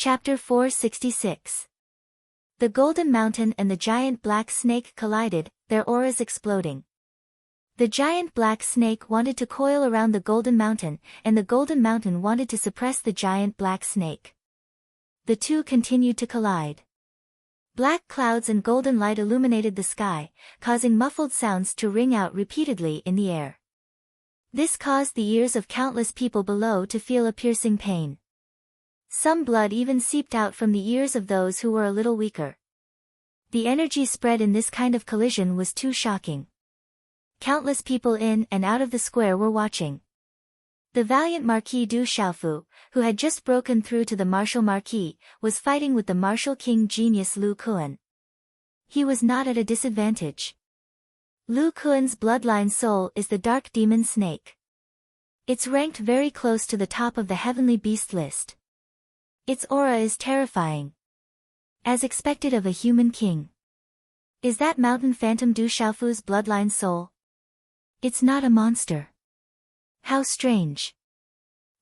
Chapter 466. The Golden Mountain and the giant black snake collided, their auras exploding. The giant black snake wanted to coil around the Golden Mountain, and the Golden Mountain wanted to suppress the giant black snake. The two continued to collide. Black clouds and golden light illuminated the sky, causing muffled sounds to ring out repeatedly in the air. This caused the ears of countless people below to feel a piercing pain. Some blood even seeped out from the ears of those who were a little weaker. The energy spread in this kind of collision was too shocking. Countless people in and out of the square were watching. The valiant Marquis du Xiaofu, who had just broken through to the martial marquis, was fighting with the martial king genius Lu Kuan. He was not at a disadvantage. Lu Kuan's bloodline soul is the dark demon snake. It's ranked very close to the top of the heavenly beast list. Its aura is terrifying. As expected of a human king. Is that mountain phantom du Xiaofu's bloodline soul? It's not a monster. How strange.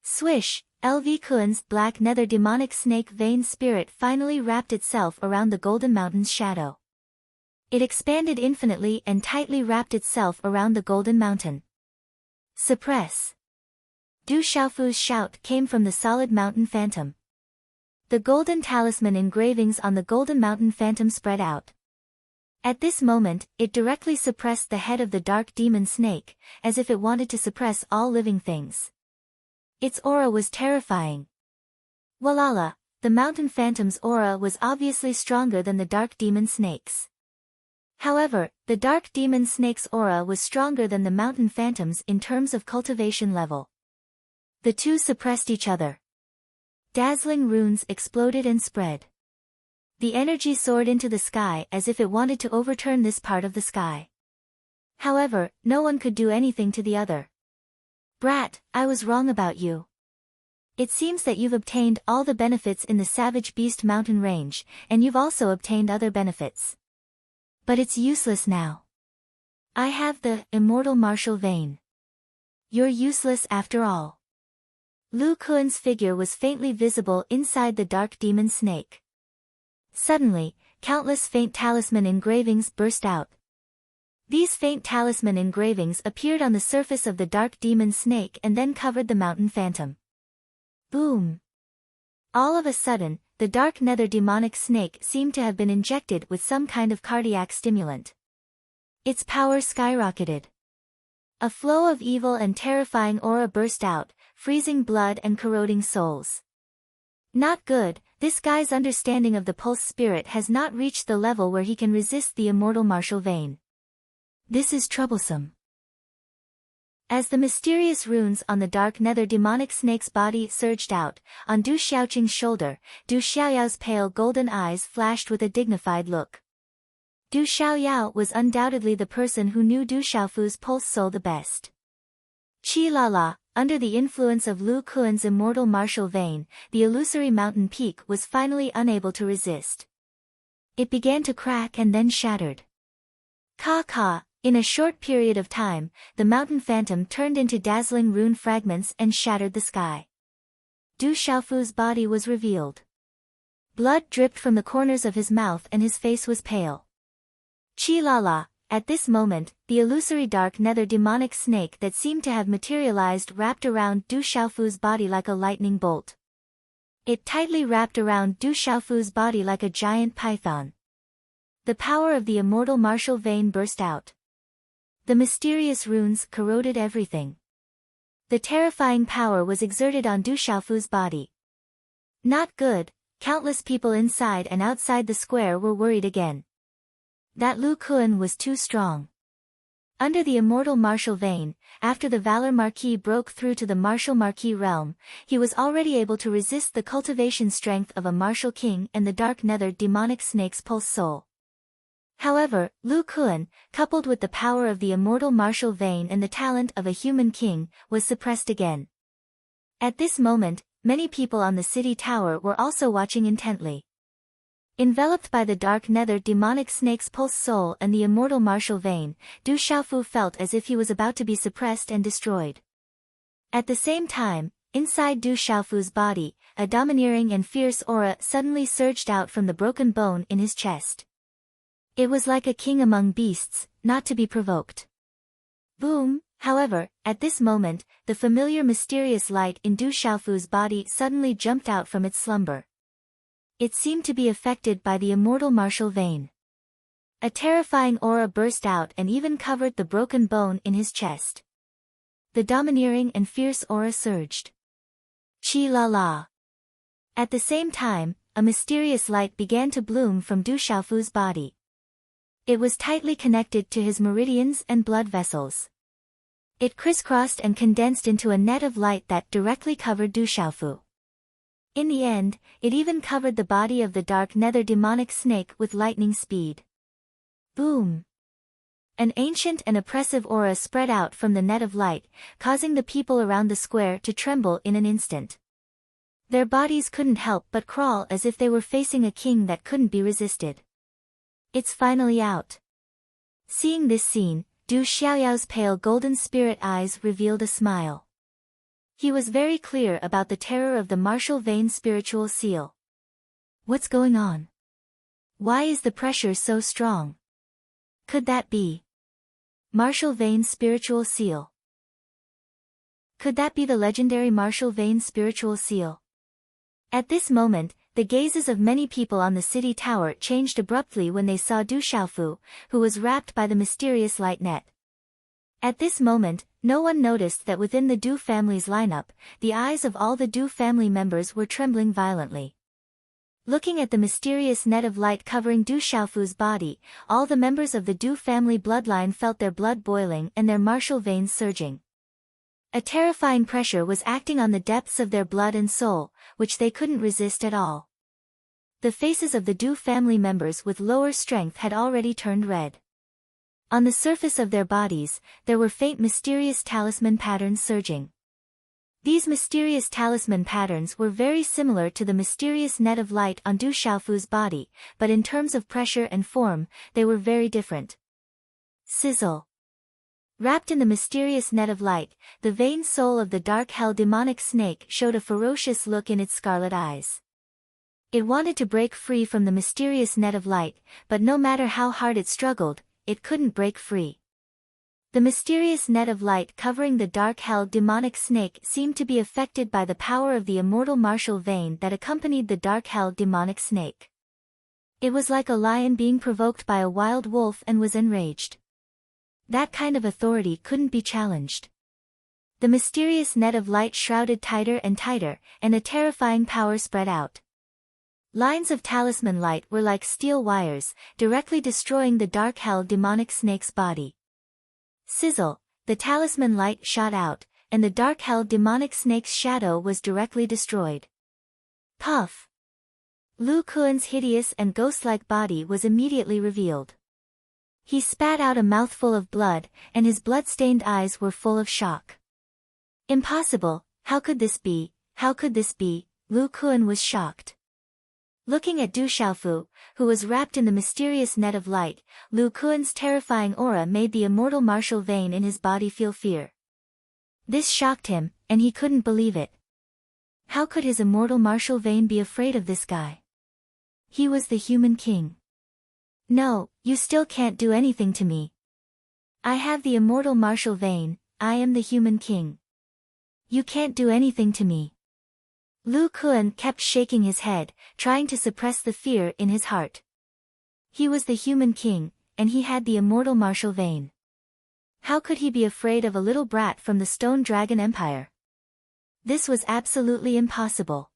Swish, LV Kuan's black nether demonic snake vein spirit finally wrapped itself around the Golden Mountain's shadow. It expanded infinitely and tightly wrapped itself around the Golden Mountain. Suppress. Du Xiaofu's shout came from the solid mountain phantom. The golden talisman engravings on the Golden Mountain phantom spread out. At this moment, it directly suppressed the head of the dark demon snake, as if it wanted to suppress all living things. Its aura was terrifying. Walala, the mountain phantom's aura was obviously stronger than the dark demon snake's. However, the dark demon snake's aura was stronger than the mountain phantom's in terms of cultivation level. The two suppressed each other. Dazzling runes exploded and spread. The energy soared into the sky as if it wanted to overturn this part of the sky. However, no one could do anything to the other. Brat, I was wrong about you. It seems that you've obtained all the benefits in the Savage Beast Mountain range, and you've also obtained other benefits. But it's useless now. I have the immortal martial vein. You're useless after all. Lu Kuan's figure was faintly visible inside the dark demon snake. Suddenly, countless faint talisman engravings burst out. These faint talisman engravings appeared on the surface of the dark demon snake and then covered the mountain phantom. Boom! All of a sudden, the dark nether demonic snake seemed to have been injected with some kind of cardiac stimulant. Its power skyrocketed. A flow of evil and terrifying aura burst out, freezing blood and corroding souls. Not good. This guy's understanding of the pulse spirit has not reached the level where he can resist the immortal martial vein. This is troublesome. As the mysterious runes on the dark nether demonic snake's body surged out, on Du Xiaoqing's shoulder, Du Xiaoyao's pale golden eyes flashed with a dignified look. Du Xiaoyao was undoubtedly the person who knew Du Xiaofu's pulse soul the best. Chi la la. Under the influence of Lu Kuan's immortal martial vein, the illusory mountain peak was finally unable to resist. It began to crack and then shattered. Ka. In a short period of time, the mountain phantom turned into dazzling rune fragments and shattered the sky. Du Xiaofu's body was revealed. Blood dripped from the corners of his mouth and his face was pale. Chi la la. At this moment, the illusory dark nether demonic snake that seemed to have materialized wrapped around Du Xiaofu's body like a lightning bolt. It tightly wrapped around Du Xiaofu's body like a giant python. The power of the immortal martial vein burst out. The mysterious runes corroded everything. The terrifying power was exerted on Du Xiaofu's body. Not good. Countless people inside and outside the square were worried again. That Lu Kuan was too strong. Under the immortal martial vein, after the Valor Marquis broke through to the martial marquis realm, he was already able to resist the cultivation strength of a martial king and the dark nether demonic snake's pulse soul. However, Lu Kuan, coupled with the power of the immortal martial vein and the talent of a human king, was suppressed again. At this moment, many people on the city tower were also watching intently. Enveloped by the dark nether demonic snake's pulse soul and the immortal martial vein, Du Xiaofu felt as if he was about to be suppressed and destroyed. At the same time, inside Du Xiaofu's body, a domineering and fierce aura suddenly surged out from the broken bone in his chest. It was like a king among beasts, not to be provoked. Boom! However, at this moment, the familiar mysterious light in Du Xiaofu's body suddenly jumped out from its slumber. It seemed to be affected by the immortal martial vein. A terrifying aura burst out and even covered the broken bone in his chest. The domineering and fierce aura surged. Chi la la. At the same time, a mysterious light began to bloom from Du Xiaofu's body. It was tightly connected to his meridians and blood vessels. It crisscrossed and condensed into a net of light that directly covered Du Xiaofu. In the end, it even covered the body of the dark nether demonic snake with lightning speed. Boom! An ancient and oppressive aura spread out from the net of light, causing the people around the square to tremble in an instant. Their bodies couldn't help but crawl as if they were facing a king that couldn't be resisted. It's finally out. Seeing this scene, Du Xiaoyao's pale golden spirit eyes revealed a smile. He was very clear about the terror of the martial vein spiritual seal. What's going on? Why is the pressure so strong? Could that be martial vein spiritual seal? Could that be the legendary martial vein spiritual seal? At this moment, the gazes of many people on the city tower changed abruptly when they saw Du Xiaofu, who was wrapped by the mysterious light net. At this moment, no one noticed that within the Du family's lineup, the eyes of all the Du family members were trembling violently. Looking at the mysterious net of light covering Du Xiaofu's body, all the members of the Du family bloodline felt their blood boiling and their martial veins surging. A terrifying pressure was acting on the depths of their blood and soul, which they couldn't resist at all. The faces of the Du family members with lower strength had already turned red. On the surface of their bodies, there were faint mysterious talisman patterns surging. These mysterious talisman patterns were very similar to the mysterious net of light on Du Xiaofu's body, but in terms of pressure and form, they were very different. Sizzle. Wrapped in the mysterious net of light, the vain soul of the dark hell demonic snake showed a ferocious look in its scarlet eyes. It wanted to break free from the mysterious net of light, but no matter how hard it struggled, it couldn't break free. The mysterious net of light covering the dark hell demonic snake seemed to be affected by the power of the immortal martial vein that accompanied the dark hell demonic snake. It was like a lion being provoked by a wild wolf and was enraged. That kind of authority couldn't be challenged. The mysterious net of light shrouded tighter and tighter, and a terrifying power spread out. Lines of talisman light were like steel wires, directly destroying the dark hell demonic snake's body. Sizzle, the talisman light shot out, and the dark hell demonic snake's shadow was directly destroyed. Puff! Lu Kuan's hideous and ghost-like body was immediately revealed. He spat out a mouthful of blood, and his blood-stained eyes were full of shock. Impossible, how could this be, how could this be? Lu Kuan was shocked. Looking at Du Xiaofu, who was wrapped in the mysterious net of light, Lu Kuan's terrifying aura made the immortal martial vein in his body feel fear. This shocked him, and he couldn't believe it. How could his immortal martial vein be afraid of this guy? He was the human king. No, you still can't do anything to me. I have the immortal martial vein, I am the human king. You can't do anything to me. Lu Kuan kept shaking his head, trying to suppress the fear in his heart. He was the human king, and he had the immortal martial vein. How could he be afraid of a little brat from the Stone Dragon Empire? This was absolutely impossible.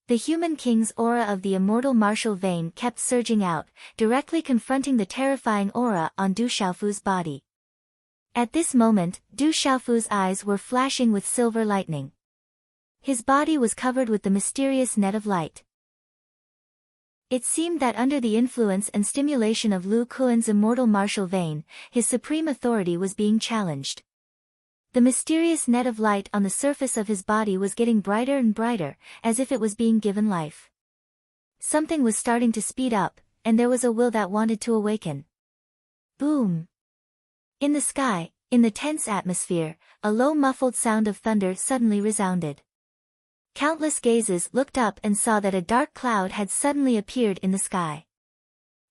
The human king's aura of the immortal martial vein kept surging out, directly confronting the terrifying aura on Du Xiaofu's body. At this moment, Du Xiaofu's eyes were flashing with silver lightning. His body was covered with the mysterious net of light. It seemed that under the influence and stimulation of Lu Kuan's immortal martial vein, his supreme authority was being challenged. The mysterious net of light on the surface of his body was getting brighter and brighter, as if it was being given life. Something was starting to speed up, and there was a will that wanted to awaken. Boom! In the sky, in the tense atmosphere, a low muffled sound of thunder suddenly resounded. Countless gazes looked up and saw that a dark cloud had suddenly appeared in the sky.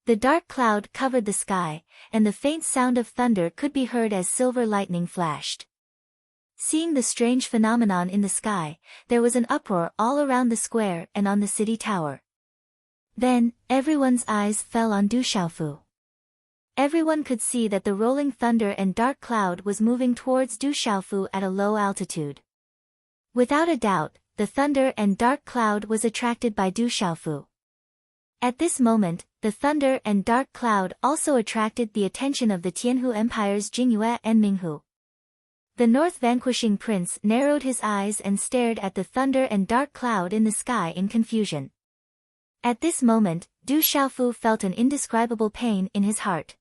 The dark cloud covered the sky, and the faint sound of thunder could be heard as silver lightning flashed. Seeing the strange phenomenon in the sky, there was an uproar all around the square and on the city tower. Then, everyone's eyes fell on Du Xiaofu. Everyone could see that the rolling thunder and dark cloud was moving towards Du Xiaofu at a low altitude. Without a doubt, the thunder and dark cloud was attracted by Du Xiaofu. At this moment, the thunder and dark cloud also attracted the attention of the Tianhu Empire's Jingyue and Minghu. The North Vanquishing Prince narrowed his eyes and stared at the thunder and dark cloud in the sky in confusion. At this moment, Du Xiaofu felt an indescribable pain in his heart.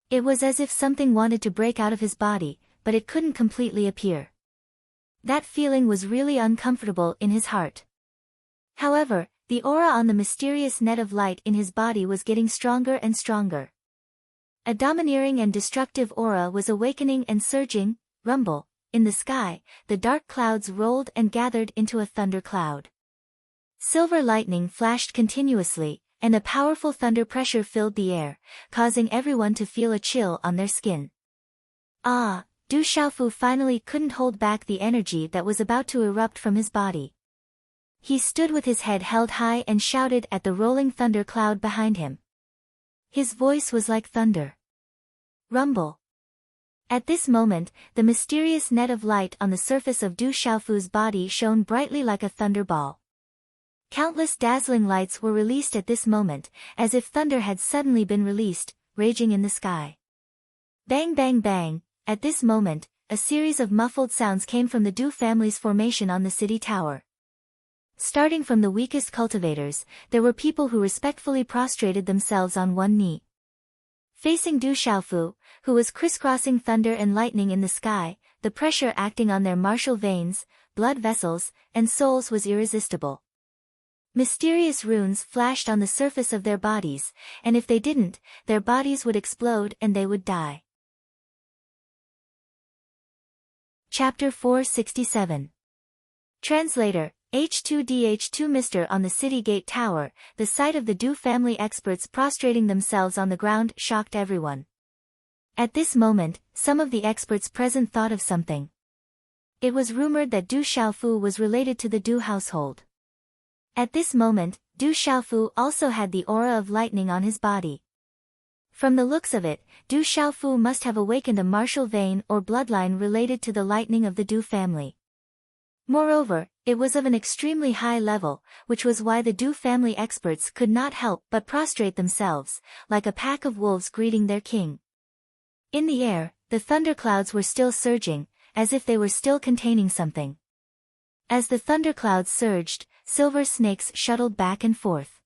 It was as if something wanted to break out of his body, but it couldn't completely appear. That feeling was really uncomfortable in his heart. However, the aura on the mysterious net of light in his body was getting stronger and stronger. A domineering and destructive aura was awakening and surging. Rumble. In the sky, the dark clouds rolled and gathered into a thunder cloud. Silver lightning flashed continuously, and a powerful thunder pressure filled the air, causing everyone to feel a chill on their skin. Ah! Du Xiaofu finally couldn't hold back the energy that was about to erupt from his body. He stood with his head held high and shouted at the rolling thunder cloud behind him. His voice was like thunder. Rumble. At this moment, the mysterious net of light on the surface of Du Xiaofu's body shone brightly like a thunderball. Countless dazzling lights were released at this moment, as if thunder had suddenly been released, raging in the sky. Bang bang bang! At this moment, a series of muffled sounds came from the Du family's formation on the city tower. Starting from the weakest cultivators, there were people who respectfully prostrated themselves on one knee. Facing Du Xiaofu, who was crisscrossing thunder and lightning in the sky, the pressure acting on their martial veins, blood vessels, and souls was irresistible. Mysterious runes flashed on the surface of their bodies, and if they didn't, their bodies would explode and they would die. Chapter 467. Translator, H2DH2 Mr. On the city gate tower, the sight of the Du family experts prostrating themselves on the ground shocked everyone. At this moment, some of the experts present thought of something. It was rumored that Du Xiaofu was related to the Du household. At this moment, Du Xiaofu also had the aura of lightning on his body. From the looks of it, Du Xiaofu must have awakened a martial vein or bloodline related to the lightning of the Du family. Moreover, it was of an extremely high level, which was why the Du family experts could not help but prostrate themselves, like a pack of wolves greeting their king. In the air, the thunderclouds were still surging, as if they were still containing something. As the thunderclouds surged, silver snakes shuttled back and forth.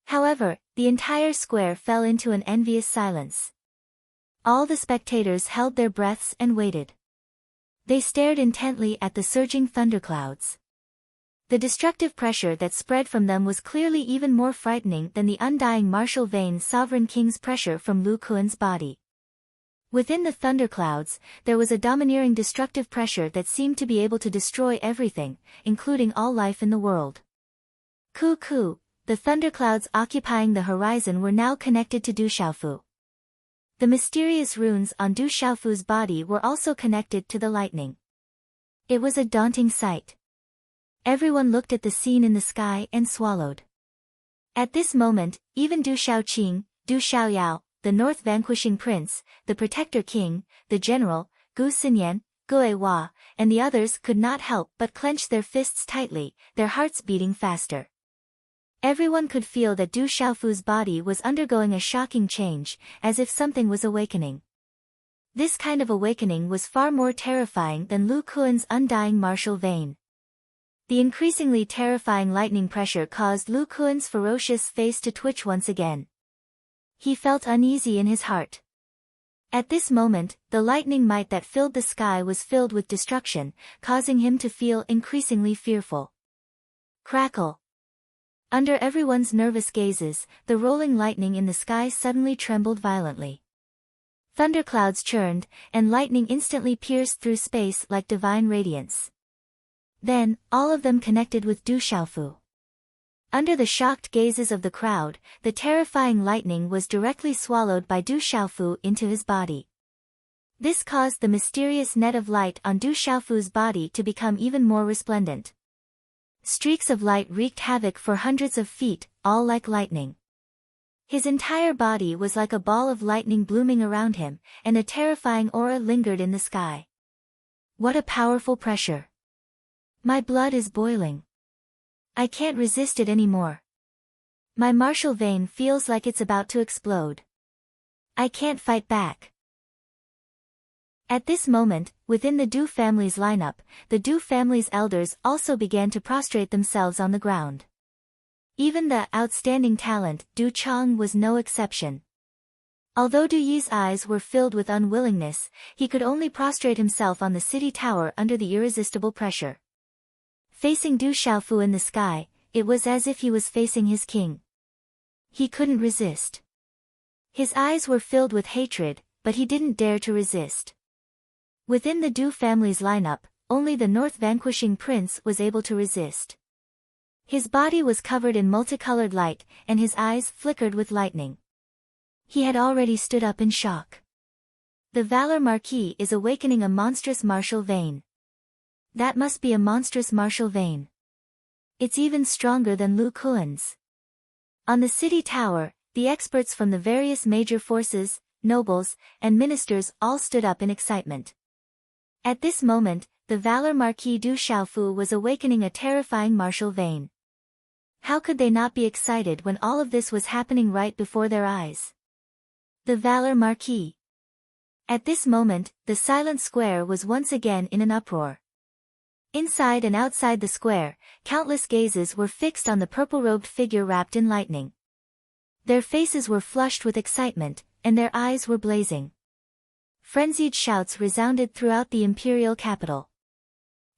However, the entire square fell into an envious silence. All the spectators held their breaths and waited. They stared intently at the surging thunderclouds. The destructive pressure that spread from them was clearly even more frightening than the undying martial vein sovereign king's pressure from Lu Kuan's body. Within the thunderclouds, there was a domineering destructive pressure that seemed to be able to destroy everything, including all life in the world. Ku, the thunderclouds occupying the horizon were now connected to Du Xiaofu. The mysterious runes on Du Xiaofu's body were also connected to the lightning. It was a daunting sight. Everyone looked at the scene in the sky and swallowed. At this moment, even Du Xiaoqing, Du Xiaoyao, the North Vanquishing Prince, the Protector King, the General, Gu Xinyan, Gue Hua, and the others could not help but clench their fists tightly, their hearts beating faster. Everyone could feel that Du Xiaofu's body was undergoing a shocking change, as if something was awakening. This kind of awakening was far more terrifying than Lu Kuan's undying martial vein. The increasingly terrifying lightning pressure caused Lu Kuan's ferocious face to twitch once again. He felt uneasy in his heart. At this moment, the lightning might that filled the sky was filled with destruction, causing him to feel increasingly fearful. Crackle. Under everyone's nervous gazes, the rolling lightning in the sky suddenly trembled violently. Thunderclouds churned, and lightning instantly pierced through space like divine radiance. Then, all of them connected with Du Xiaofu. Under the shocked gazes of the crowd, the terrifying lightning was directly swallowed by Du Xiaofu into his body. This caused the mysterious net of light on Du Xiaofu's body to become even more resplendent. Streaks of light wreaked havoc for hundreds of feet, all like lightning. His entire body was like a ball of lightning blooming around him, and a terrifying aura lingered in the sky. What a powerful pressure! My blood is boiling. I can't resist it anymore. My martial vein feels like it's about to explode. I can't fight back. At this moment, within the Du family's lineup, the Du family's elders also began to prostrate themselves on the ground. Even the outstanding talent, Du Chang, was no exception. Although Du Yi's eyes were filled with unwillingness, he could only prostrate himself on the city tower under the irresistible pressure. Facing Du Xiaofu in the sky, it was as if he was facing his king. He couldn't resist. His eyes were filled with hatred, but he didn't dare to resist. Within the Du family's lineup, only the North Vanquishing Prince was able to resist. His body was covered in multicolored light, and his eyes flickered with lightning. He had already stood up in shock. The Valor Marquis is awakening a monstrous martial vein. That must be a monstrous martial vein. It's even stronger than Lu Kuan's. On the city tower, the experts from the various major forces, nobles, and ministers all stood up in excitement. At this moment, the Valor Marquis Du Xiaofu was awakening a terrifying martial vein. How could they not be excited when all of this was happening right before their eyes? The Valor Marquis. At this moment, the silent square was once again in an uproar. Inside and outside the square, countless gazes were fixed on the purple-robed figure wrapped in lightning. Their faces were flushed with excitement, and their eyes were blazing. Frenzied shouts resounded throughout the imperial capital.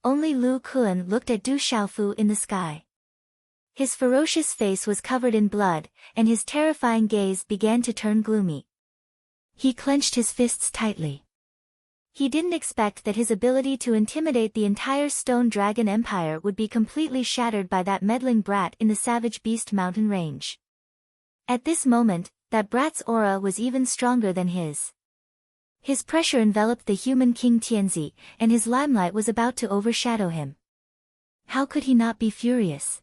Only Lu Kuan looked at Du Xiaofu in the sky. His ferocious face was covered in blood, and his terrifying gaze began to turn gloomy. He clenched his fists tightly. He didn't expect that his ability to intimidate the entire Stone Dragon Empire would be completely shattered by that meddling brat in the Savage Beast Mountain range. At this moment, that brat's aura was even stronger than his. His pressure enveloped the human King Tianzi, and his limelight was about to overshadow him. How could he not be furious?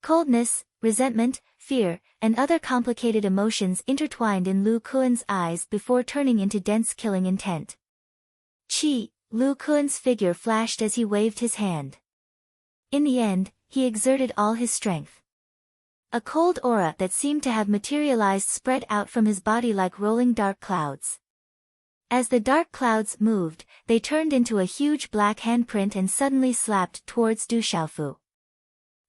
Coldness, resentment, fear, and other complicated emotions intertwined in Lu Kuan's eyes before turning into dense killing intent. Chi, Lu Kuan's figure flashed as he waved his hand. In the end, he exerted all his strength. A cold aura that seemed to have materialized spread out from his body like rolling dark clouds. As the dark clouds moved, they turned into a huge black handprint and suddenly slapped towards Du Xiaofu.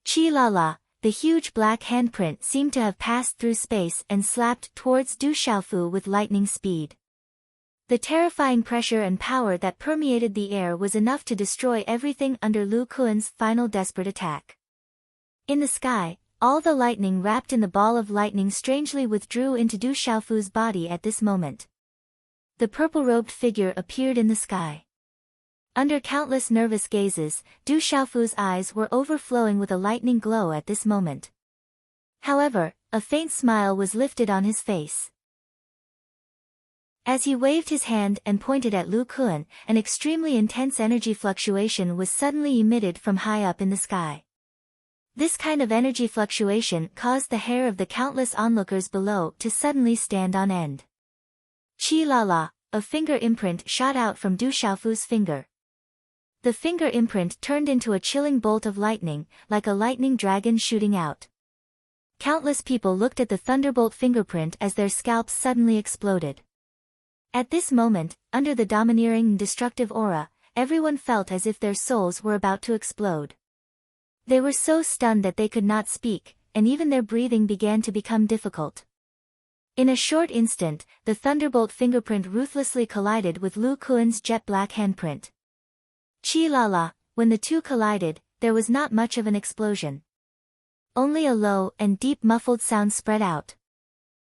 Chi la la, the huge black handprint seemed to have passed through space and slapped towards Du Xiaofu with lightning speed. The terrifying pressure and power that permeated the air was enough to destroy everything under Lu Kuan's final desperate attack. In the sky, all the lightning wrapped in the ball of lightning strangely withdrew into Du Xiaofu's body at this moment. The purple-robed figure appeared in the sky. Under countless nervous gazes, Du Xiaofu's eyes were overflowing with a lightning glow at this moment. However, a faint smile was lifted on his face. As he waved his hand and pointed at Lu Kuan, an extremely intense energy fluctuation was suddenly emitted from high up in the sky. This kind of energy fluctuation caused the hair of the countless onlookers below to suddenly stand on end. Chi la la, a finger imprint shot out from Du Xiaofu's finger. The finger imprint turned into a chilling bolt of lightning, like a lightning dragon shooting out. Countless people looked at the thunderbolt fingerprint as their scalps suddenly exploded. At this moment, under the domineering and destructive aura, everyone felt as if their souls were about to explode. They were so stunned that they could not speak, and even their breathing began to become difficult. In a short instant, the thunderbolt fingerprint ruthlessly collided with Lu Kuan's jet-black handprint. Chi la la, when the two collided, there was not much of an explosion. Only a low and deep muffled sound spread out.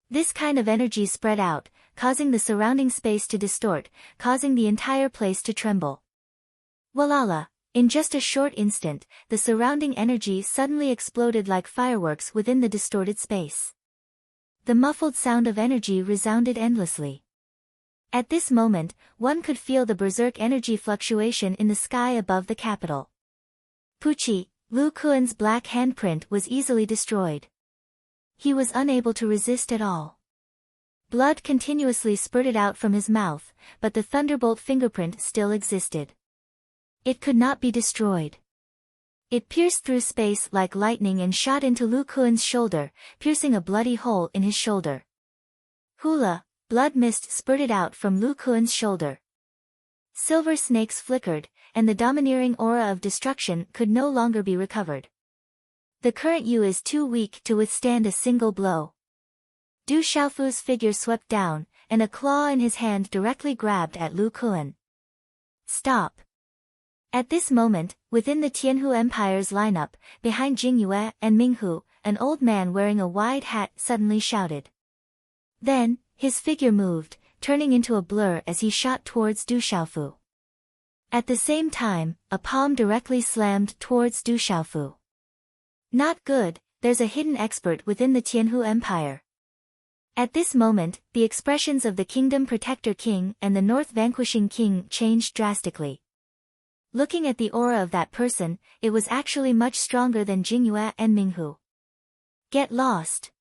This kind of energy spread out, causing the surrounding space to distort, causing the entire place to tremble. Walala, In just a short instant, the surrounding energy suddenly exploded like fireworks within the distorted space. The muffled sound of energy resounded endlessly. At this moment, one could feel the berserk energy fluctuation in the sky above the capital. Pucci, Lu Kuan's black handprint was easily destroyed. He was unable to resist at all. Blood continuously spurted out from his mouth, but the thunderbolt fingerprint still existed. It could not be destroyed. It pierced through space like lightning and shot into Lu Kuan's shoulder, piercing a bloody hole in his shoulder. Hula, blood mist spurted out from Lu Kuan's shoulder. Silver snakes flickered, and the domineering aura of destruction could no longer be recovered. The current Yu is too weak to withstand a single blow. Du Xiaofu's figure swept down, and a claw in his hand directly grabbed at Lu Kuan. Stop! At this moment, within the Tianhu Empire's lineup, behind Jingyue and Minghu, an old man wearing a wide hat suddenly shouted. Then, his figure moved, turning into a blur as he shot towards Du Xiaofu. At the same time, a palm directly slammed towards Du Xiaofu. Not good, there's a hidden expert within the Tianhu Empire. At this moment, the expressions of the Kingdom Protector King and the North Vanquishing King changed drastically. Looking at the aura of that person, it was actually much stronger than Jingyue and Minghu. Get lost!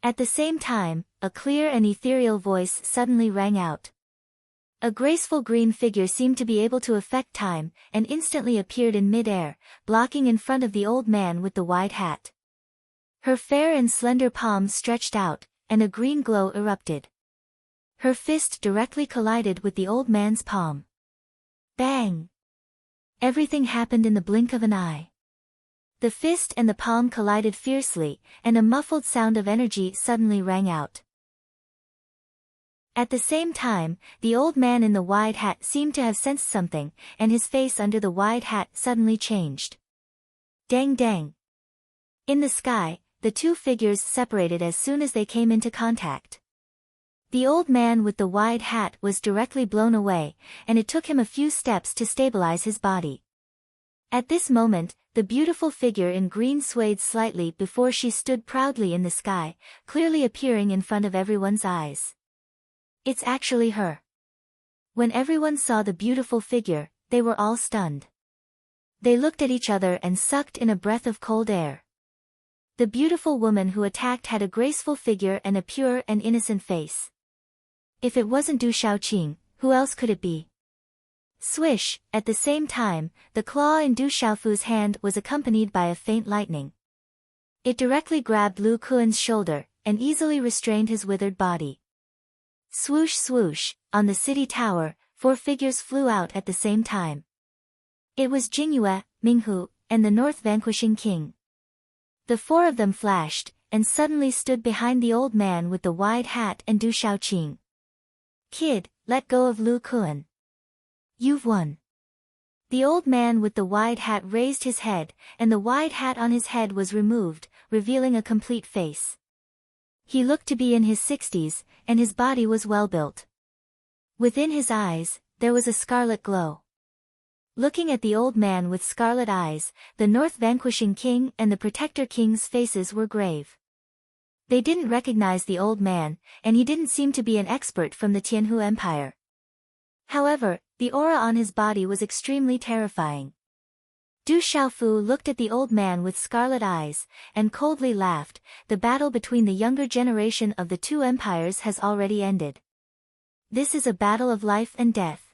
At the same time, a clear and ethereal voice suddenly rang out. A graceful green figure seemed to be able to affect time, and instantly appeared in mid-air, blocking in front of the old man with the wide hat. Her fair and slender palms stretched out, and a green glow erupted. Her fist directly collided with the old man's palm. Bang! Everything happened in the blink of an eye. The fist and the palm collided fiercely, and a muffled sound of energy suddenly rang out. At the same time, the old man in the wide hat seemed to have sensed something, and his face under the wide hat suddenly changed. Dang dang! In the sky, the two figures separated as soon as they came into contact. The old man with the wide hat was directly blown away, and it took him a few steps to stabilize his body. At this moment, the beautiful figure in green swayed slightly before she stood proudly in the sky, clearly appearing in front of everyone's eyes. It's actually her. When everyone saw the beautiful figure, they were all stunned. They looked at each other and sucked in a breath of cold air. The beautiful woman who attacked had a graceful figure and a pure and innocent face. If it wasn't Du Xiaoqing, who else could it be? Swish, at the same time, the claw in Du Xiaofu's hand was accompanied by a faint lightning. It directly grabbed Lu Kuan's shoulder, and easily restrained his withered body. Swoosh swoosh, on the city tower, 4 figures flew out at the same time. It was Jingyue, Minghu, and the North Vanquishing King. The 4 of them flashed, and suddenly stood behind the old man with the wide hat and Du Xiaoqing. Kid, let go of Lu Kuan. You've won. The old man with the wide hat raised his head, and the wide hat on his head was removed, revealing a complete face. He looked to be in his 60s, and his body was well built. Within his eyes, there was a scarlet glow. Looking at the old man with scarlet eyes, the North Vanquishing King and the Protector King's faces were grave. They didn't recognize the old man, and he didn't seem to be an expert from the Tianhu Empire. However, the aura on his body was extremely terrifying. Du Xiaofu looked at the old man with scarlet eyes, and coldly laughed. The battle between the younger generation of the 2 empires has already ended. This is a battle of life and death.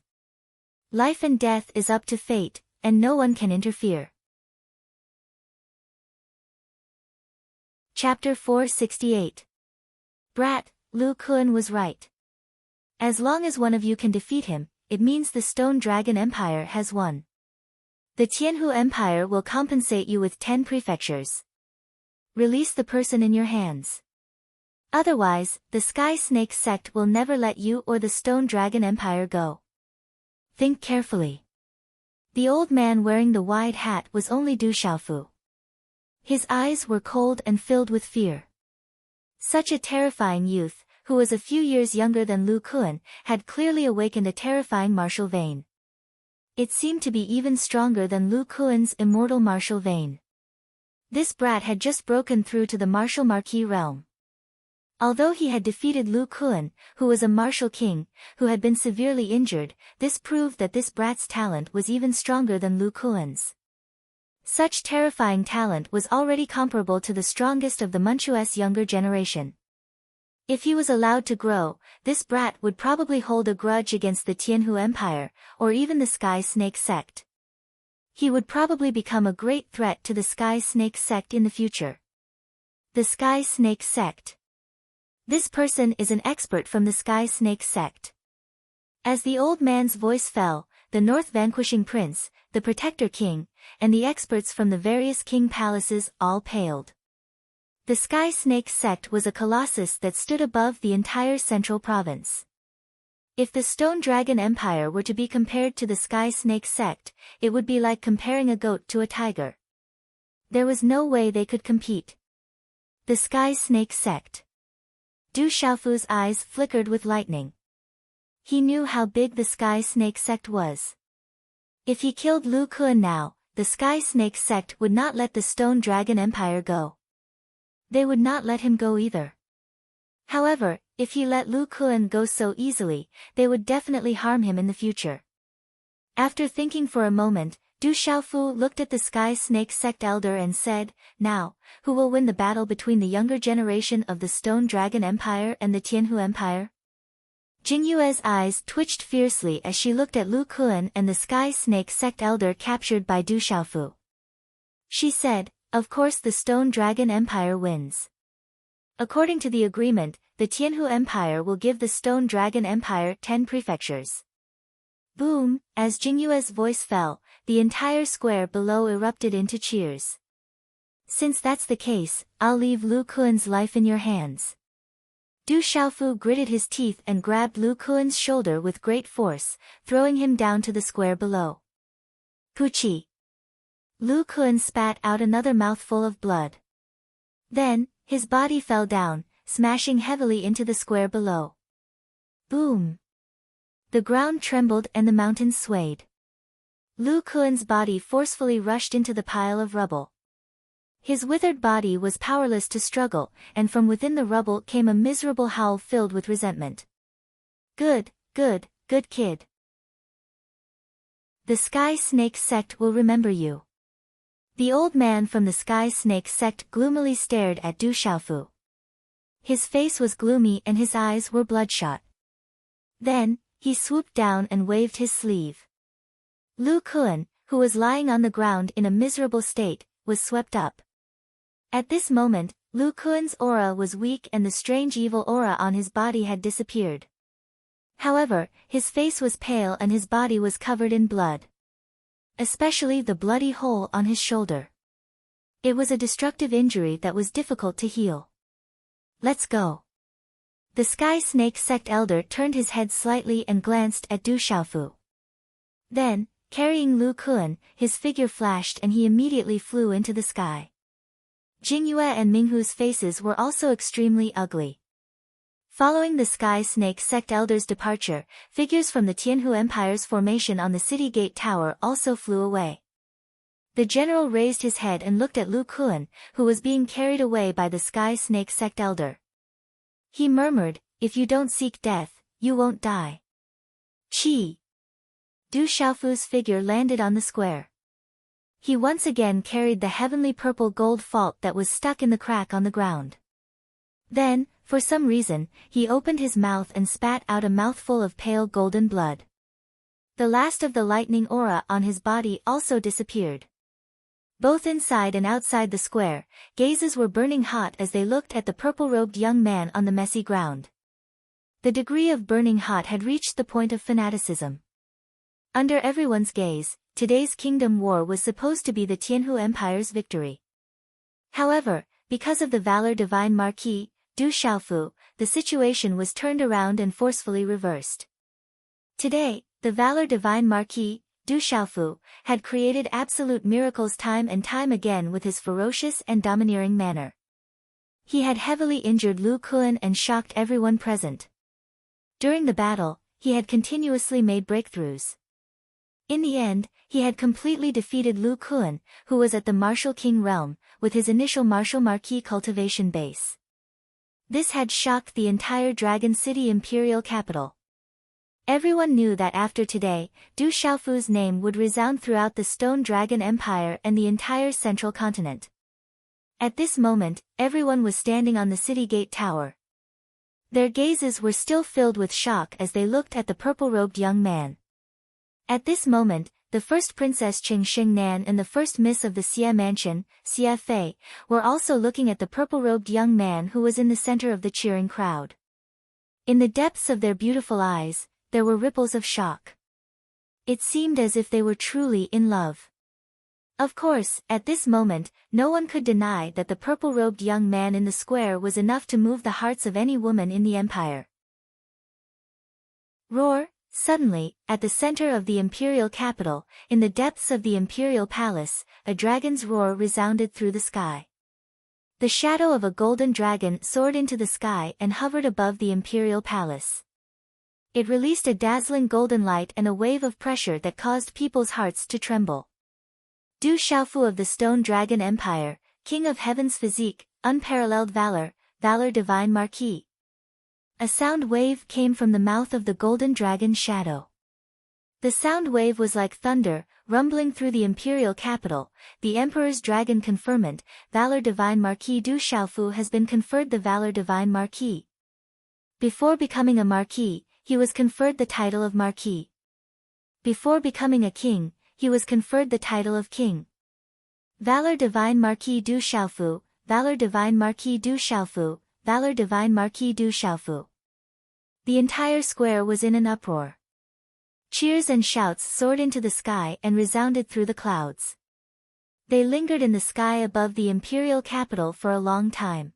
Life and death is up to fate, and no one can interfere. Chapter 468. Brat, Lu Kuan was right. As long as one of you can defeat him, it means the Stone Dragon Empire has won. The Tianhu Empire will compensate you with 10 prefectures. Release the person in your hands. Otherwise, the Sky Snake sect will never let you or the Stone Dragon Empire go. Think carefully. The old man wearing the wide hat was only Du Xiaofu. His eyes were cold and filled with fear. Such a terrifying youth, who was a few years younger than Lu Kuan, had clearly awakened a terrifying martial vein. It seemed to be even stronger than Lu Kuan's immortal martial vein. This brat had just broken through to the martial marquis realm. Although he had defeated Lu Kuan, who was a martial king, who had been severely injured, this proved that this brat's talent was even stronger than Lu Kuan's. Such terrifying talent was already comparable to the strongest of the Manchu's younger generation. If he was allowed to grow, this brat would probably hold a grudge against the Tianhu Empire, or even the Sky Snake sect. He would probably become a great threat to the Sky Snake sect in the future. The Sky Snake sect. This person is an expert from the Sky Snake sect. As the old man's voice fell, the North Vanquishing Prince, the Protector King, and the experts from the various king palaces all paled. The Sky Snake sect was a colossus that stood above the entire central province. If the Stone Dragon Empire were to be compared to the Sky Snake sect, it would be like comparing a goat to a tiger. There was no way they could compete. The Sky Snake sect. Du Xiaofu's eyes flickered with lightning. He knew how big the Sky Snake sect was. If he killed Lu Kuan now, the Sky Snake sect would not let the Stone Dragon Empire go. They would not let him go either. However, if he let Lu Kuan go so easily, they would definitely harm him in the future. After thinking for a moment, Du Xiaofu looked at the Sky Snake sect elder and said, "Now, who will win the battle between the younger generation of the Stone Dragon Empire and the Tianhu Empire?" Jingyue's eyes twitched fiercely as she looked at Lu Kuan and the Sky Snake sect elder captured by Du Xiaofu. She said, "Of course the Stone Dragon Empire wins. According to the agreement, the Tianhu Empire will give the Stone Dragon Empire 10 prefectures." Boom! As Jingyue's voice fell, the entire square below erupted into cheers. "Since that's the case, I'll leave Lu Kuan's life in your hands." Du Xiaofu gritted his teeth and grabbed Lu Kuan's shoulder with great force, throwing him down to the square below. Puchi! Lu Kuan spat out another mouthful of blood. Then, his body fell down, smashing heavily into the square below. Boom! The ground trembled and the mountains swayed. Lu Kuan's body forcefully rushed into the pile of rubble. His withered body was powerless to struggle, and from within the rubble came a miserable howl filled with resentment. Good kid. The Sky Snake sect will remember you." The old man from the Sky Snake sect gloomily stared at Du Xiaofu. His face was gloomy and his eyes were bloodshot. Then, he swooped down and waved his sleeve. Lu Kuan, who was lying on the ground in a miserable state, was swept up. At this moment, Lu Kuan's aura was weak and the strange evil aura on his body had disappeared. However, his face was pale and his body was covered in blood. Especially the bloody hole on his shoulder. It was a destructive injury that was difficult to heal. "Let's go." The Sky Snake sect elder turned his head slightly and glanced at Du Xiaofu. Then, carrying Lu Kuan, his figure flashed and he immediately flew into the sky. Jingyue and Minghu's faces were also extremely ugly. Following the Sky Snake sect elder's departure, figures from the Tianhu Empire's formation on the city gate tower also flew away. The general raised his head and looked at Lu Kuan, who was being carried away by the Sky Snake sect elder. He murmured, "If you don't seek death, you won't die." Chi! Du Xiaofu's figure landed on the square. He once again carried the heavenly purple gold fault that was stuck in the crack on the ground. Then, for some reason, he opened his mouth and spat out a mouthful of pale golden blood. The last of the lightning aura on his body also disappeared. Both inside and outside the square, gazes were burning hot as they looked at the purple-robed young man on the messy ground. The degree of burning hot had reached the point of fanaticism. Under everyone's gaze, today's kingdom war was supposed to be the Tianhu Empire's victory. However, because of the Valor Divine Marquis, Du Xiaofu, the situation was turned around and forcefully reversed. Today, the Valor Divine Marquis, Du Xiaofu, had created absolute miracles time and time again with his ferocious and domineering manner. He had heavily injured Lu Kuan and shocked everyone present. During the battle, he had continuously made breakthroughs. In the end, he had completely defeated Lu Kuan, who was at the Martial King realm, with his initial Martial Marquis cultivation base. This had shocked the entire Dragon City imperial capital. Everyone knew that after today, Du Xiaofu's name would resound throughout the Stone Dragon Empire and the entire central continent. At this moment, everyone was standing on the city gate tower. Their gazes were still filled with shock as they looked at the purple-robed young man. At this moment, the first Princess Qing Xingnan and the first Miss of the Xie Mansion, Xie Fei, were also looking at the purple-robed young man who was in the center of the cheering crowd. In the depths of their beautiful eyes, there were ripples of shock. It seemed as if they were truly in love. Of course, at this moment, no one could deny that the purple-robed young man in the square was enough to move the hearts of any woman in the empire. Roar! Suddenly, at the center of the imperial capital, in the depths of the imperial palace, a dragon's roar resounded through the sky. The shadow of a golden dragon soared into the sky and hovered above the imperial palace. It released a dazzling golden light and a wave of pressure that caused people's hearts to tremble. Du Xiaofu of the Stone Dragon Empire, King of Heaven's physique, unparalleled valor, valor divine marquis. A sound wave came from the mouth of the golden dragon's shadow. The sound wave was like thunder, rumbling through the imperial capital. The Emperor's dragon conferment, Valor Divine Marquis Du Xiaofu has been conferred the Valor Divine Marquis. Before becoming a marquis, he was conferred the title of marquis. Before becoming a king, he was conferred the title of king. Valor Divine Marquis Du Xiaofu, Valor Divine Marquis Du Xiaofu, Valor Divine Marquis Du Xiaofu. The entire square was in an uproar. Cheers and shouts soared into the sky and resounded through the clouds. They lingered in the sky above the imperial capital for a long time.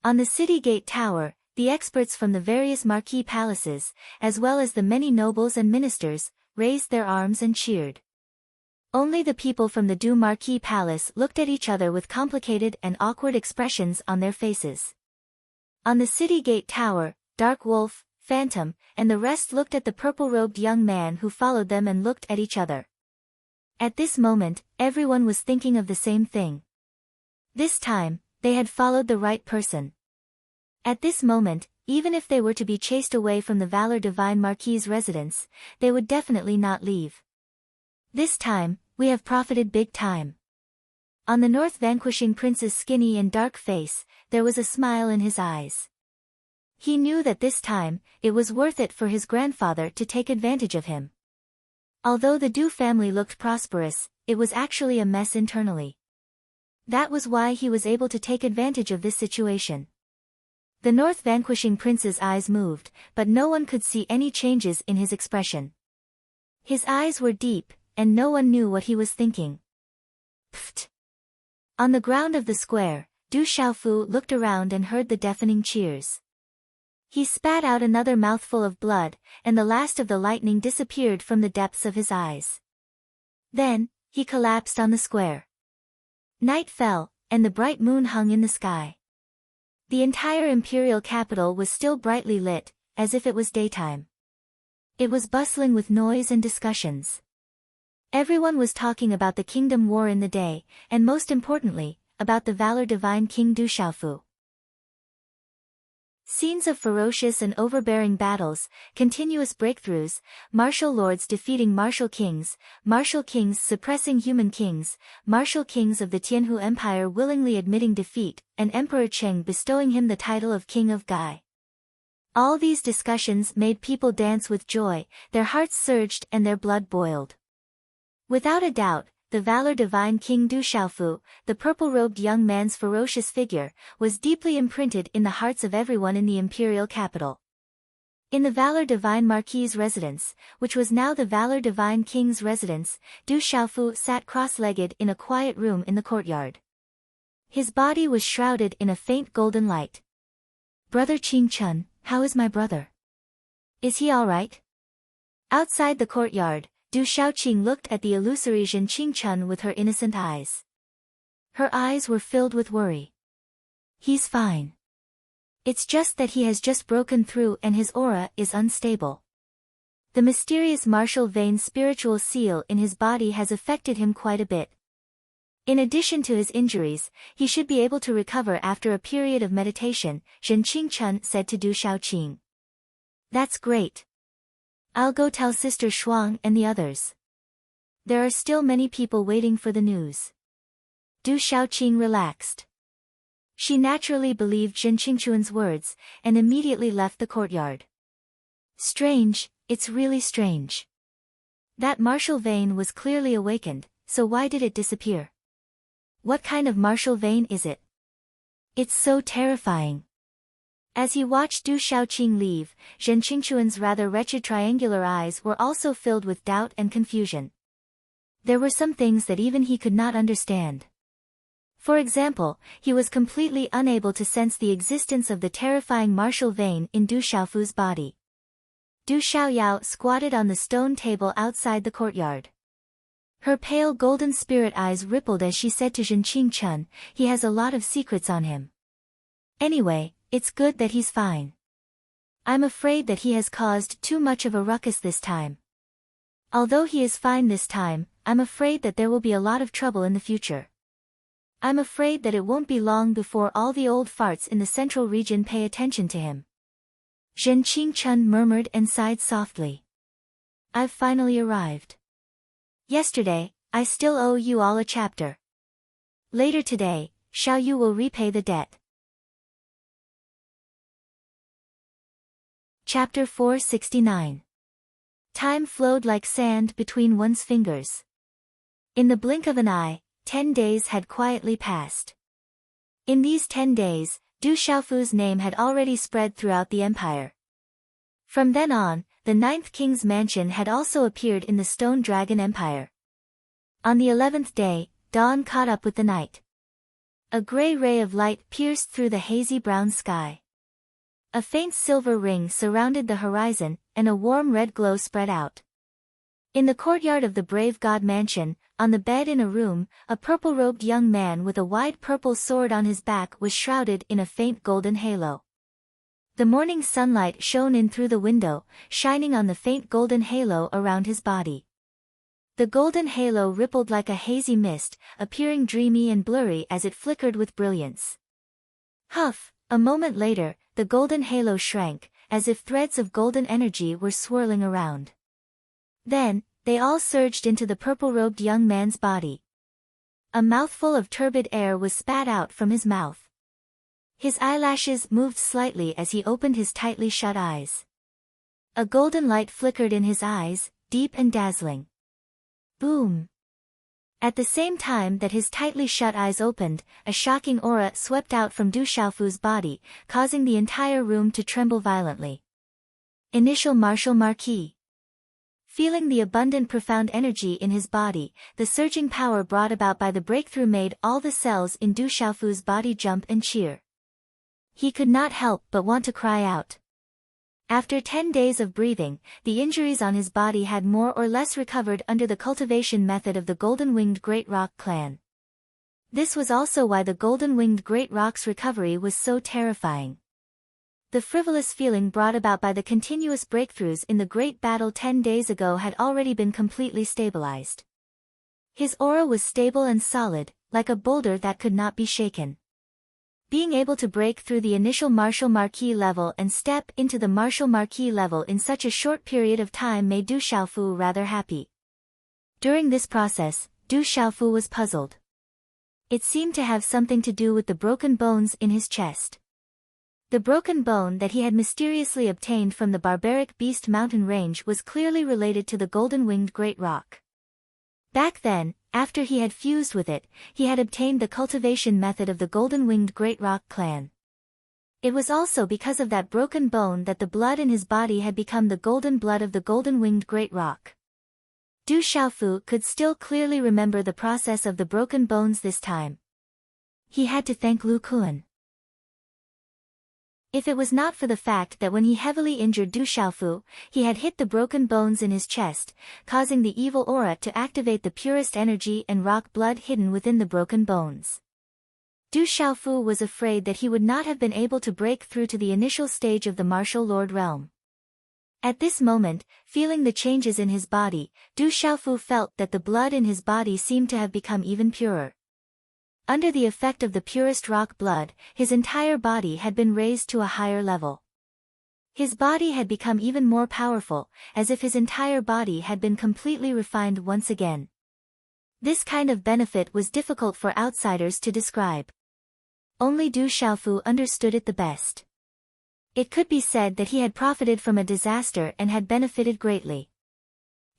On the city gate tower, the experts from the various marquis palaces, as well as the many nobles and ministers, raised their arms and cheered. Only the people from the Du Marquis Palace looked at each other with complicated and awkward expressions on their faces. On the city gate tower, Dark Wolf, Phantom, and the rest looked at the purple-robed young man who followed them and looked at each other. At this moment, everyone was thinking of the same thing. This time, they had followed the right person. At this moment, even if they were to be chased away from the Valor Divine Marquis' residence, they would definitely not leave. This time, we have profited big time. On the North Vanquishing Prince's skinny and dark face, there was a smile in his eyes. He knew that this time, it was worth it for his grandfather to take advantage of him. Although the Du family looked prosperous, it was actually a mess internally. That was why he was able to take advantage of this situation. The North Vanquishing Prince's eyes moved, but no one could see any changes in his expression. His eyes were deep, and no one knew what he was thinking. Pfft! On the ground of the square, Du Xiaofu looked around and heard the deafening cheers. He spat out another mouthful of blood, and the last of the lightning disappeared from the depths of his eyes. Then, he collapsed on the square. Night fell, and the bright moon hung in the sky. The entire imperial capital was still brightly lit, as if it was daytime. It was bustling with noise and discussions. Everyone was talking about the kingdom war in the day, and most importantly, about the Valor Divine King Du Xiaofu. Scenes of ferocious and overbearing battles, continuous breakthroughs, martial lords defeating martial kings suppressing human kings, martial kings of the Tianhu Empire willingly admitting defeat, and Emperor Cheng bestowing him the title of King of Gai. All these discussions made people dance with joy, their hearts surged and their blood boiled. Without a doubt, the Valor Divine King Du Xiaofu, the purple-robed young man's ferocious figure, was deeply imprinted in the hearts of everyone in the imperial capital. In the Valor Divine Marquis' residence, which was now the Valor Divine King's residence, Du Xiaofu sat cross-legged in a quiet room in the courtyard. His body was shrouded in a faint golden light. "Brother Qing Chun, how is my brother? Is he all right?" Outside the courtyard, Du Xiaoqing looked at the illusory Zhen Qingchun with her innocent eyes. Her eyes were filled with worry. "He's fine. It's just that he has just broken through and his aura is unstable." The mysterious martial vein spiritual seal in his body has affected him quite a bit. In addition to his injuries, he should be able to recover after a period of meditation, Zhen Qingchun said to Du Shaoqing. That's great. I'll go tell Sister Shuang and the others. There are still many people waiting for the news. Du Shaoqing relaxed. She naturally believed Zhen Qingchun's words, and immediately left the courtyard. Strange, it's really strange. That martial vein was clearly awakened, so why did it disappear? What kind of martial vein is it? It's so terrifying. As he watched Du Shaoqing leave, Zhen Qingchun's rather wretched triangular eyes were also filled with doubt and confusion. There were some things that even he could not understand. For example, he was completely unable to sense the existence of the terrifying martial vein in Du Xiaofu's body. Du Xiaoyao squatted on the stone table outside the courtyard. Her pale golden spirit eyes rippled as she said to Zhen Qingchun, he has a lot of secrets on him. Anyway, it's good that he's fine. I'm afraid that he has caused too much of a ruckus this time. Although he is fine this time, I'm afraid that there will be a lot of trouble in the future. I'm afraid that it won't be long before all the old farts in the central region pay attention to him. Zhen Qingchun murmured and sighed softly. I've finally arrived. Yesterday, I still owe you all a chapter. Later today, Xiaoyu will repay the debt. Chapter 469. Time flowed like sand between one's fingers. In the blink of an eye, 10 days had quietly passed. In these 10 days, Du Xiaofu's name had already spread throughout the empire. From then on, the 9th king's mansion had also appeared in the Stone Dragon Empire. On the 11th day, dawn caught up with the night. A gray ray of light pierced through the hazy brown sky. A faint silver ring surrounded the horizon, and a warm red glow spread out. In the courtyard of the Brave God Mansion, on the bed in a room, a purple-robed young man with a wide purple sword on his back was shrouded in a faint golden halo. The morning sunlight shone in through the window, shining on the faint golden halo around his body. The golden halo rippled like a hazy mist, appearing dreamy and blurry as it flickered with brilliance. Huff! A moment later, the golden halo shrank, as if threads of golden energy were swirling around. Then, they all surged into the purple-robed young man's body. A mouthful of turbid air was spat out from his mouth. His eyelashes moved slightly as he opened his tightly shut eyes. A golden light flickered in his eyes, deep and dazzling. Boom! At the same time that his tightly shut eyes opened, a shocking aura swept out from Du Xiaofu's body, causing the entire room to tremble violently. Initial Martial Marquis. Feeling the abundant profound energy in his body, the surging power brought about by the breakthrough made all the cells in Du Xiaofu's body jump and cheer. He could not help but want to cry out. After 10 days of breathing, the injuries on his body had more or less recovered under the cultivation method of the Golden-Winged Great Rock clan. This was also why the Golden-Winged Great Rock's recovery was so terrifying. The frivolous feeling brought about by the continuous breakthroughs in the Great Battle 10 days ago had already been completely stabilized. His aura was stable and solid, like a boulder that could not be shaken. Being able to break through the initial Martial Marquis level and step into the Martial Marquis level in such a short period of time made Du Xiaofu rather happy. During this process, Du Xiaofu was puzzled. It seemed to have something to do with the broken bones in his chest. The broken bone that he had mysteriously obtained from the barbaric beast mountain range was clearly related to the Golden-Winged Great Rock. Back then, after he had fused with it, he had obtained the cultivation method of the Golden-Winged Great Rock clan. It was also because of that broken bone that the blood in his body had become the golden blood of the Golden-Winged Great Rock. Du Xiaofu could still clearly remember the process of the broken bones this time. He had to thank Lu Kuan. If it was not for the fact that when he heavily injured Du Xiaofu, he had hit the broken bones in his chest, causing the evil aura to activate the purest energy and rock blood hidden within the broken bones. Du Xiaofu was afraid that he would not have been able to break through to the initial stage of the Martial Lord realm. At this moment, feeling the changes in his body, Du Xiaofu felt that the blood in his body seemed to have become even purer. Under the effect of the purest rock blood, his entire body had been raised to a higher level. His body had become even more powerful, as if his entire body had been completely refined once again. This kind of benefit was difficult for outsiders to describe. Only Du Xiaofu understood it the best. It could be said that he had profited from a disaster and had benefited greatly.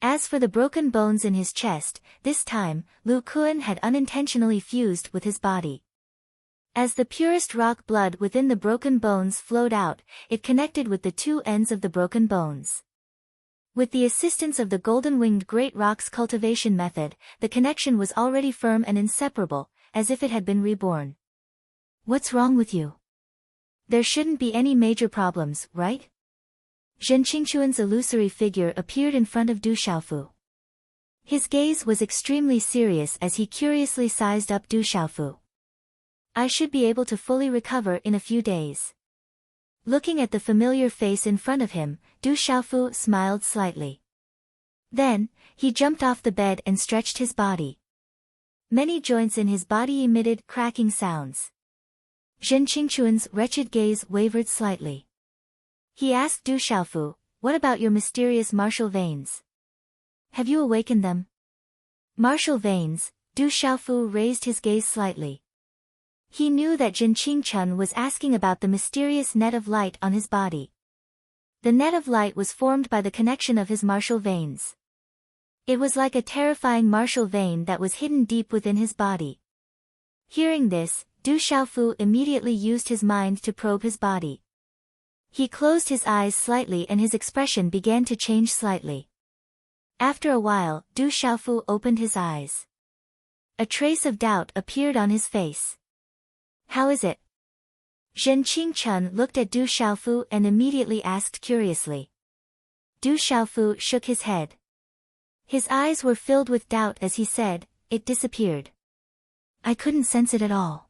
As for the broken bones in his chest, this time, Lu Kuan had unintentionally fused with his body. As the purest rock blood within the broken bones flowed out, it connected with the two ends of the broken bones. With the assistance of the golden-winged great rocks cultivation method, the connection was already firm and inseparable, as if it had been reborn. What's wrong with you? There shouldn't be any major problems, right? Zhen Qingquan's illusory figure appeared in front of Du Xiaofu. His gaze was extremely serious as he curiously sized up Du Xiaofu. I should be able to fully recover in a few days. Looking at the familiar face in front of him, Du Xiaofu smiled slightly. Then, he jumped off the bed and stretched his body. Many joints in his body emitted cracking sounds. Zhen Qingquan's wretched gaze wavered slightly. He asked Du Xiaofu, "What about your mysterious martial veins? Have you awakened them?" Martial veins. Du Xiaofu raised his gaze slightly. He knew that Zhen Qingquan was asking about the mysterious net of light on his body. The net of light was formed by the connection of his martial veins. It was like a terrifying martial vein that was hidden deep within his body. Hearing this, Du Xiaofu immediately used his mind to probe his body. He closed his eyes slightly and his expression began to change slightly. After a while, Du Xiaofu opened his eyes. A trace of doubt appeared on his face. How is it? Zhen Qingquan looked at Du Xiaofu and immediately asked curiously. Du Xiaofu shook his head. His eyes were filled with doubt as he said, "It disappeared. I couldn't sense it at all."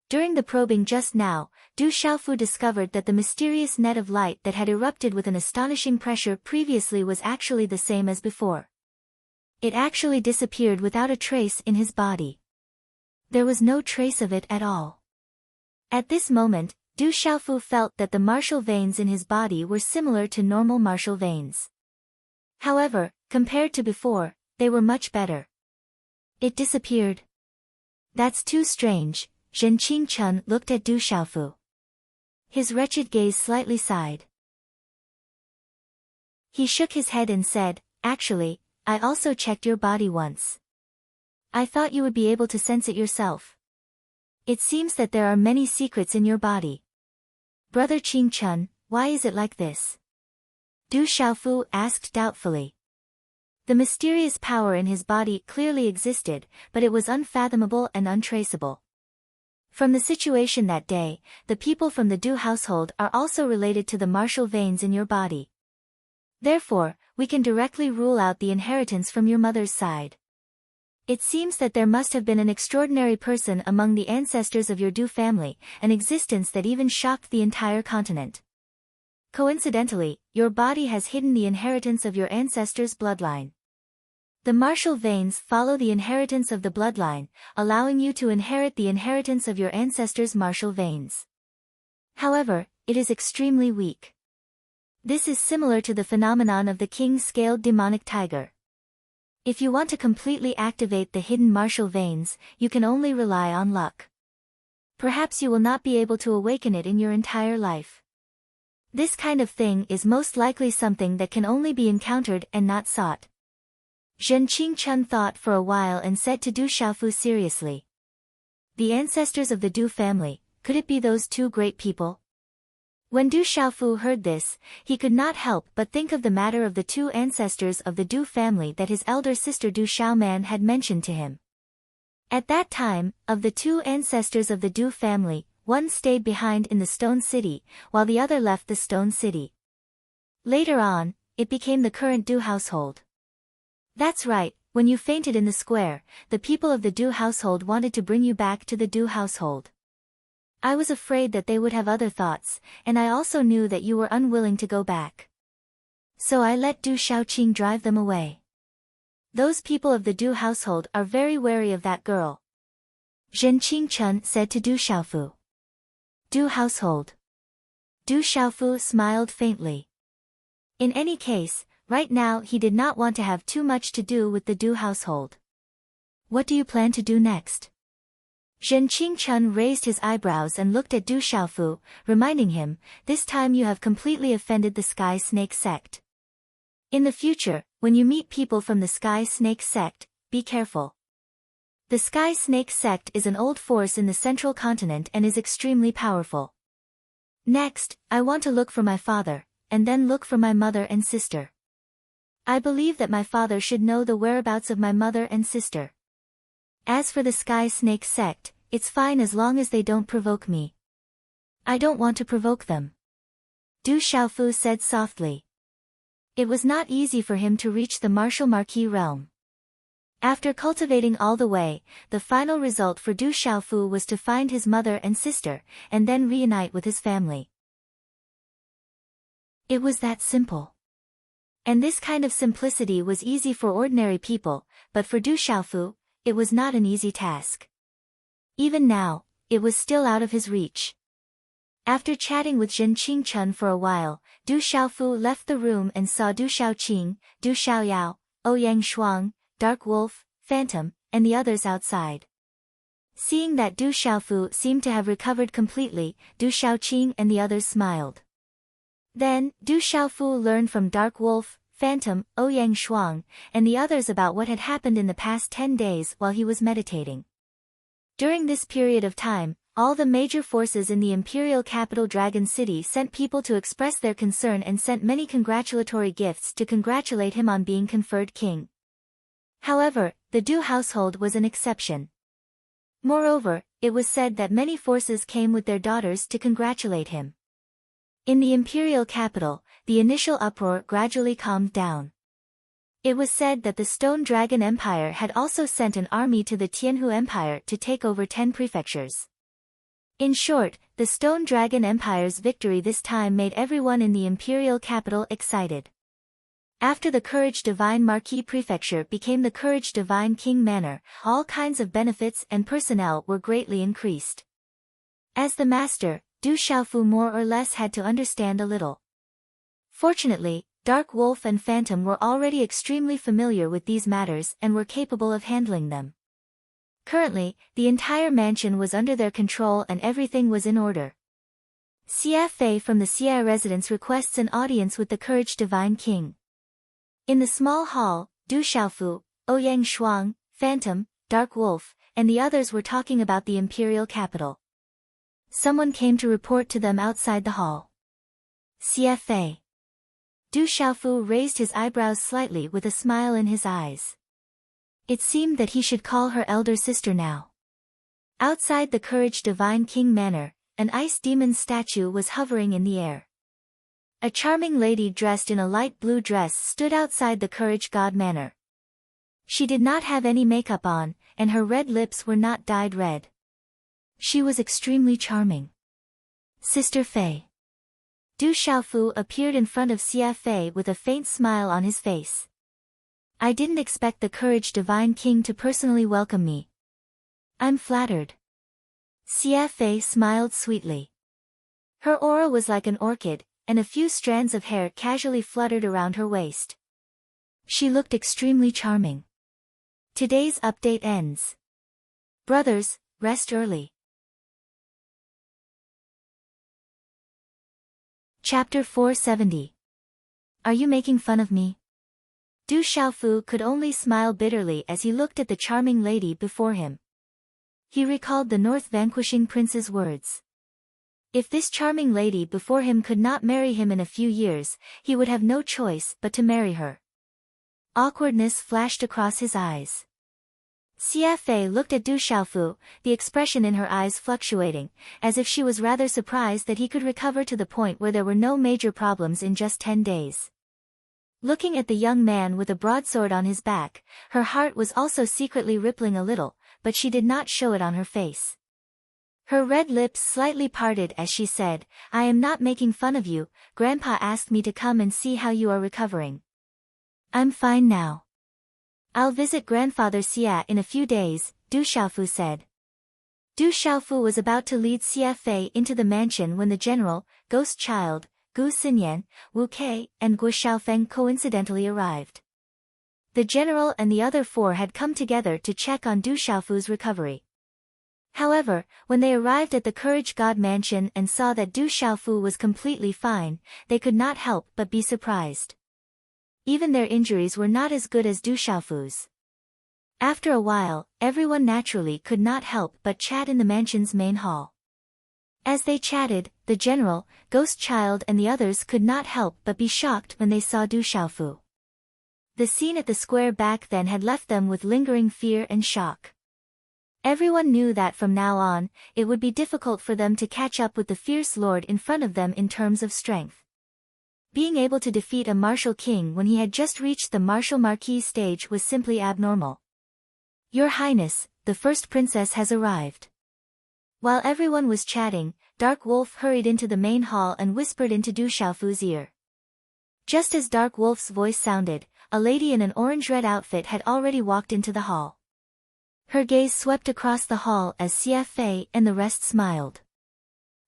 During the probing just now, Du Xiaofu discovered that the mysterious net of light that had erupted with an astonishing pressure previously was actually the same as before. It actually disappeared without a trace in his body. There was no trace of it at all. At this moment, Du Xiaofu felt that the martial veins in his body were similar to normal martial veins. However, compared to before, they were much better. It disappeared. That's too strange. Zhen Qingquan looked at Du Xiaofu. His wretched gaze slightly sighed. He shook his head and said, "Actually, I also checked your body once. I thought you would be able to sense it yourself. It seems that there are many secrets in your body. Brother Qingquan, why is it like this?" Du Xiaofu asked doubtfully. The mysterious power in his body clearly existed, but it was unfathomable and untraceable. From the situation that day, the people from the Du household are also related to the martial veins in your body. Therefore, we can directly rule out the inheritance from your mother's side. It seems that there must have been an extraordinary person among the ancestors of your Du family, an existence that even shocked the entire continent. Coincidentally, your body has hidden the inheritance of your ancestors' bloodline. The martial veins follow the inheritance of the bloodline, allowing you to inherit the inheritance of your ancestors' martial veins. However, it is extremely weak. This is similar to the phenomenon of the king-scaled demonic tiger. If you want to completely activate the hidden martial veins, you can only rely on luck. Perhaps you will not be able to awaken it in your entire life. This kind of thing is most likely something that can only be encountered and not sought. Zhen Qingquan thought for a while and said to Du Xiaofu seriously. The ancestors of the Du family, could it be those two great people? When Du Xiaofu heard this, he could not help but think of the matter of the two ancestors of the Du family that his elder sister Du Xiaoman had mentioned to him. At that time, of the two ancestors of the Du family, one stayed behind in the Stone City, while the other left the Stone City. Later on, it became the current Du household. That's right, when you fainted in the square, the people of the Du household wanted to bring you back to the Du household. I was afraid that they would have other thoughts, and I also knew that you were unwilling to go back. So I let Du Shaoqing drive them away. Those people of the Du household are very wary of that girl. Zhen Qingchen said to Du Xiaofu. Du household. Du Xiaofu smiled faintly. In any case, right now he did not want to have too much to do with the Du household. What do you plan to do next? Zhen Qingchen raised his eyebrows and looked at Du Xiaofu, reminding him, this time you have completely offended the Sky Snake sect. In the future, when you meet people from the Sky Snake sect, be careful. The Sky Snake sect is an old force in the central continent and is extremely powerful. Next, I want to look for my father, and then look for my mother and sister. I believe that my father should know the whereabouts of my mother and sister. As for the Sky Snake sect, it's fine as long as they don't provoke me. I don't want to provoke them. Du Xiaofu said softly. It was not easy for him to reach the Martial Marquis realm. After cultivating all the way, the final result for Du Xiaofu was to find his mother and sister, and then reunite with his family. It was that simple. And this kind of simplicity was easy for ordinary people, but for Du Xiaofu, it was not an easy task. Even now, it was still out of his reach. After chatting with Zhen Qingchen for a while, Du Xiaofu left the room and saw Du Shaoqing, Du Xiaoyao, Ouyang Shuang, Dark Wolf, Phantom, and the others outside. Seeing that Du Xiaofu seemed to have recovered completely, Du Shaoqing and the others smiled. Then, Du Xiaofu learned from Dark Wolf, Phantom, Ouyang Shuang, and the others about what had happened in the past 10 days while he was meditating. During this period of time, all the major forces in the imperial capital Dragon City sent people to express their concern and sent many congratulatory gifts to congratulate him on being conferred king. However, the Du household was an exception. Moreover, it was said that many forces came with their daughters to congratulate him. In the imperial capital, the initial uproar gradually calmed down. It was said that the Stone Dragon Empire had also sent an army to the Tianhu Empire to take over 10 prefectures. In short, the Stone Dragon Empire's victory this time made everyone in the imperial capital excited. After the Courage Divine Marquis Prefecture became the Courage Divine King Manor, all kinds of benefits and personnel were greatly increased. As the master, Du Xiaofu more or less had to understand a little. Fortunately, Dark Wolf and Phantom were already extremely familiar with these matters and were capable of handling them. Currently, the entire mansion was under their control and everything was in order. Xia Fei from the Xia residence requests an audience with the Courage Divine King. In the small hall, Du Xiaofu, Ouyang Shuang, Phantom, Dark Wolf, and the others were talking about the imperial capital. Someone came to report to them outside the hall. Xia Fei. Du Xiaofu raised his eyebrows slightly with a smile in his eyes. It seemed that he should call her elder sister now. Outside the Courage Divine King Manor, an ice demon statue was hovering in the air. A charming lady dressed in a light blue dress stood outside the Courage God Manor. She did not have any makeup on, and her red lips were not dyed red. She was extremely charming. Sister Fei. Du Xiaofu appeared in front of Xia Fei with a faint smile on his face. I didn't expect the Courage Divine King to personally welcome me. I'm flattered. Xia Fei smiled sweetly. Her aura was like an orchid, and a few strands of hair casually fluttered around her waist. She looked extremely charming. Today's update ends. Brothers, rest early. Chapter 470. Are you making fun of me? Du Xiaofu could only smile bitterly as he looked at the charming lady before him. He recalled the North Vanquishing Prince's words. If this charming lady before him could not marry him in a few years, he would have no choice but to marry her. Awkwardness flashed across his eyes. Xia Fei looked at Du Xiaofu, the expression in her eyes fluctuating, as if she was rather surprised that he could recover to the point where there were no major problems in just 10 days. Looking at the young man with a broadsword on his back, her heart was also secretly rippling a little, but she did not show it on her face. Her red lips slightly parted as she said, I am not making fun of you, Grandpa asked me to come and see how you are recovering. I'm fine now. I'll visit Grandfather Xia in a few days, Du Xiaofu said. Du Xiaofu was about to lead Xia Fei into the mansion when the general, Ghost Child, Gu Xinyan, Wu Kei, and Guo Xiaofeng coincidentally arrived. The general and the other four had come together to check on Du Xiaofu's recovery. However, when they arrived at the Courage God mansion and saw that Du Xiaofu was completely fine, they could not help but be surprised. Even their injuries were not as good as Du Xiaofu's. After a while, everyone naturally could not help but chat in the mansion's main hall. As they chatted, the general, Ghost Child and the others could not help but be shocked when they saw Du Xiaofu. The scene at the square back then had left them with lingering fear and shock. Everyone knew that from now on, it would be difficult for them to catch up with the fierce lord in front of them in terms of strength. Being able to defeat a martial king when he had just reached the martial marquis stage was simply abnormal. Your Highness, the first princess has arrived. While everyone was chatting, Dark Wolf hurried into the main hall and whispered into Du Xiaofu's ear. Just as Dark Wolf's voice sounded, a lady in an orange-red outfit had already walked into the hall. Her gaze swept across the hall as Xia Fei and the rest smiled.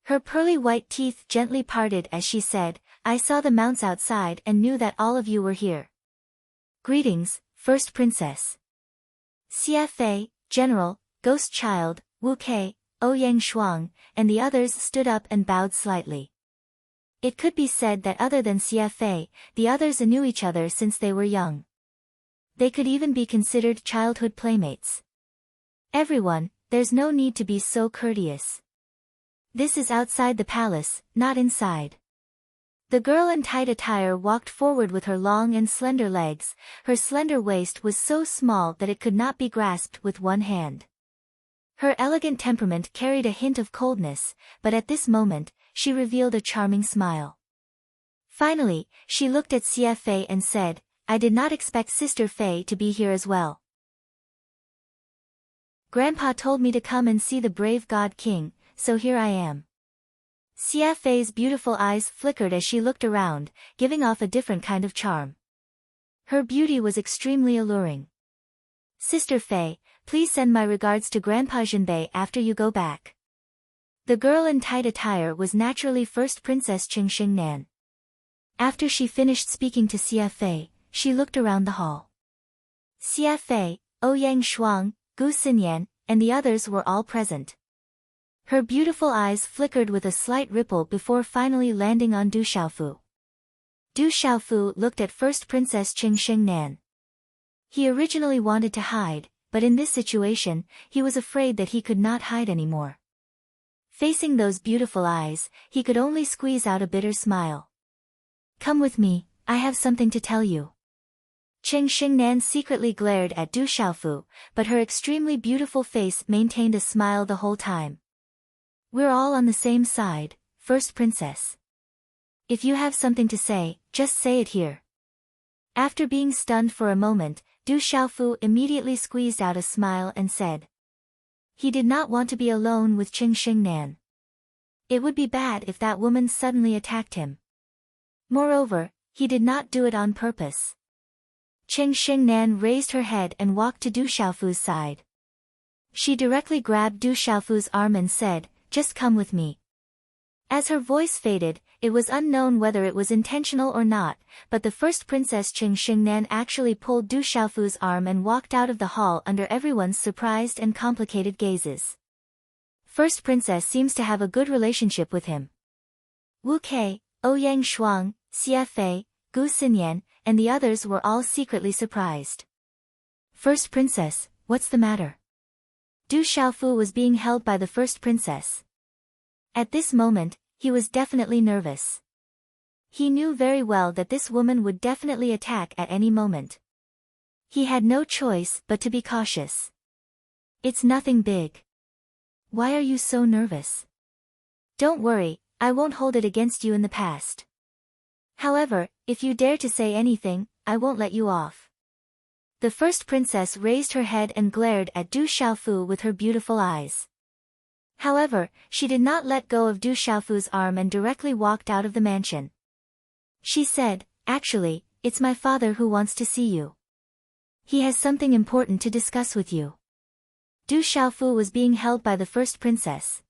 Her pearly white teeth gently parted as she said, I saw the mounts outside and knew that all of you were here. Greetings, First Princess. Xia Fei, General, Ghost Child, Wu Kei, Ouyang Shuang, and the others stood up and bowed slightly. It could be said that other than Xia Fei, the others knew each other since they were young. They could even be considered childhood playmates. Everyone, there's no need to be so courteous. This is outside the palace, not inside. The girl in tight attire walked forward with her long and slender legs. Her slender waist was so small that it could not be grasped with one hand. Her elegant temperament carried a hint of coldness, but at this moment, she revealed a charming smile. Finally, she looked at Xia Fei and said, I did not expect Sister Fei to be here as well. Grandpa told me to come and see the brave God King, so here I am. Xia Fei's beautiful eyes flickered as she looked around, giving off a different kind of charm. Her beauty was extremely alluring. Sister Fei, please send my regards to Grandpa Jinbei after you go back. The girl in tight attire was naturally First Princess Qing Xingnan. After she finished speaking to Xia Fei, she looked around the hall. Xia Fei, Ouyang Shuang, Gu Xinyan, and the others were all present. Her beautiful eyes flickered with a slight ripple before finally landing on Du Xiaofu. Du Xiaofu looked at First Princess Qing Xingnan. He originally wanted to hide, but in this situation, he was afraid that he could not hide anymore. Facing those beautiful eyes, he could only squeeze out a bitter smile. Come with me, I have something to tell you. Qing Xingnan secretly glared at Du Xiaofu, but her extremely beautiful face maintained a smile the whole time. We're all on the same side, First Princess. If you have something to say, just say it here. After being stunned for a moment, Du Xiaofu immediately squeezed out a smile and said. He did not want to be alone with Qing Xingnan. It would be bad if that woman suddenly attacked him. Moreover, he did not do it on purpose. Qing Xingnan raised her head and walked to Du Xiaofu's side. She directly grabbed Du Xiaofu's arm and said, just come with me. As her voice faded, it was unknown whether it was intentional or not, but the First Princess Qing Xingnan actually pulled Du Xiaofu's arm and walked out of the hall under everyone's surprised and complicated gazes. First Princess seems to have a good relationship with him. Wu Kei, Ouyang Shuang, Xia Fei, Gu Xinyan, and the others were all secretly surprised. First Princess, what's the matter? Du Xiaofu was being held by the First Princess. At this moment, he was definitely nervous. He knew very well that this woman would definitely attack at any moment. He had no choice but to be cautious. It's nothing big. Why are you so nervous? Don't worry, I won't hold it against you in the past. However, if you dare to say anything, I won't let you off. The First Princess raised her head and glared at Du Xiaofu with her beautiful eyes. However, she did not let go of Du Xiaofu's arm and directly walked out of the mansion. She said, "Actually, it's my father who wants to see you. He has something important to discuss with you." Du Xiaofu was being held by the first princess.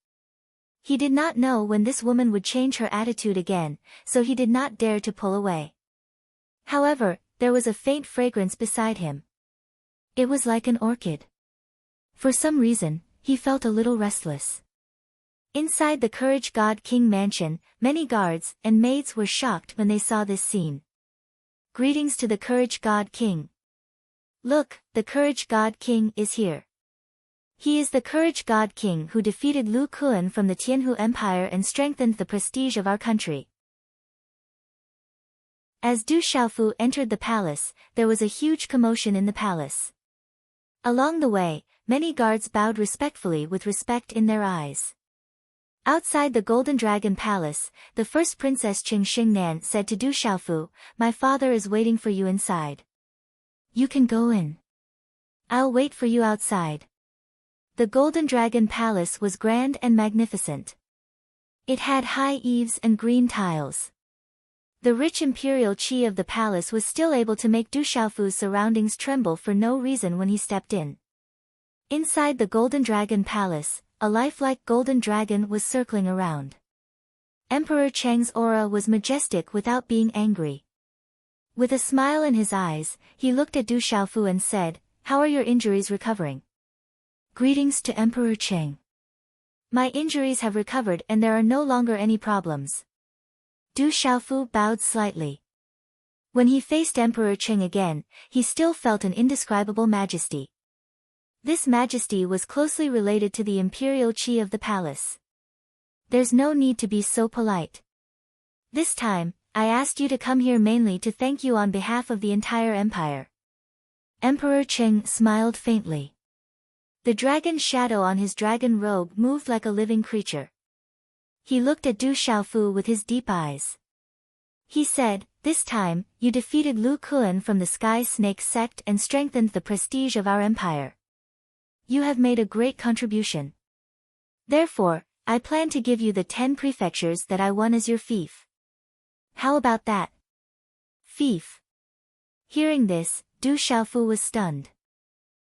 He did not know when this woman would change her attitude again, so he did not dare to pull away. However, there was a faint fragrance beside him. It was like an orchid. For some reason, he felt a little restless. Inside the Courage God King mansion, many guards and maids were shocked when they saw this scene. Greetings to the Courage God King. Look, the Courage God King is here. He is the Courage God King who defeated Lu Kuan from the Tianhu Empire and strengthened the prestige of our country. As Du Xiaofu entered the palace, there was a huge commotion in the palace. Along the way, many guards bowed respectfully with respect in their eyes. Outside the Golden Dragon Palace, the first Princess Qing Xingnan said to Du Xiaofu, "My father is waiting for you inside. You can go in. I'll wait for you outside." The Golden Dragon Palace was grand and magnificent. It had high eaves and green tiles. The rich imperial qi of the palace was still able to make Du Xiaofu's surroundings tremble for no reason when he stepped in. Inside the Golden Dragon Palace, a lifelike golden dragon was circling around. Emperor Cheng's aura was majestic without being angry. With a smile in his eyes, he looked at Du Xiaofu and said, "How are your injuries recovering?" "Greetings to Emperor Cheng. My injuries have recovered and there are no longer any problems." Du Xiaofu bowed slightly. When he faced Emperor Cheng again, he still felt an indescribable majesty. This majesty was closely related to the imperial qi of the palace. "There's no need to be so polite. This time, I asked you to come here mainly to thank you on behalf of the entire empire." Emperor Cheng smiled faintly. The dragon shadow on his dragon robe moved like a living creature. He looked at Du Xiaofu with his deep eyes. He said, "This time, you defeated Lu Kuan from the Sky Snake sect and strengthened the prestige of our empire. You have made a great contribution. Therefore, I plan to give you the 10 prefectures that I won as your fief. How about that?" Fief. Hearing this, Du Xiaofu was stunned.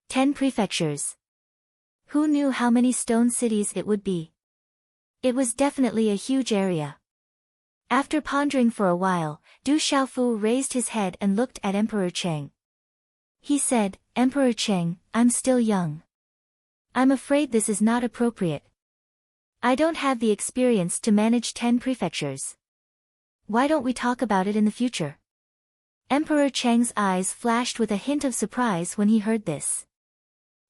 10 prefectures. Who knew how many stone cities it would be? It was definitely a huge area. After pondering for a while, Du Xiaofu raised his head and looked at Emperor Cheng. He said, "Emperor Cheng, I'm still young. I'm afraid this is not appropriate. I don't have the experience to manage 10 prefectures. Why don't we talk about it in the future?" Emperor Cheng's eyes flashed with a hint of surprise when he heard this.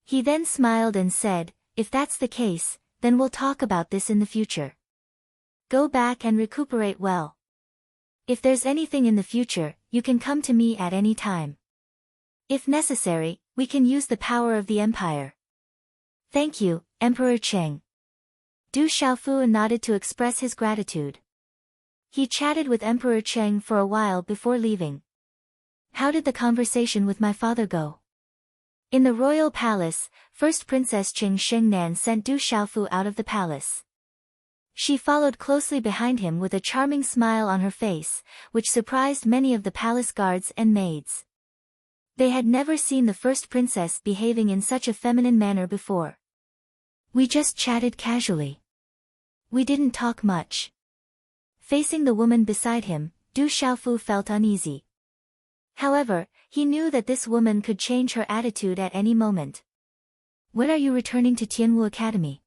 He then smiled and said, "If that's the case, then we'll talk about this in the future. Go back and recuperate well. If there's anything in the future, you can come to me at any time. If necessary, we can use the power of the empire." "Thank you, Emperor Cheng." Du Xiaofu nodded to express his gratitude. He chatted with Emperor Cheng for a while before leaving. "How did the conversation with my father go?" In the royal palace, first Princess Qing Shengnan sent Du Xiaofu out of the palace. She followed closely behind him with a charming smile on her face, which surprised many of the palace guards and maids. They had never seen the first princess behaving in such a feminine manner before. "We just chatted casually. We didn't talk much." Facing the woman beside him, Du Xiaofu felt uneasy. However, he knew that this woman could change her attitude at any moment. "When are you returning to Tianwu Academy?"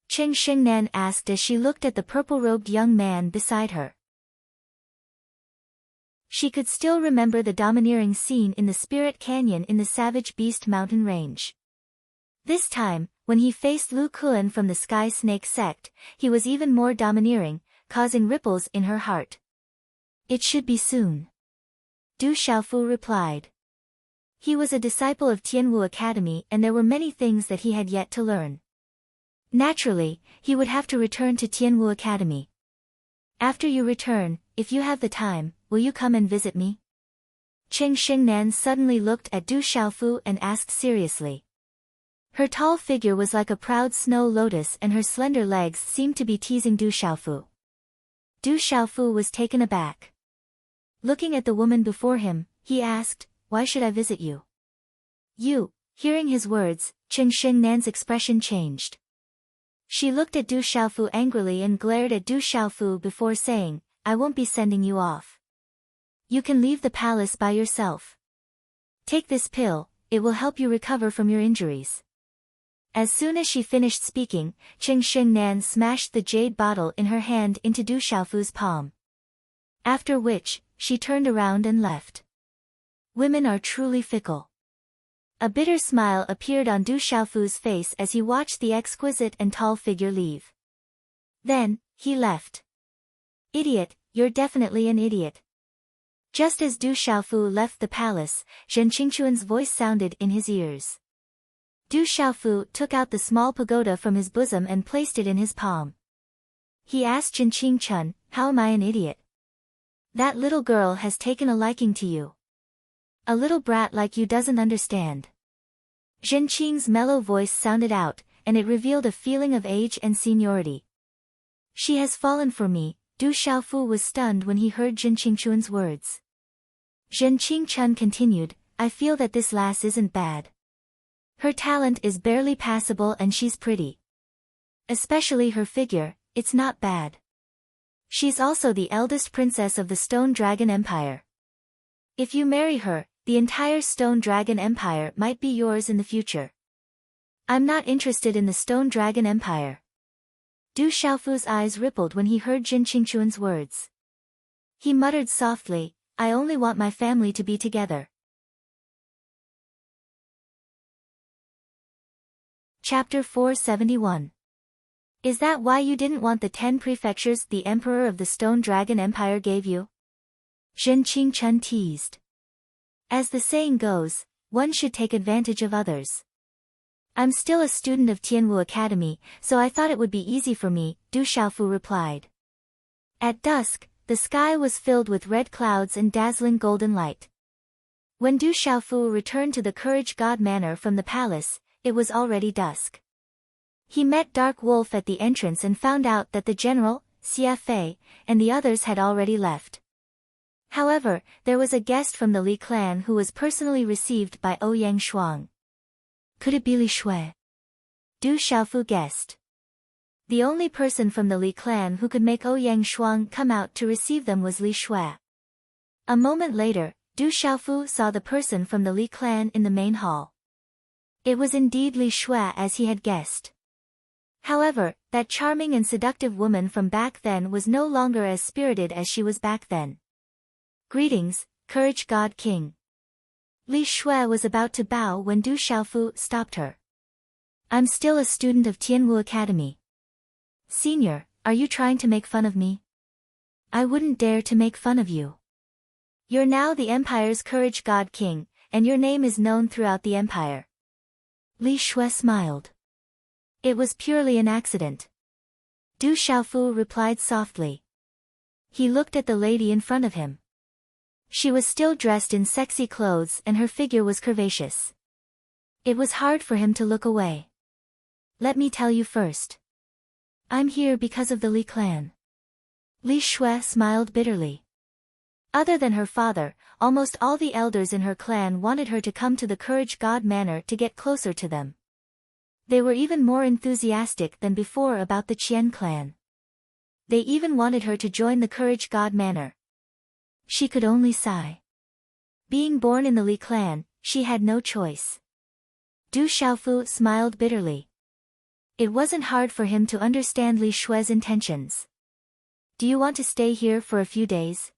Qing Xingnan asked as she looked at the purple-robed young man beside her. She could still remember the domineering scene in the Spirit Canyon in the Savage Beast Mountain Range. This time, when he faced Lu Kuan from the Sky Snake sect, he was even more domineering, causing ripples in her heart. "It should be soon," Du Xiaofu replied. He was a disciple of Tianwu Academy and there were many things that he had yet to learn. Naturally, he would have to return to Tianwu Academy. "After you return, if you have the time, will you come and visit me?" Qing Xingnan suddenly looked at Du Xiaofu and asked seriously. Her tall figure was like a proud snow lotus and her slender legs seemed to be teasing Du Xiaofu. Du Xiaofu was taken aback. Looking at the woman before him, he asked, "Why should I visit you?" "You." Hearing his words, Qin Shengnan's expression changed. She looked at Du Xiaofu angrily and glared at Du Xiaofu before saying, "I won't be sending you off. You can leave the palace by yourself. Take this pill, it will help you recover from your injuries." As soon as she finished speaking, Qin Shengnan smashed the jade bottle in her hand into Du Xiaofu's palm. After which, she turned around and left. Women are truly fickle. A bitter smile appeared on Du Xiaofu's face as he watched the exquisite and tall figure leave. Then, he left. "Idiot, you're definitely an idiot." Just as Du Xiaofu left the palace, Zhen Qingquan's voice sounded in his ears. Du Xiaofu took out the small pagoda from his bosom and placed it in his palm. He asked Zhen Qingquan, "How am I an idiot?" "That little girl has taken a liking to you. A little brat like you doesn't understand." Zhen Qing's mellow voice sounded out, and it revealed a feeling of age and seniority. "She has fallen for me." Du Xiaofu was stunned when he heard Zhen Qingquan's words. Zhen Qingquan continued, "I feel that this lass isn't bad. Her talent is barely passable and she's pretty. Especially her figure, it's not bad. She's also the eldest princess of the Stone Dragon Empire. If you marry her, the entire Stone Dragon Empire might be yours in the future." "I'm not interested in the Stone Dragon Empire." Du Xiaofu's eyes rippled when he heard Zhen Qingquan's words. He muttered softly, "I only want my family to be together." Chapter 471. Is that why you didn't want the 10 prefectures the Emperor of the Stone Dragon Empire gave you? Zhen Qingquan teased. As the saying goes, one should take advantage of others. "I'm still a student of Tianwu Academy, so I thought it would be easy for me," Du Xiaofu replied. At dusk, the sky was filled with red clouds and dazzling golden light. When Du Xiaofu returned to the Courage God Manor from the palace, it was already dusk. He met Dark Wolf at the entrance and found out that the general, Xia Fei, and the others had already left. However, there was a guest from the Li clan who was personally received by Ouyang Shuang. Could it be Li Shui? Du Xiaofu guessed. The only person from the Li clan who could make Ouyang Shuang come out to receive them was Li Shui. A moment later, Du Xiaofu saw the person from the Li clan in the main hall. It was indeed Li Shui as he had guessed. However, that charming and seductive woman from back then was no longer as spirited as she was back then. "Greetings, Courage God King." Li Shui was about to bow when Du Xiaofu stopped her. "I'm still a student of Tianwu Academy." "Senior, are you trying to make fun of me?" "I wouldn't dare to make fun of you. You're now the Empire's Courage God King, and your name is known throughout the Empire." Li Shui smiled. "It was purely an accident." Du Xiaofu replied softly. He looked at the lady in front of him. She was still dressed in sexy clothes and her figure was curvaceous. It was hard for him to look away. "Let me tell you first. I'm here because of the Li clan." Li Shui smiled bitterly. Other than her father, almost all the elders in her clan wanted her to come to the Courage God Manor to get closer to them. They were even more enthusiastic than before about the Qian clan. They even wanted her to join the Courage God Manor. She could only sigh. Being born in the Li clan, she had no choice. Du Xiaofu smiled bitterly. It wasn't hard for him to understand Li Shui's intentions. "Do you want to stay here for a few days?"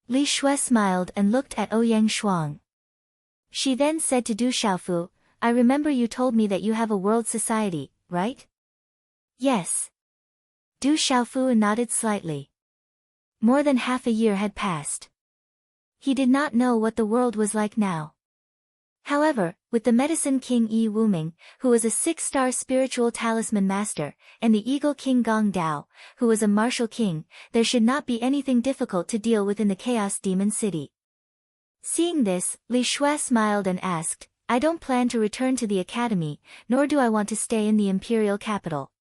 Li Shui smiled and looked at Ouyang Shuang. She then said to Du Xiaofu, "I remember you told me that you have a world society, right?" "Yes." Du Xiaofu nodded slightly. More than half a year had passed. He did not know what the world was like now. However, with the Medicine King Yi Wuming, who was a 6-star spiritual talisman master, and the Eagle King Gong Dao, who was a martial king, there should not be anything difficult to deal with in the Chaos Demon City. Seeing this, Li Shui smiled and asked, I don't plan to return to the academy, nor do I want to stay in the imperial capital.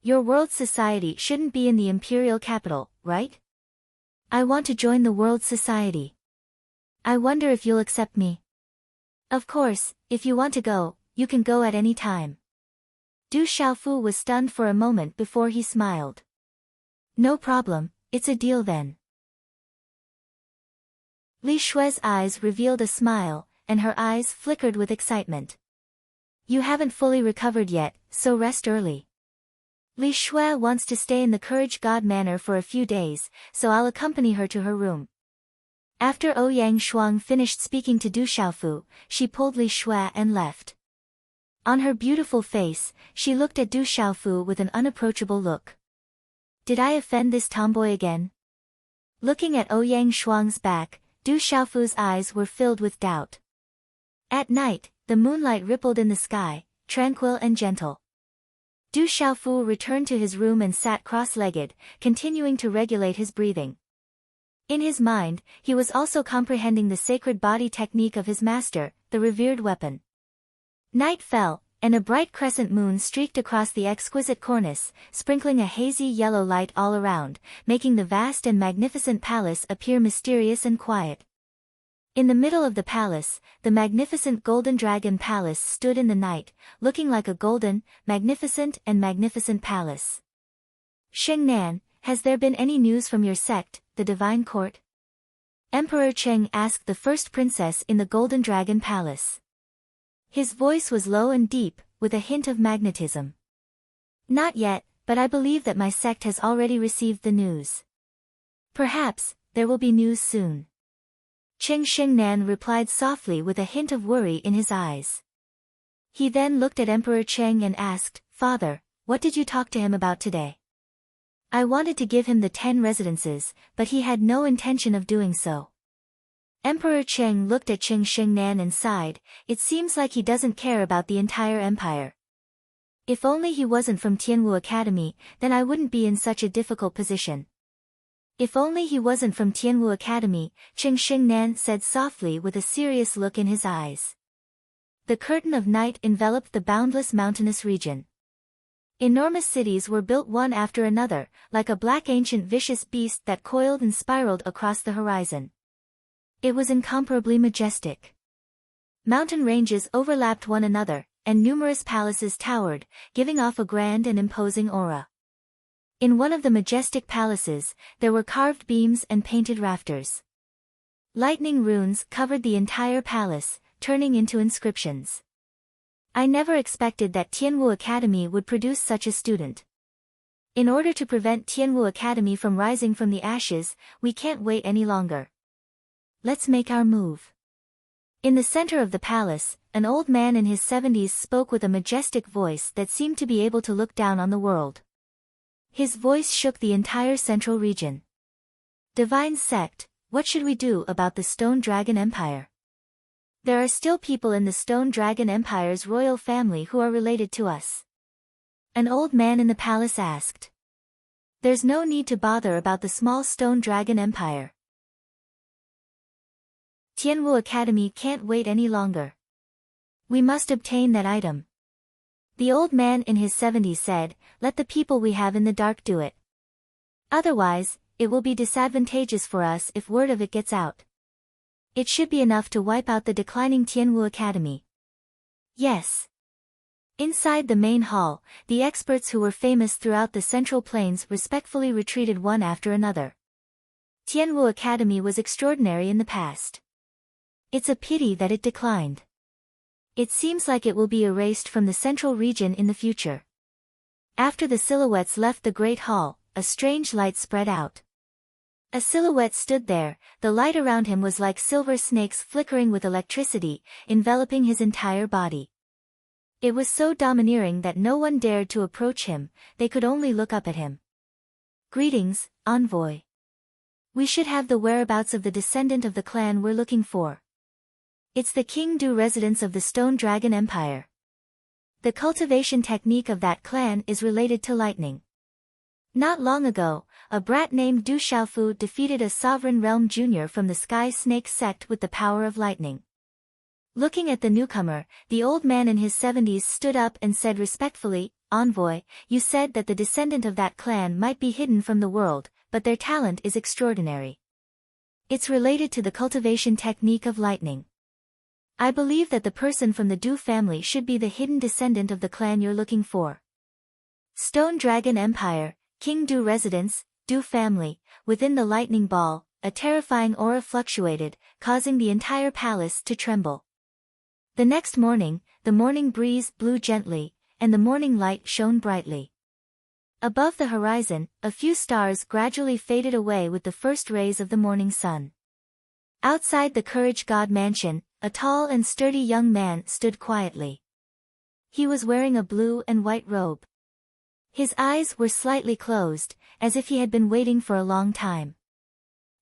Your world society shouldn't be in the imperial capital, right? I want to join the world society. I wonder if you'll accept me. Of course, if you want to go, you can go at any time. Du Xiaofu was stunned for a moment before he smiled. No problem, it's a deal then. Li Shue's eyes revealed a smile, and her eyes flickered with excitement. You haven't fully recovered yet, so rest early. Li Shue wants to stay in the Courage God Manor for a few days, so I'll accompany her to her room. After Ouyang Shuang finished speaking to Du Xiaofu, she pulled Li Shue and left. On her beautiful face, she looked at Du Xiaofu with an unapproachable look. Did I offend this tomboy again? Looking at Ouyang Shuang's back, Du Xiaofu's eyes were filled with doubt. At night, the moonlight rippled in the sky, tranquil and gentle. Du Xiaofu returned to his room and sat cross-legged, continuing to regulate his breathing. In his mind, he was also comprehending the sacred body technique of his master, the revered weapon. Night fell, and a bright crescent moon streaked across the exquisite cornice, sprinkling a hazy yellow light all around, making the vast and magnificent palace appear mysterious and quiet. In the middle of the palace, the magnificent Golden Dragon Palace stood in the night, looking like a golden, magnificent palace. Xingnan, has there been any news from your sect, the Divine Court? Emperor Cheng asked the first princess in the Golden Dragon Palace. His voice was low and deep, with a hint of magnetism. Not yet, but I believe that my sect has already received the news. Perhaps, there will be news soon. Cheng Xingnan replied softly with a hint of worry in his eyes. He then looked at Emperor Cheng and asked, Father, what did you talk to him about today? I wanted to give him the 10 residences, but he had no intention of doing so. Emperor Cheng looked at Cheng Xingnan and sighed, it seems like he doesn't care about the entire empire. If only he wasn't from Tianwu Academy, then I wouldn't be in such a difficult position. If only he wasn't from Tianwu Academy, Cheng Xingnan said softly with a serious look in his eyes. The curtain of night enveloped the boundless mountainous region. Enormous cities were built one after another, like a black ancient vicious beast that coiled and spiraled across the horizon. It was incomparably majestic. Mountain ranges overlapped one another, and numerous palaces towered, giving off a grand and imposing aura. In one of the majestic palaces, there were carved beams and painted rafters. Lightning runes covered the entire palace, turning into inscriptions. I never expected that Tianwu Academy would produce such a student. In order to prevent Tianwu Academy from rising from the ashes, we can't wait any longer. Let's make our move. In the center of the palace, an old man in his 70s spoke with a majestic voice that seemed to be able to look down on the world. His voice shook the entire central region. Divine Sect, what should we do about the Stone Dragon Empire? There are still people in the Stone Dragon Empire's royal family who are related to us. An old man in the palace asked. There's no need to bother about the small Stone Dragon Empire. Tianwu Academy can't wait any longer. We must obtain that item. The old man in his 70s said, let the people we have in the dark do it. Otherwise, it will be disadvantageous for us if word of it gets out. It should be enough to wipe out the declining Tianwu Academy. Yes. Inside the main hall, the experts who were famous throughout the Central Plains respectfully retreated one after another. Tianwu Academy was extraordinary in the past. It's a pity that it declined. It seems like it will be erased from the central region in the future. After the silhouettes left the great hall, a strange light spread out. A silhouette stood there, the light around him was like silver snakes flickering with electricity, enveloping his entire body. It was so domineering that no one dared to approach him, they could only look up at him. Greetings, envoy. We should have the whereabouts of the descendant of the clan we're looking for. It's the King Du residence of the Stone Dragon Empire. The cultivation technique of that clan is related to lightning. Not long ago, a brat named Du Xiaofu defeated a sovereign realm junior from the Sky Snake sect with the power of lightning. Looking at the newcomer, the old man in his 70s stood up and said respectfully, "Envoy, you said that the descendant of that clan might be hidden from the world, but their talent is extraordinary. It's related to the cultivation technique of lightning. I believe that the person from the Du family should be the hidden descendant of the clan you're looking for." Stone Dragon Empire, King Du residence, Du family, within the lightning ball, a terrifying aura fluctuated, causing the entire palace to tremble. The next morning, the morning breeze blew gently, and the morning light shone brightly. Above the horizon, a few stars gradually faded away with the first rays of the morning sun. Outside the Courage God mansion, a tall and sturdy young man stood quietly. He was wearing a blue and white robe. His eyes were slightly closed, as if he had been waiting for a long time.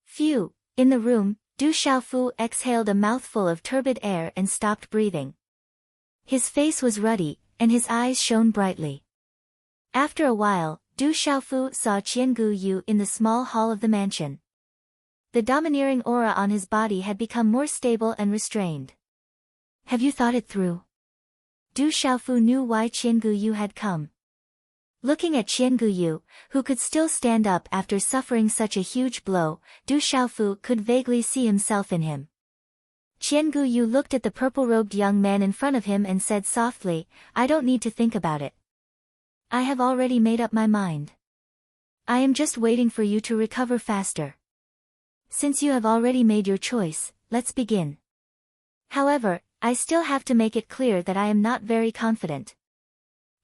Phew! In the room, Du Xiaofu exhaled a mouthful of turbid air and stopped breathing. His face was ruddy, and his eyes shone brightly. After a while, Du Xiaofu saw Qiangu Yu in the small hall of the mansion. The domineering aura on his body had become more stable and restrained. "Have you thought it through?" Du Xiaofu knew why Qiangu Yu had come. Looking at Qiangu Yu, who could still stand up after suffering such a huge blow, Du Xiaofu could vaguely see himself in him. Qiangu Yu looked at the purple-robed young man in front of him and said softly, "I don't need to think about it. I have already made up my mind. I am just waiting for you to recover faster. Since you have already made your choice, let's begin. However, I still have to make it clear that I am not very confident.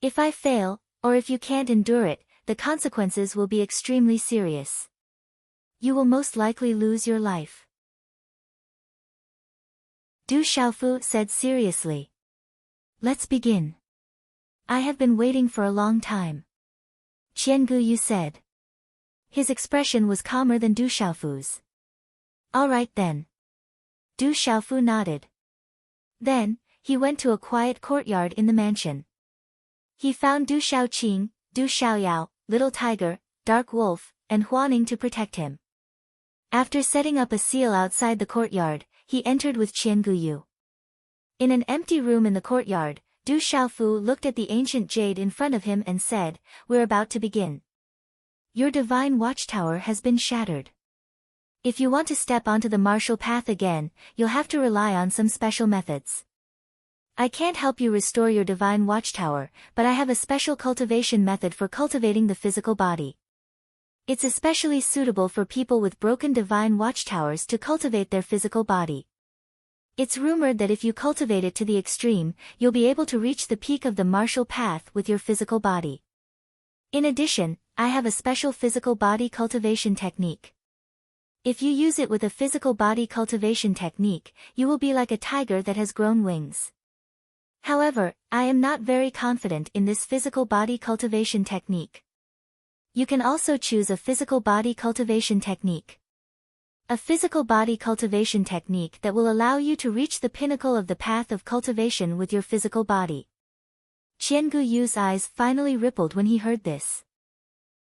If I fail, or if you can't endure it, the consequences will be extremely serious. You will most likely lose your life." Du Xiaofu said seriously. "Let's begin. I have been waiting for a long time," Qiangu Yu said. His expression was calmer than Du Xiaofu's. "All right then." Du Xiaofu nodded. Then, he went to a quiet courtyard in the mansion. He found Du Xiaoqing, Du Xiaoyao, Little Tiger, Dark Wolf, and Huaning to protect him. After setting up a seal outside the courtyard, he entered with Qiangu Yu. In an empty room in the courtyard, Du Xiaofu looked at the ancient jade in front of him and said, "We're about to begin. Your divine watchtower has been shattered. If you want to step onto the martial path again, you'll have to rely on some special methods. I can't help you restore your divine watchtower, but I have a special cultivation method for cultivating the physical body. It's especially suitable for people with broken divine watchtowers to cultivate their physical body. It's rumored that if you cultivate it to the extreme, you'll be able to reach the peak of the martial path with your physical body. In addition, I have a special physical body cultivation technique. If you use it with a physical body cultivation technique, you will be like a tiger that has grown wings. However, I am not very confident in this physical body cultivation technique. You can also choose a physical body cultivation technique. A physical body cultivation technique that will allow you to reach the pinnacle of the path of cultivation with your physical body." Qiangu Yu's eyes finally rippled when he heard this.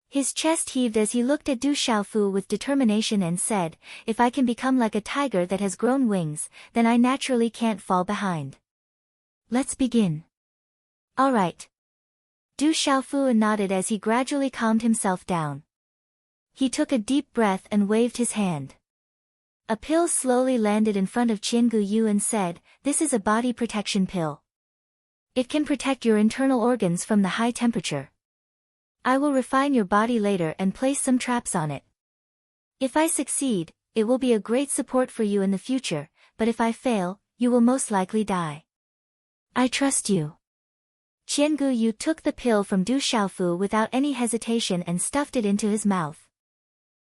His chest heaved as he looked at Du Xiaofu with determination and said, "If I can become like a tiger that has grown wings, then I naturally can't fall behind. Let's begin." "All right." Du Xiaofu nodded as he gradually calmed himself down. He took a deep breath and waved his hand. A pill slowly landed in front of Qiangu Yu and said, "This is a body protection pill. It can protect your internal organs from the high temperature. I will refine your body later and place some traps on it. If I succeed, it will be a great support for you in the future, but if I fail, you will most likely die. I trust you." Qiangu Yu took the pill from Du Xiaofu without any hesitation and stuffed it into his mouth.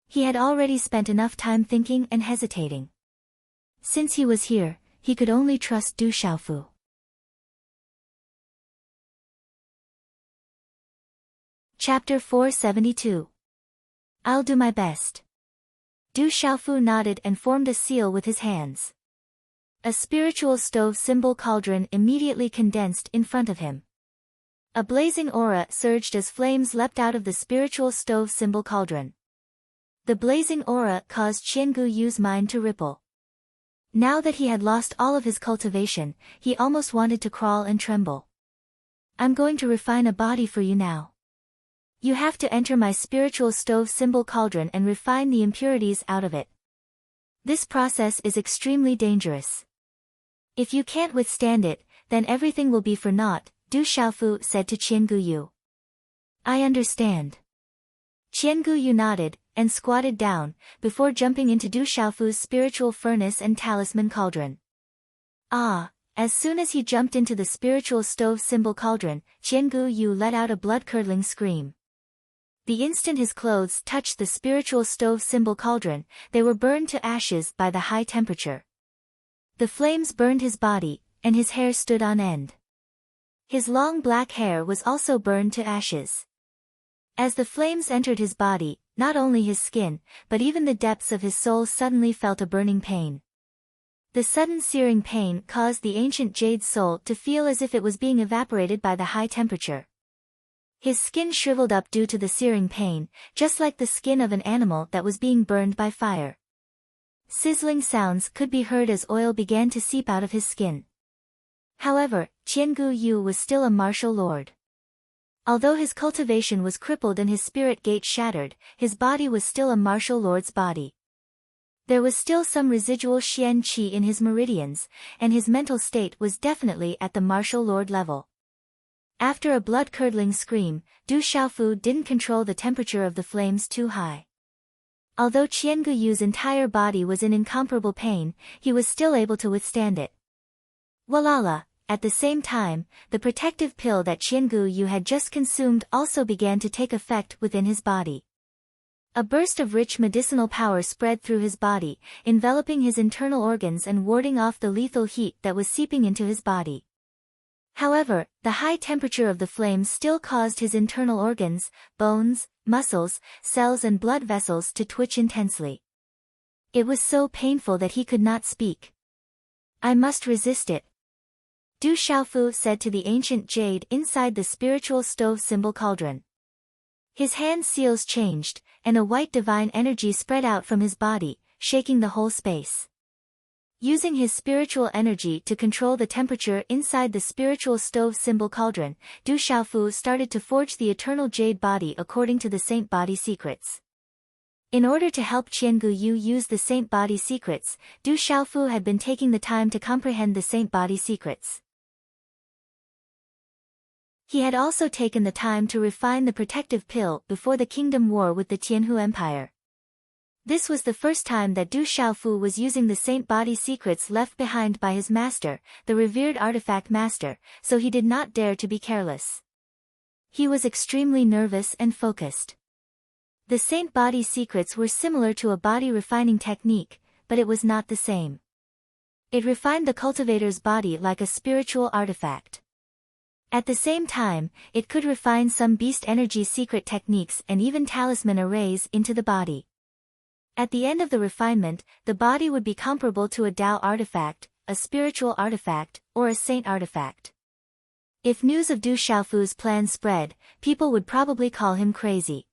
He had already spent enough time thinking and hesitating. Since he was here, he could only trust Du Xiaofu. Chapter 472. I'll do my best. Du Xiaofu nodded and formed a seal with his hands. A spiritual stove symbol cauldron immediately condensed in front of him. A blazing aura surged as flames leapt out of the spiritual stove symbol cauldron. The blazing aura caused Qiangu Yu's mind to ripple. Now that he had lost all of his cultivation, he almost wanted to crawl and tremble. I'm going to refine a body for you now. You have to enter my spiritual stove symbol cauldron and refine the impurities out of it. This process is extremely dangerous. If you can't withstand it, then everything will be for naught, Du Xiaofu said to Qian Guyu. I understand. Qian Guyu nodded, and squatted down, before jumping into Du Xiaofu's spiritual furnace and talisman cauldron. As soon as he jumped into the spiritual stove symbol cauldron, Qian Guyu let out a blood-curdling scream. The instant his clothes touched the spiritual stove symbol cauldron, they were burned to ashes by the high temperature. The flames burned his body, and his hair stood on end. His long black hair was also burned to ashes. As the flames entered his body, not only his skin, but even the depths of his soul suddenly felt a burning pain. The sudden searing pain caused the ancient jade soul to feel as if it was being evaporated by the high temperature. His skin shriveled up due to the searing pain, just like the skin of an animal that was being burned by fire. Sizzling sounds could be heard as oil began to seep out of his skin. However, Qian Guyu was still a martial lord. Although his cultivation was crippled and his spirit gate shattered, his body was still a martial lord's body. There was still some residual Xian qi in his meridians, and his mental state was definitely at the martial lord level. After a blood-curdling scream, Du Xiaofu didn't control the temperature of the flames too high. Although Qian Guyu's entire body was in incomparable pain, he was still able to withstand it. Walala! At the same time, the protective pill that Qian Guyu had just consumed also began to take effect within his body. A burst of rich medicinal power spread through his body, enveloping his internal organs and warding off the lethal heat that was seeping into his body. However, the high temperature of the flames still caused his internal organs, bones, muscles, cells and blood vessels to twitch intensely. It was so painful that he could not speak. I must resist it. Du Xiaofu said to the ancient jade inside the spiritual stove symbol cauldron. His hand seals changed, and a white divine energy spread out from his body, shaking the whole space. Using his spiritual energy to control the temperature inside the spiritual stove symbol cauldron, Du Xiaofu started to forge the eternal jade body according to the saint body secrets. In order to help Qian Guyu use the saint body secrets, Du Xiaofu had been taking the time to comprehend the saint body secrets. He had also taken the time to refine the protective pill before the kingdom war with the Tianhu Empire. This was the first time that Du Xiaofu was using the saint body secrets left behind by his master, the revered artifact master, so he did not dare to be careless. He was extremely nervous and focused. The saint body secrets were similar to a body refining technique, but it was not the same. It refined the cultivator's body like a spiritual artifact. At the same time, it could refine some beast energy secret techniques and even talisman arrays into the body. At the end of the refinement, the body would be comparable to a Tao artifact, a spiritual artifact, or a saint artifact. If news of Du Xiaofu's plan spread, people would probably call him crazy.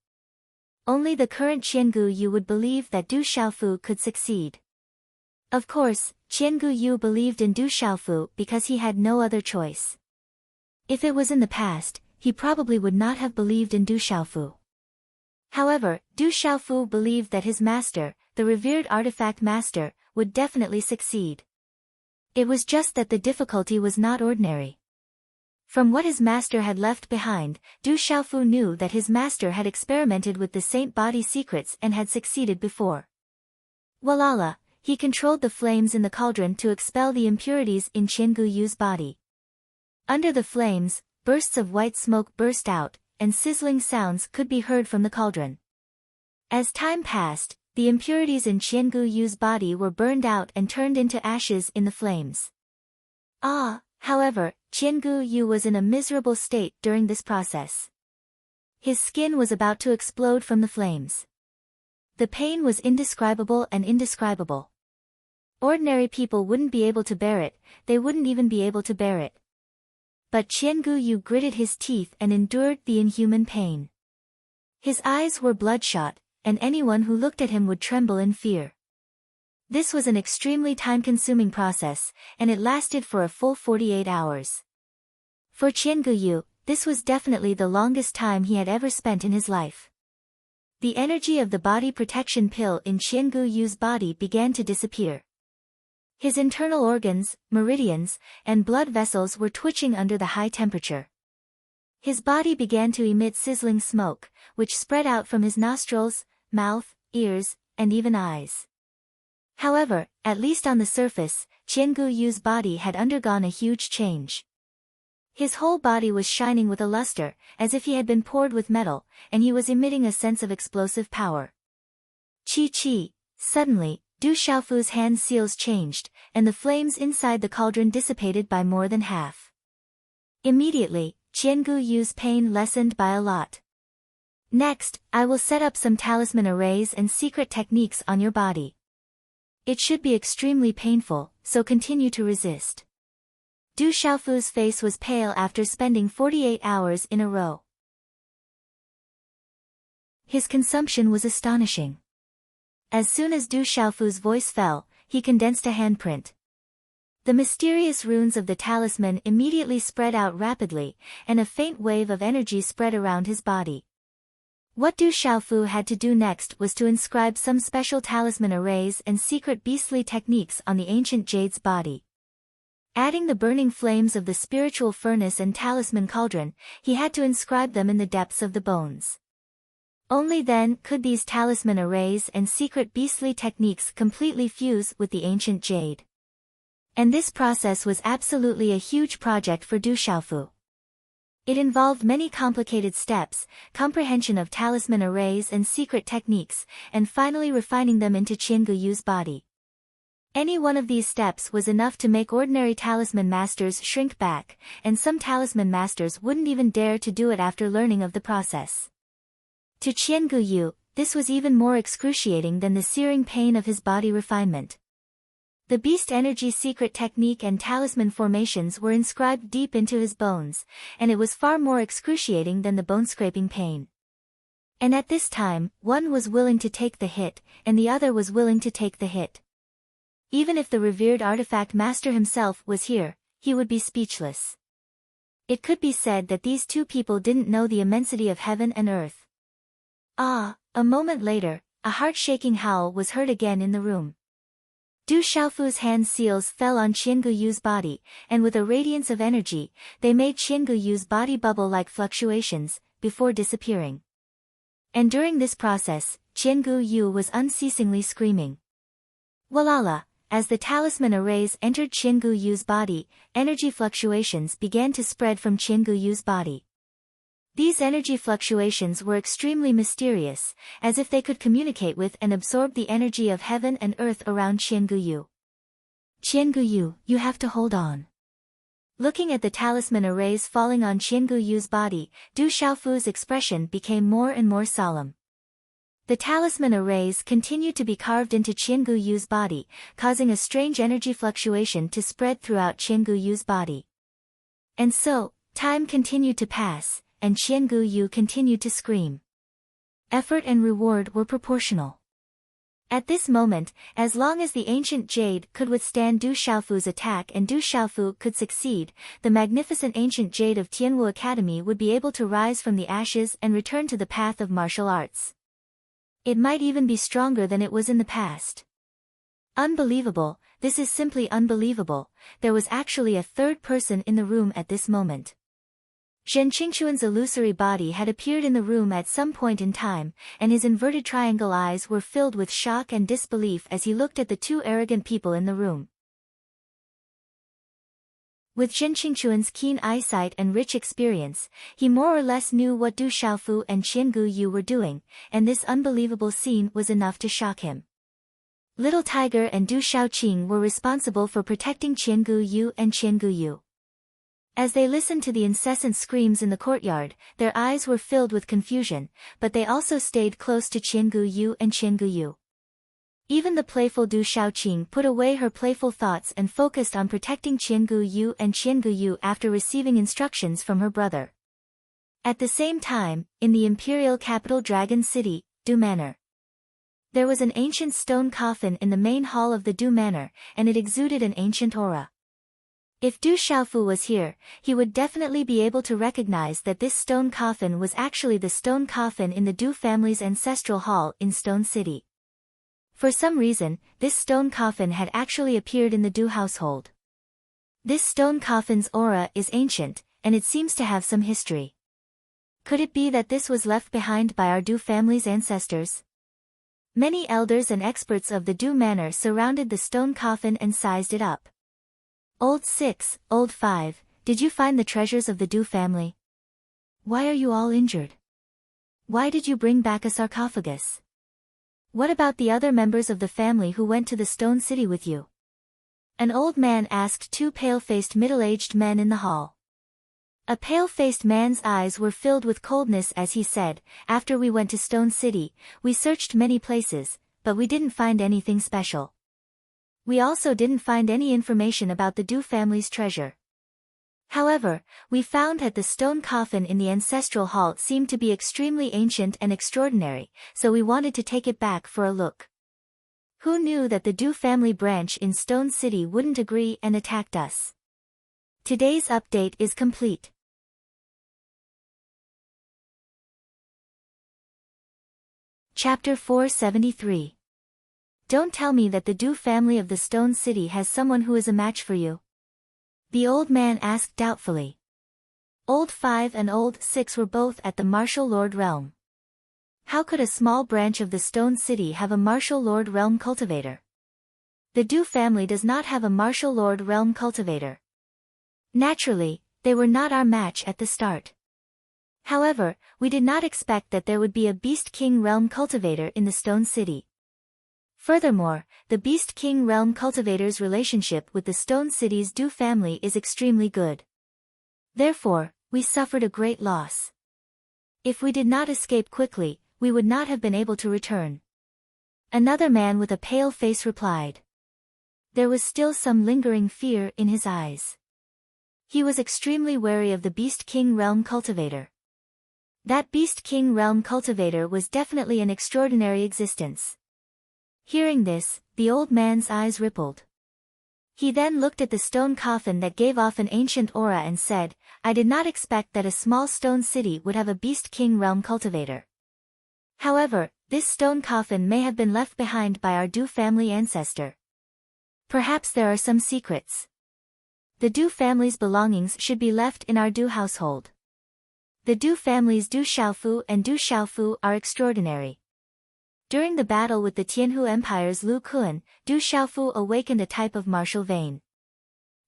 Only the current Qian Guyu would believe that Du Xiaofu could succeed. Of course, Qian Guyu believed in Du Xiaofu because he had no other choice. If it was in the past, he probably would not have believed in Du Xiaofu. However, Du Xiaofu believed that his master, the revered artifact master, would definitely succeed. It was just that the difficulty was not ordinary. From what his master had left behind, Du Xiaofu knew that his master had experimented with the saint body secrets and had succeeded before. Walala, he controlled the flames in the cauldron to expel the impurities in Qian Guyu's body. Under the flames, bursts of white smoke burst out, and sizzling sounds could be heard from the cauldron. As time passed, the impurities in Qian Guyu's body were burned out and turned into ashes in the flames. However, Qian Guyu was in a miserable state during this process. His skin was about to explode from the flames. The pain was indescribable and indescribable. Ordinary people wouldn't be able to bear it, they wouldn't even be able to bear it. But Qian Guyu gritted his teeth and endured the inhuman pain. His eyes were bloodshot, and anyone who looked at him would tremble in fear. This was an extremely time-consuming process, and it lasted for a full 48 hours. For Qianguyu, this was definitely the longest time he had ever spent in his life. The energy of the body protection pill in Qianguyu's body began to disappear. His internal organs, meridians, and blood vessels were twitching under the high temperature. His body began to emit sizzling smoke, which spread out from his nostrils, mouth, ears, and even eyes. However, at least on the surface, Qianguyu's body had undergone a huge change. His whole body was shining with a luster, as if he had been poured with metal, and he was emitting a sense of explosive power. Chi. Suddenly, Du Xiaofu's hand seals changed, and the flames inside the cauldron dissipated by more than half. Immediately, Qianguyu's pain lessened by a lot. Next, I will set up some talisman arrays and secret techniques on your body. It should be extremely painful, so continue to resist. Du Xiaofu's face was pale after spending 48 hours in a row. His consumption was astonishing. As soon as Du Xiaofu's voice fell, he condensed a handprint. The mysterious runes of the talisman immediately spread out rapidly, and a faint wave of energy spread around his body. What Du Xiaofu had to do next was to inscribe some special talisman arrays and secret beastly techniques on the ancient jade's body. Adding the burning flames of the spiritual furnace and talisman cauldron, he had to inscribe them in the depths of the bones. Only then could these talisman arrays and secret beastly techniques completely fuse with the ancient jade. And this process was absolutely a huge project for Du Xiaofu. It involved many complicated steps, comprehension of talisman arrays and secret techniques, and finally refining them into Qianguyu's body. Any one of these steps was enough to make ordinary talisman masters shrink back, and some talisman masters wouldn't even dare to do it after learning of the process. To Qianguyu, this was even more excruciating than the searing pain of his body refinement. The beast energy secret technique and talisman formations were inscribed deep into his bones, and it was far more excruciating than the bone-scraping pain. And at this time, one was willing to take the hit, and the other was willing to take the hit. Even if the revered artifact master himself was here, he would be speechless. It could be said that these two people didn't know the immensity of heaven and earth. Ah, a moment later, a heart-shaking howl was heard again in the room. Du Xiaofu's hand seals fell on Qianguyu's body, and with a radiance of energy, they made Qianguyu's body bubble like fluctuations, before disappearing. And during this process, Qianguyu was unceasingly screaming. Walala! As the talisman arrays entered Qianguyu's body, energy fluctuations began to spread from Qianguyu's body. These energy fluctuations were extremely mysterious, as if they could communicate with and absorb the energy of heaven and earth around Qianguyu. Qianguyu, you have to hold on. Looking at the talisman arrays falling on Qianguyu's body, Du Xiaofu's expression became more and more solemn. The talisman arrays continued to be carved into Qianguyu's body, causing a strange energy fluctuation to spread throughout Qianguyu's body. And so, time continued to pass, and Qianguyu continued to scream. Effort and reward were proportional. At this moment, as long as the ancient jade could withstand Du Xiaofu's attack and Du Xiaofu could succeed, the magnificent ancient jade of Tianwu Academy would be able to rise from the ashes and return to the path of martial arts. It might even be stronger than it was in the past. Unbelievable, this is simply unbelievable. There was actually a third person in the room at this moment. Zhen Qingquan's illusory body had appeared in the room at some point in time, and his inverted triangle eyes were filled with shock and disbelief as he looked at the two arrogant people in the room. With Zhen Qingquan's keen eyesight and rich experience, he more or less knew what Du Xiaofu and Qianguyu were doing, and this unbelievable scene was enough to shock him. Little Tiger and Du Xiaoqing were responsible for protecting Qianguyu and Qianguyu. As they listened to the incessant screams in the courtyard, their eyes were filled with confusion, but they also stayed close to Qianguyu and Qianguyu. Even the playful Du Xiaoqing put away her playful thoughts and focused on protecting Qianguyu and Qianguyu after receiving instructions from her brother. At the same time, in the imperial capital Dragon City, Du Manor. There was an ancient stone coffin in the main hall of the Du Manor, and it exuded an ancient aura. If Du Xiaofu was here, he would definitely be able to recognize that this stone coffin was actually the stone coffin in the Du family's ancestral hall in Stone City. For some reason, this stone coffin had actually appeared in the Du household. This stone coffin's aura is ancient, and it seems to have some history. Could it be that this was left behind by our Du family's ancestors? Many elders and experts of the Du Manor surrounded the stone coffin and sized it up. Old 6, Old 5, did you find the treasures of the Du family? Why are you all injured? Why did you bring back a sarcophagus? What about the other members of the family who went to the Stone City with you? An old man asked two pale-faced middle-aged men in the hall. A pale-faced man's eyes were filled with coldness as he said, after we went to Stone City, we searched many places, but we didn't find anything special. We also didn't find any information about the Du family's treasure. However, we found that the stone coffin in the ancestral hall seemed to be extremely ancient and extraordinary, so we wanted to take it back for a look. Who knew that the Du family branch in Stone City wouldn't agree and attacked us? Today's update is complete. Chapter 473. Don't tell me that the Du family of the Stone City has someone who is a match for you. The old man asked doubtfully. Old 5 and Old 6 were both at the Martial Lord realm. How could a small branch of the Stone City have a Martial Lord realm cultivator? The Du family does not have a Martial Lord realm cultivator. Naturally, they were not our match at the start. However, we did not expect that there would be a Beast King realm cultivator in the Stone City. Furthermore, the Beast King realm cultivator's relationship with the Stone City's Du family is extremely good. Therefore, we suffered a great loss. If we did not escape quickly, we would not have been able to return. Another man with a pale face replied. There was still some lingering fear in his eyes. He was extremely wary of the Beast King realm cultivator. That Beast King realm cultivator was definitely an extraordinary existence. Hearing this, the old man's eyes rippled. He then looked at the stone coffin that gave off an ancient aura and said, I did not expect that a small stone city would have a Beast King realm cultivator. However, this stone coffin may have been left behind by our Du family ancestor. Perhaps there are some secrets. The Du family's belongings should be left in our Du household. The Du family's Du Xiaofu and Du Xiaofu are extraordinary. During the battle with the Tianhu Empire's Lu Kun, Du Xiaofu awakened a type of martial vein.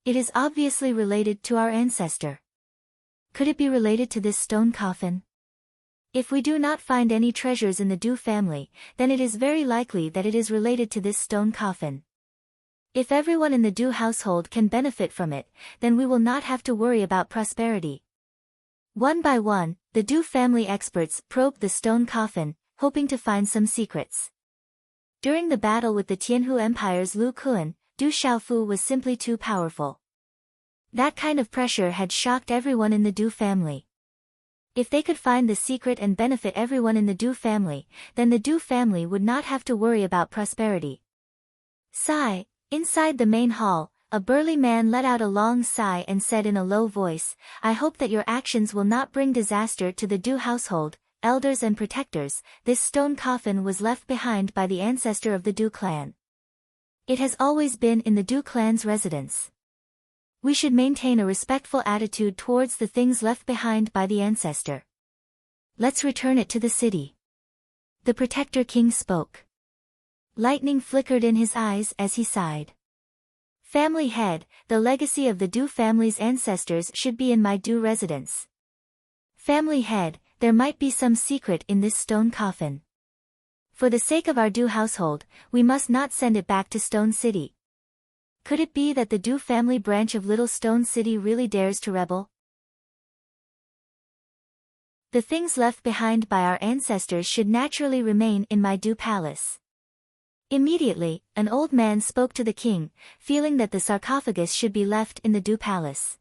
It is obviously related to our ancestor. Could it be related to this stone coffin? If we do not find any treasures in the Du family, then it is very likely that it is related to this stone coffin. If everyone in the Du household can benefit from it, then we will not have to worry about prosperity. One by one, the Du family experts probed the stone coffin, hoping to find some secrets. During the battle with the Tianhu Empire's Lu Kun, Du Xiaofu was simply too powerful. That kind of pressure had shocked everyone in the Du family. If they could find the secret and benefit everyone in the Du family, then the Du family would not have to worry about prosperity. Sigh. Inside the main hall, a burly man let out a long sigh and said in a low voice, I hope that your actions will not bring disaster to the Du household. Elders and protectors, this stone coffin was left behind by the ancestor of the Du clan. It has always been in the Du clan's residence. We should maintain a respectful attitude towards the things left behind by the ancestor. Let's return it to the city. The protector king spoke. Lightning flickered in his eyes as he sighed. Family head, the legacy of the Du family's ancestors should be in my Du residence. Family head, there might be some secret in this stone coffin. For the sake of our Du household, we must not send it back to Stone City. Could it be that the Du family branch of Little Stone City really dares to rebel? The things left behind by our ancestors should naturally remain in my Du palace. Immediately, an old man spoke to the king, feeling that the sarcophagus should be left in the Du palace.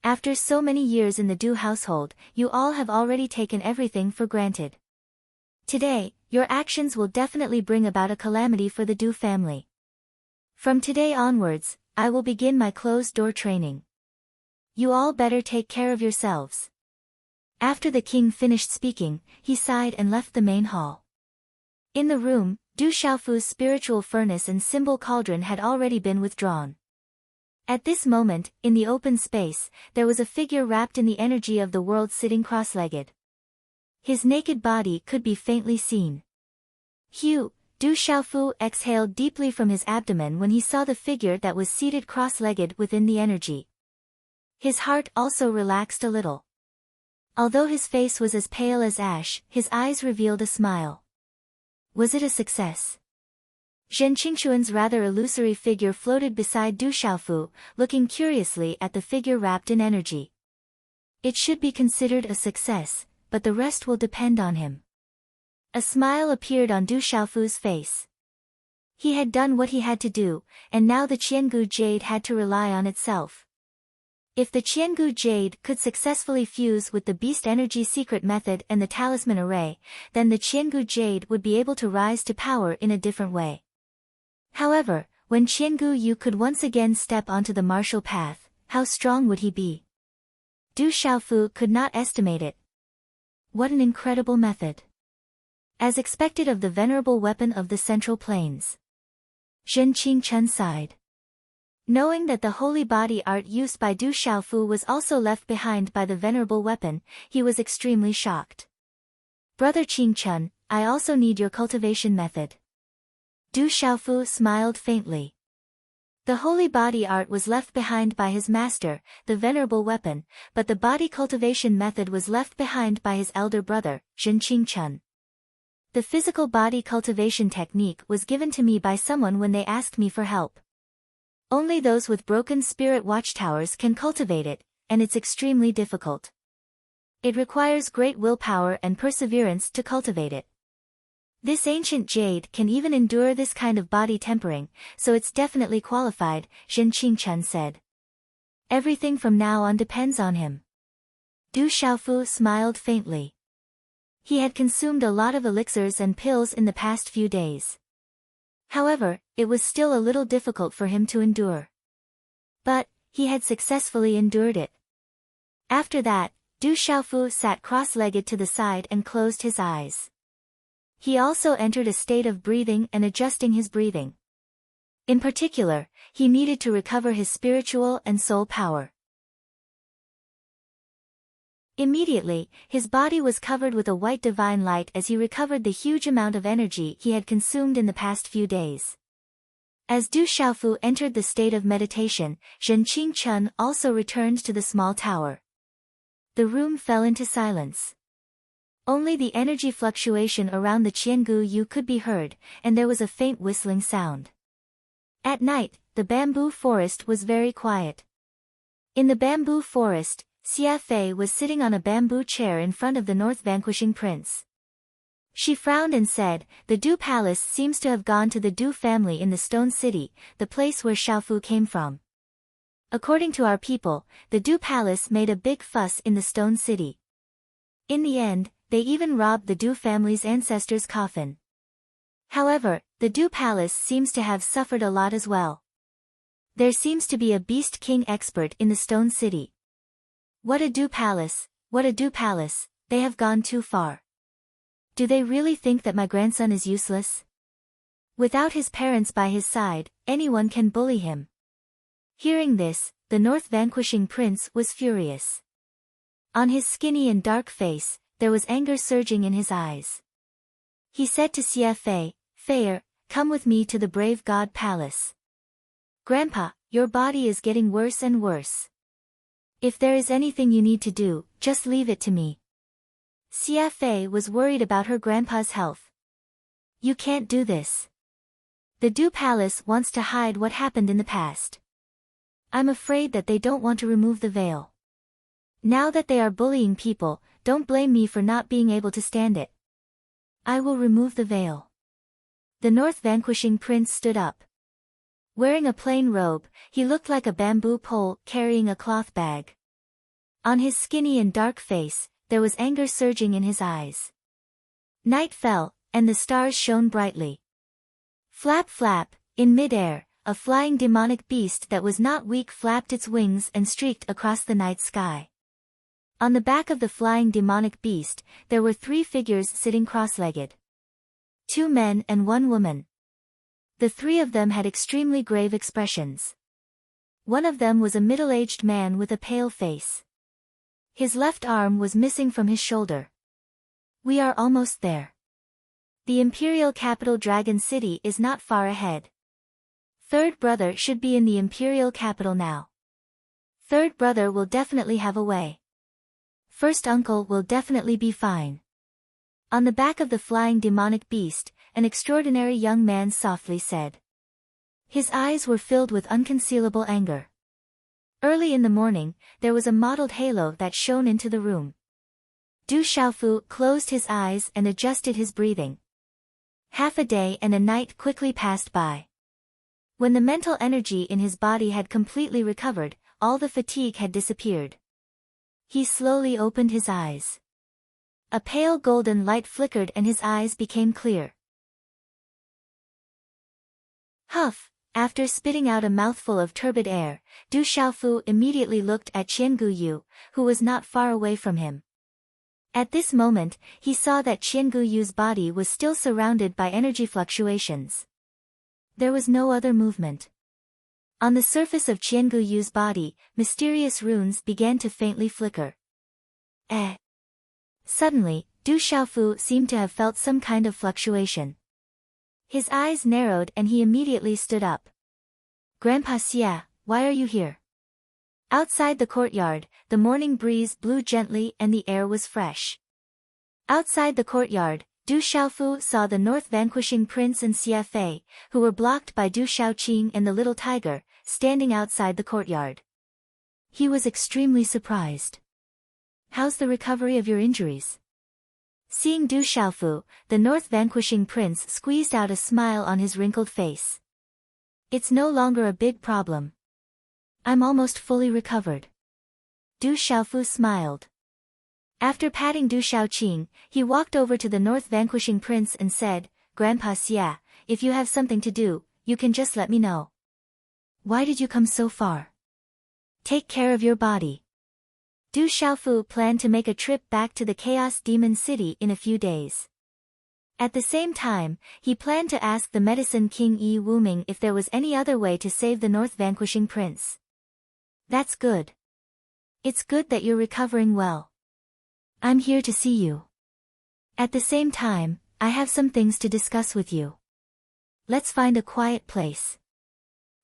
After so many years in the Du household, you all have already taken everything for granted. Today, Your actions will definitely bring about a calamity for the Du family. From today onwards, I will begin my closed-door training. You all better take care of yourselves." After the king finished speaking, he sighed and left the main hall. In the room, Du Xiaofu's spiritual furnace and symbol cauldron had already been withdrawn. At this moment, in the open space, there was a figure wrapped in the energy of the world sitting cross-legged. His naked body could be faintly seen. Du Xiaofu exhaled deeply from his abdomen when he saw the figure that was seated cross-legged within the energy. His heart also relaxed a little. Although his face was as pale as ash, his eyes revealed a smile. Was it a success? Zhen Qingxuan's rather illusory figure floated beside Du Xiaofu, looking curiously at the figure wrapped in energy. It should be considered a success, but the rest will depend on him. A smile appeared on Du Xiaofu's face. He had done what he had to do, and now the Qiangu jade had to rely on itself. If the Qiangu jade could successfully fuse with the beast energy secret method and the talisman array, then the Qiangu jade would be able to rise to power in a different way. However, when Qiangu Yu could once again step onto the martial path, how strong would he be? Du Xiaofu could not estimate it. What an incredible method! As expected of the venerable weapon of the Central Plains. Zhen Qingchun sighed. Knowing that the holy body art used by Du Xiaofu was also left behind by the venerable weapon, he was extremely shocked. "Brother Qingchun, I also need your cultivation method." Du Xiaofu smiled faintly. The holy body art was left behind by his master, the venerable weapon, but the body cultivation method was left behind by his elder brother, Zhen Qingchun. The physical body cultivation technique was given to me by someone when they asked me for help. Only those with broken spirit watchtowers can cultivate it, and it's extremely difficult. It requires great willpower and perseverance to cultivate it. This ancient jade can even endure this kind of body tempering, so it's definitely qualified, Zhen Qingchun said. Everything from now on depends on him. Du Xiaofu smiled faintly. He had consumed a lot of elixirs and pills in the past few days. However, it was still a little difficult for him to endure. But, he had successfully endured it. After that, Du Xiaofu sat cross-legged to the side and closed his eyes. He also entered a state of breathing and adjusting his breathing. In particular, he needed to recover his spiritual and soul power. Immediately, his body was covered with a white divine light as he recovered the huge amount of energy he had consumed in the past few days. As Du Xiaofu entered the state of meditation, Zhen Qingchun also returned to the small tower. The room fell into silence. Only the energy fluctuation around the Qiangu Yu could be heard, and there was a faint whistling sound. At night, the bamboo forest was very quiet. In the bamboo forest, Xia Fei was sitting on a bamboo chair in front of the North Vanquishing Prince. She frowned and said, "The Du Palace seems to have gone to the Du family in the Stone City, the place where Xiaofu came from. According to our people, the Du Palace made a big fuss in the Stone City. In the end, they even robbed the Du family's ancestors' coffin. However, the Du Palace seems to have suffered a lot as well. There seems to be a Beast King expert in the Stone City. What a Du Palace, what a Du Palace, they have gone too far. Do they really think that my grandson is useless? Without his parents by his side, anyone can bully him." Hearing this, the North Vanquishing Prince was furious. On his skinny and dark face, there was anger surging in his eyes. He said to Xia Fei, "Fei, come with me to the Brave God Palace. Grandpa, your body is getting worse and worse. If there is anything you need to do, just leave it to me." Xia Fei was worried about her grandpa's health. "You can't do this. The Du Palace wants to hide what happened in the past. I'm afraid that they don't want to remove the veil. Now that they are bullying people, don't blame me for not being able to stand it. I will remove the veil." The North Vanquishing Prince stood up. Wearing a plain robe, he looked like a bamboo pole carrying a cloth bag. On his skinny and dark face, there was anger surging in his eyes. Night fell, and the stars shone brightly. Flap flap, in mid-air, a flying demonic beast that was not weak flapped its wings and streaked across the night sky. On the back of the flying demonic beast, there were 3 figures sitting cross-legged. 2 men and 1 woman. The 3 of them had extremely grave expressions. One of them was a middle-aged man with a pale face. His left arm was missing from his shoulder. We are almost there. The imperial capital Dragon City is not far ahead. Third brother should be in the imperial capital now. Third brother will definitely have a way. First uncle will definitely be fine. On the back of the flying demonic beast, an extraordinary young man softly said. His eyes were filled with unconcealable anger. Early in the morning, there was a mottled halo that shone into the room. Du Xiaofu closed his eyes and adjusted his breathing. Half a day and a night quickly passed by. When the mental energy in his body had completely recovered, all the fatigue had disappeared. He slowly opened his eyes. A pale golden light flickered and his eyes became clear. Huff! After spitting out a mouthful of turbid air, Du Xiaofu immediately looked at Qian Guyu, who was not far away from him. At this moment, he saw that Qian Guyu's body was still surrounded by energy fluctuations. There was no other movement. On the surface of Qian Guyu's body, mysterious runes began to faintly flicker. Suddenly, Du Xiaofu seemed to have felt some kind of fluctuation. His eyes narrowed and he immediately stood up. Grandpa Xia, why are you here? Outside the courtyard, the morning breeze blew gently and the air was fresh. Outside the courtyard, Du Xiaofu saw the North Vanquishing Prince and Xia Fei, who were blocked by Du Xiaoqing and the little tiger, standing outside the courtyard. He was extremely surprised. How's the recovery of your injuries? Seeing Du Xiaofu, the North Vanquishing Prince squeezed out a smile on his wrinkled face. It's no longer a big problem. I'm almost fully recovered. Du Xiaofu smiled. After patting Du Xiaoqing, he walked over to the North Vanquishing Prince and said, Grandpa Xia, if you have something to do, you can just let me know. Why did you come so far? Take care of your body. Du Xiaofu planned to make a trip back to the Chaos Demon City in a few days. At the same time, he planned to ask the Medicine King Yi Wuming if there was any other way to save the North Vanquishing Prince. That's good. It's good that you're recovering well. I'm here to see you. At the same time, I have some things to discuss with you. Let's find a quiet place.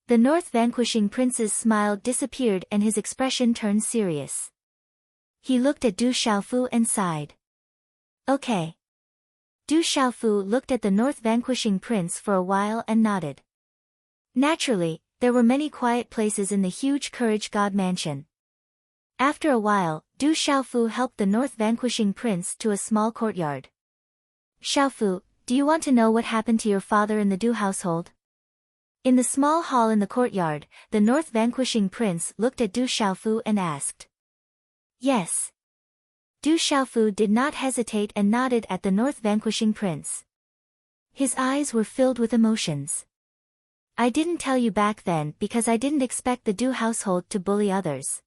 The North Vanquishing Prince's smile disappeared and his expression turned serious. He looked at Du Xiaofu and sighed. Okay. Du Xiaofu looked at the North Vanquishing Prince for a while and nodded. Naturally, there were many quiet places in the huge Courage God Mansion. After a while, Du Xiaofu helped the North Vanquishing Prince to a small courtyard. Xiaofu, do you want to know what happened to your father in the Du household? In the small hall in the courtyard, the North Vanquishing Prince looked at Du Xiaofu and asked. Yes. Du Xiaofu did not hesitate and nodded at the North Vanquishing Prince. His eyes were filled with emotions. I didn't tell you back then because I didn't expect the Du household to bully others.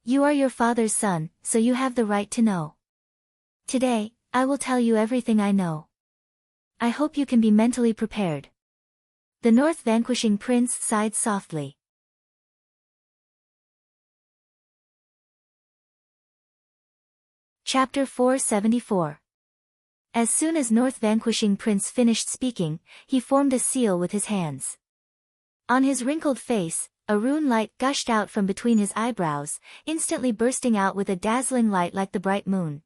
You are your father's son, so you have the right to know. Today, I will tell you everything I know. I hope you can be mentally prepared. The North Vanquishing Prince sighed softly. Chapter 474. As soon as North Vanquishing Prince finished speaking, he formed a seal with his hands. On his wrinkled face, a rune light gushed out from between his eyebrows, instantly bursting out with a dazzling light like the bright moon.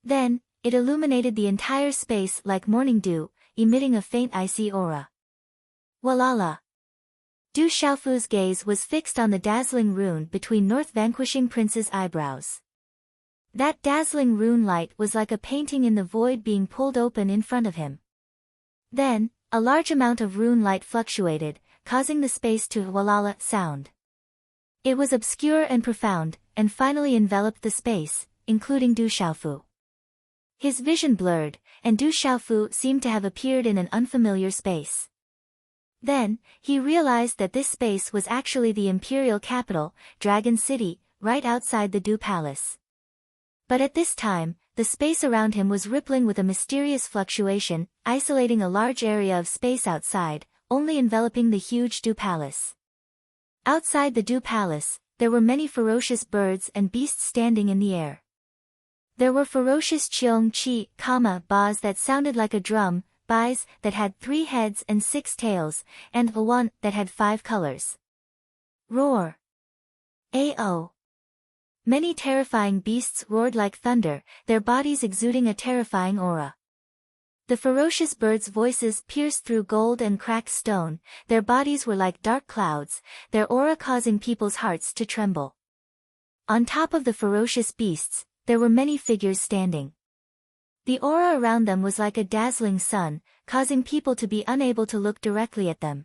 Then, it illuminated the entire space like morning dew, emitting a faint icy aura. Walala! Du Xiaofu's gaze was fixed on the dazzling rune between North Vanquishing Prince's eyebrows. That dazzling rune light was like a painting in the void being pulled open in front of him. Then, a large amount of rune light fluctuated, causing the space to walala sound. It was obscure and profound, and finally enveloped the space, including Du Xiaofu. His vision blurred, and Du Xiaofu seemed to have appeared in an unfamiliar space. Then, he realized that this space was actually the imperial capital, Dragon City, right outside the Du Palace. But at this time, the space around him was rippling with a mysterious fluctuation, isolating a large area of space outside, only enveloping the huge Du Palace. Outside the Du Palace, there were many ferocious birds and beasts standing in the air. There were ferocious Cheong Chi, Bas that sounded like a drum, Bais that had 3 heads and 6 tails, and Awan that had 5 colors. Roar! Ao! Many terrifying beasts roared like thunder, their bodies exuding a terrifying aura. The ferocious birds' voices pierced through gold and cracked stone, their bodies were like dark clouds, their aura causing people's hearts to tremble. On top of the ferocious beasts, there were many figures standing. The aura around them was like a dazzling sun, causing people to be unable to look directly at them.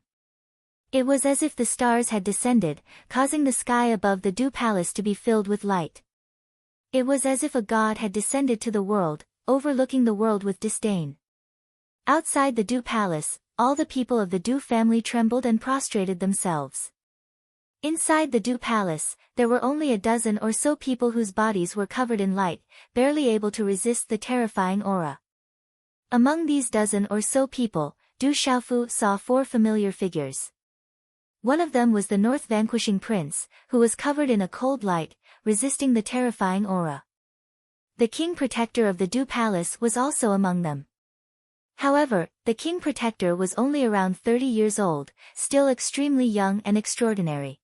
It was as if the stars had descended, causing the sky above the Du Palace to be filled with light. It was as if a god had descended to the world, overlooking the world with disdain. Outside the Du Palace, all the people of the Du family trembled and prostrated themselves. Inside the Du Palace, there were only a dozen or so people whose bodies were covered in light, barely able to resist the terrifying aura. Among these dozen or so people, Du Xiaofu saw 4 familiar figures. One of them was the North Vanquishing Prince, who was covered in a cold light, resisting the terrifying aura. The King Protector of the Du Palace was also among them. However, the King Protector was only around 30 years old, still extremely young and extraordinary.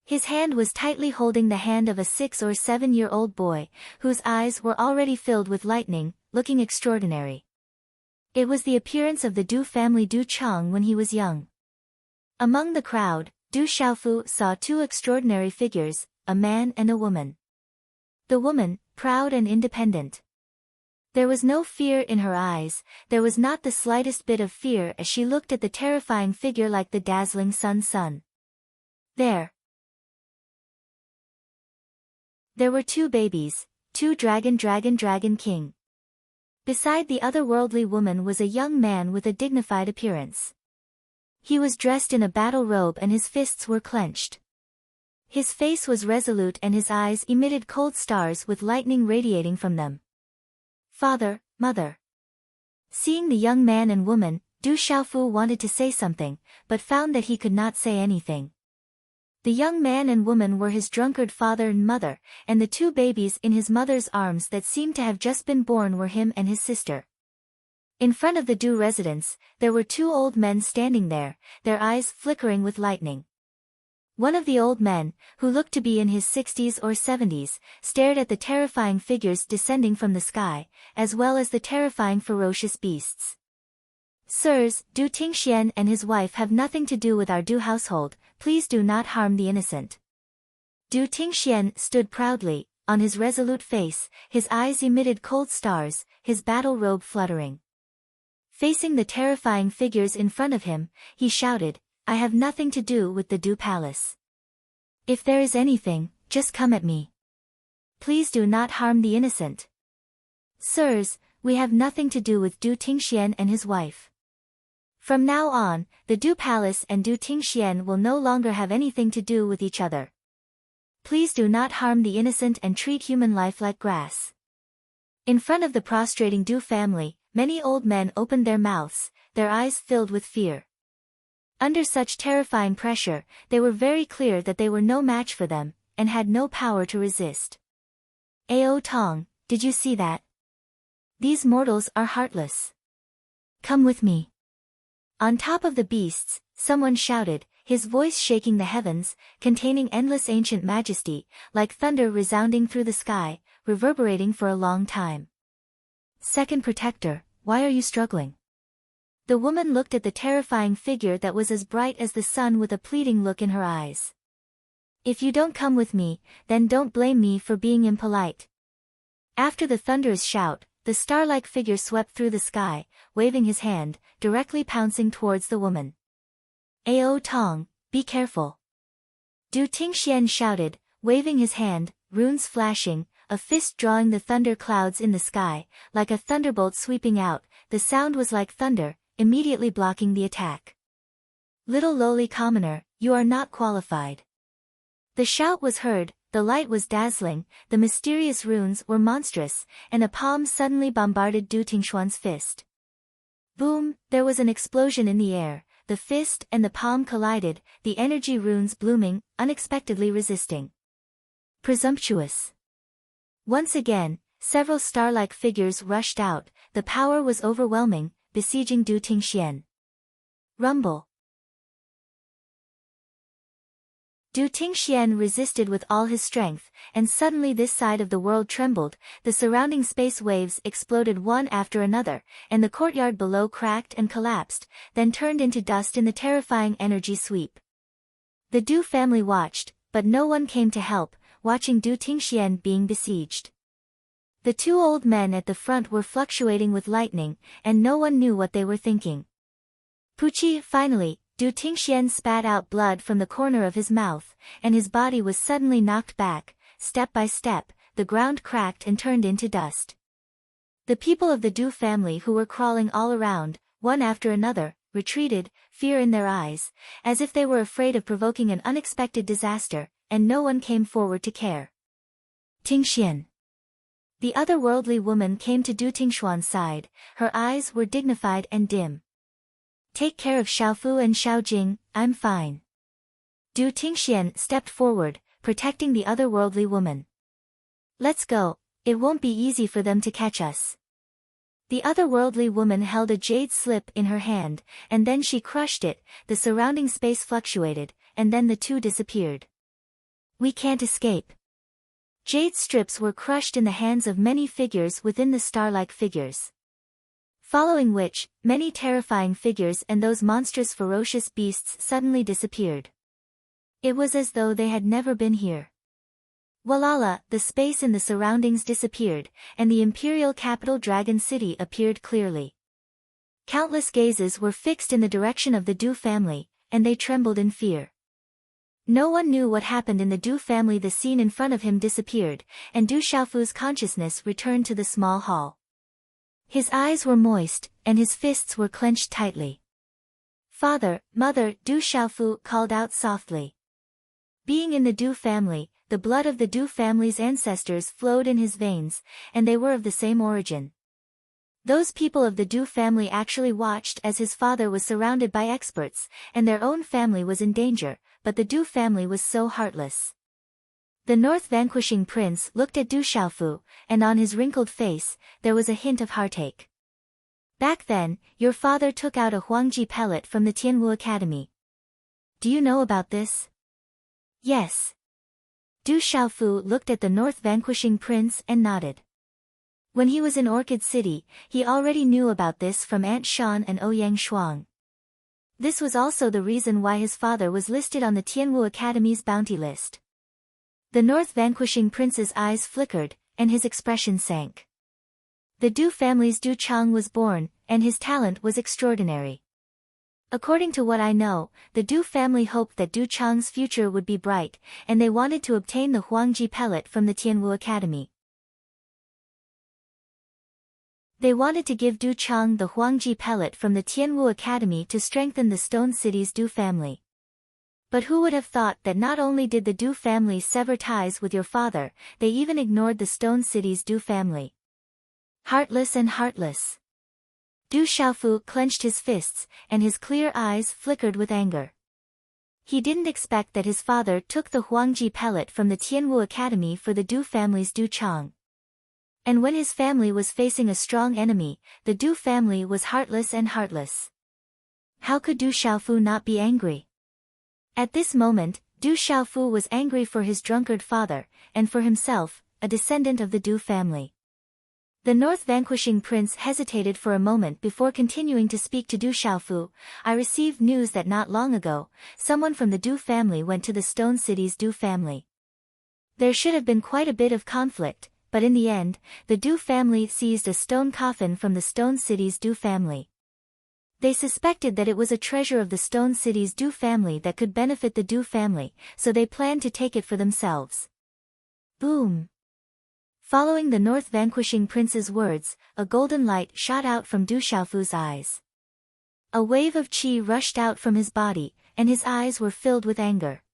His hand was tightly holding the hand of a 6 or 7-year-old boy, whose eyes were already filled with lightning, looking extraordinary. It was the appearance of the Du family Du Chang when he was young. Among the crowd, Du Xiaofu saw 2 extraordinary figures, a man and a woman. The woman, proud and independent. There was no fear in her eyes, there was not the slightest bit of fear as she looked at the terrifying figure like the dazzling sun. There were 2 babies, 2 dragon king. Beside the otherworldly woman was a young man with a dignified appearance. He was dressed in a battle robe and his fists were clenched. His face was resolute and his eyes emitted cold stars with lightning radiating from them. Father, mother. Seeing the young man and woman, Du Xiaofu wanted to say something, but found that he could not say anything. The young man and woman were his drunkard father and mother, and the 2 babies in his mother's arms that seemed to have just been born were him and his sister. In front of the Du residence, there were 2 old men standing there, their eyes flickering with lightning. One of the old men, who looked to be in his 60s or 70s, stared at the terrifying figures descending from the sky, as well as the terrifying ferocious beasts. Sirs, Du Tingxian and his wife have nothing to do with our Du household, please do not harm the innocent. Du Tingxian stood proudly, on his resolute face, his eyes emitted cold stars, his battle robe fluttering. Facing the terrifying figures in front of him, he shouted, I have nothing to do with the Du Palace. If there is anything, just come at me. Please do not harm the innocent. Sirs, we have nothing to do with Du Tingxian and his wife. From now on, the Du Palace and Du Tingxian will no longer have anything to do with each other. Please do not harm the innocent and treat human life like grass. In front of the prostrating Du family, many old men opened their mouths, their eyes filled with fear. Under such terrifying pressure, they were very clear that they were no match for them, and had no power to resist. Ao Tong, did you see that? These mortals are heartless. Come with me. On top of the beasts, someone shouted, his voice shaking the heavens, containing endless ancient majesty, like thunder resounding through the sky, reverberating for a long time. Second Protector, why are you struggling? The woman looked at the terrifying figure that was as bright as the sun with a pleading look in her eyes. If you don't come with me, then don't blame me for being impolite. After the thunderous shout, the star-like figure swept through the sky, waving his hand, directly pouncing towards the woman. Ao Tong, be careful. Du Tingxian shouted, waving his hand, runes flashing, a fist drawing the thunder clouds in the sky, like a thunderbolt sweeping out. The sound was like thunder, immediately blocking the attack. "Little lowly commoner, you are not qualified." The shout was heard, the light was dazzling, the mysterious runes were monstrous, and a palm suddenly bombarded Du Tingshuan's fist. Boom, there was an explosion in the air, the fist and the palm collided, the energy runes blooming, unexpectedly resisting. Presumptuous. Once again, several star-like figures rushed out, the power was overwhelming, besieging Du Tingxian. Rumble. Du Tingxian resisted with all his strength, and suddenly this side of the world trembled, the surrounding space waves exploded one after another, and the courtyard below cracked and collapsed, then turned into dust in the terrifying energy sweep. The Du family watched, but no one came to help, watching Du Tingxian being besieged. The two old men at the front were fluctuating with lightning, and no one knew what they were thinking. Puchi, finally, Du Tingxian spat out blood from the corner of his mouth, and his body was suddenly knocked back. Step by step, the ground cracked and turned into dust. The people of the Du family who were crawling all around, one after another, retreated, fear in their eyes, as if they were afraid of provoking an unexpected disaster, and no one came forward to care. Tingxian. The otherworldly woman came to Du Tingshuan's side, her eyes were dignified and dim. "Take care of Xiaofu and Xiaojing, I'm fine." Du Tingxian stepped forward, protecting the otherworldly woman. "Let's go, it won't be easy for them to catch us." The otherworldly woman held a jade slip in her hand, and then she crushed it, the surrounding space fluctuated, and then the two disappeared. "We can't escape." Jade strips were crushed in the hands of many figures within the star-like figures. Following which, many terrifying figures and those monstrous ferocious beasts suddenly disappeared. It was as though they had never been here. Walala, the space in the surroundings disappeared, and the imperial capital Dragon City appeared clearly. Countless gazes were fixed in the direction of the Du family, and they trembled in fear. No one knew what happened in the Du family. The scene in front of him disappeared, and Du Xiaofu's consciousness returned to the small hall. His eyes were moist, and his fists were clenched tightly. "Father, mother," Du Xiaofu called out softly. Being in the Du family, the blood of the Du family's ancestors flowed in his veins, and they were of the same origin. Those people of the Du family actually watched as his father was surrounded by experts, and their own family was in danger, but the Du family was so heartless. The North Vanquishing Prince looked at Du Xiaofu, and on his wrinkled face, there was a hint of heartache. "Back then, your father took out a Huangji pellet from the Tianwu Academy. Do you know about this?" "Yes." Du Xiaofu looked at the North Vanquishing Prince and nodded. When he was in Orchid City, he already knew about this from Aunt Shan and Ouyang Shuang. This was also the reason why his father was listed on the Tianwu Academy's bounty list. The North Vanquishing Prince's eyes flickered, and his expression sank. The Du family's Du Chang was born, and his talent was extraordinary. According to what I know, the Du family hoped that Du Chang's future would be bright, and they wanted to obtain the Huangji pellet from the Tianwu Academy. They wanted to give Du Chang the Huangji pellet from the Tianwu Academy to strengthen the Stone City's Du family. But who would have thought that not only did the Du family sever ties with your father, they even ignored the Stone City's Du family. Heartless and heartless. Du Xiaofu clenched his fists, and his clear eyes flickered with anger. He didn't expect that his father took the Huangji pellet from the Tianwu Academy for the Du family's Du Chang. And when his family was facing a strong enemy, the Du family was heartless and heartless. How could Du Xiaofu not be angry? At this moment, Du Xiaofu was angry for his drunkard father, and for himself, a descendant of the Du family. The North Vanquishing Prince hesitated for a moment before continuing to speak to Du Xiaofu. "I received news that not long ago, someone from the Du family went to the Stone City's Du family. There should have been quite a bit of conflict, but in the end, the Du family seized a stone coffin from the Stone City's Du family. They suspected that it was a treasure of the Stone City's Du family that could benefit the Du family, so they planned to take it for themselves." Boom! Following the North vanquishing prince's words, a golden light shot out from Du Xiaofu's eyes. A wave of qi rushed out from his body, and his eyes were filled with anger.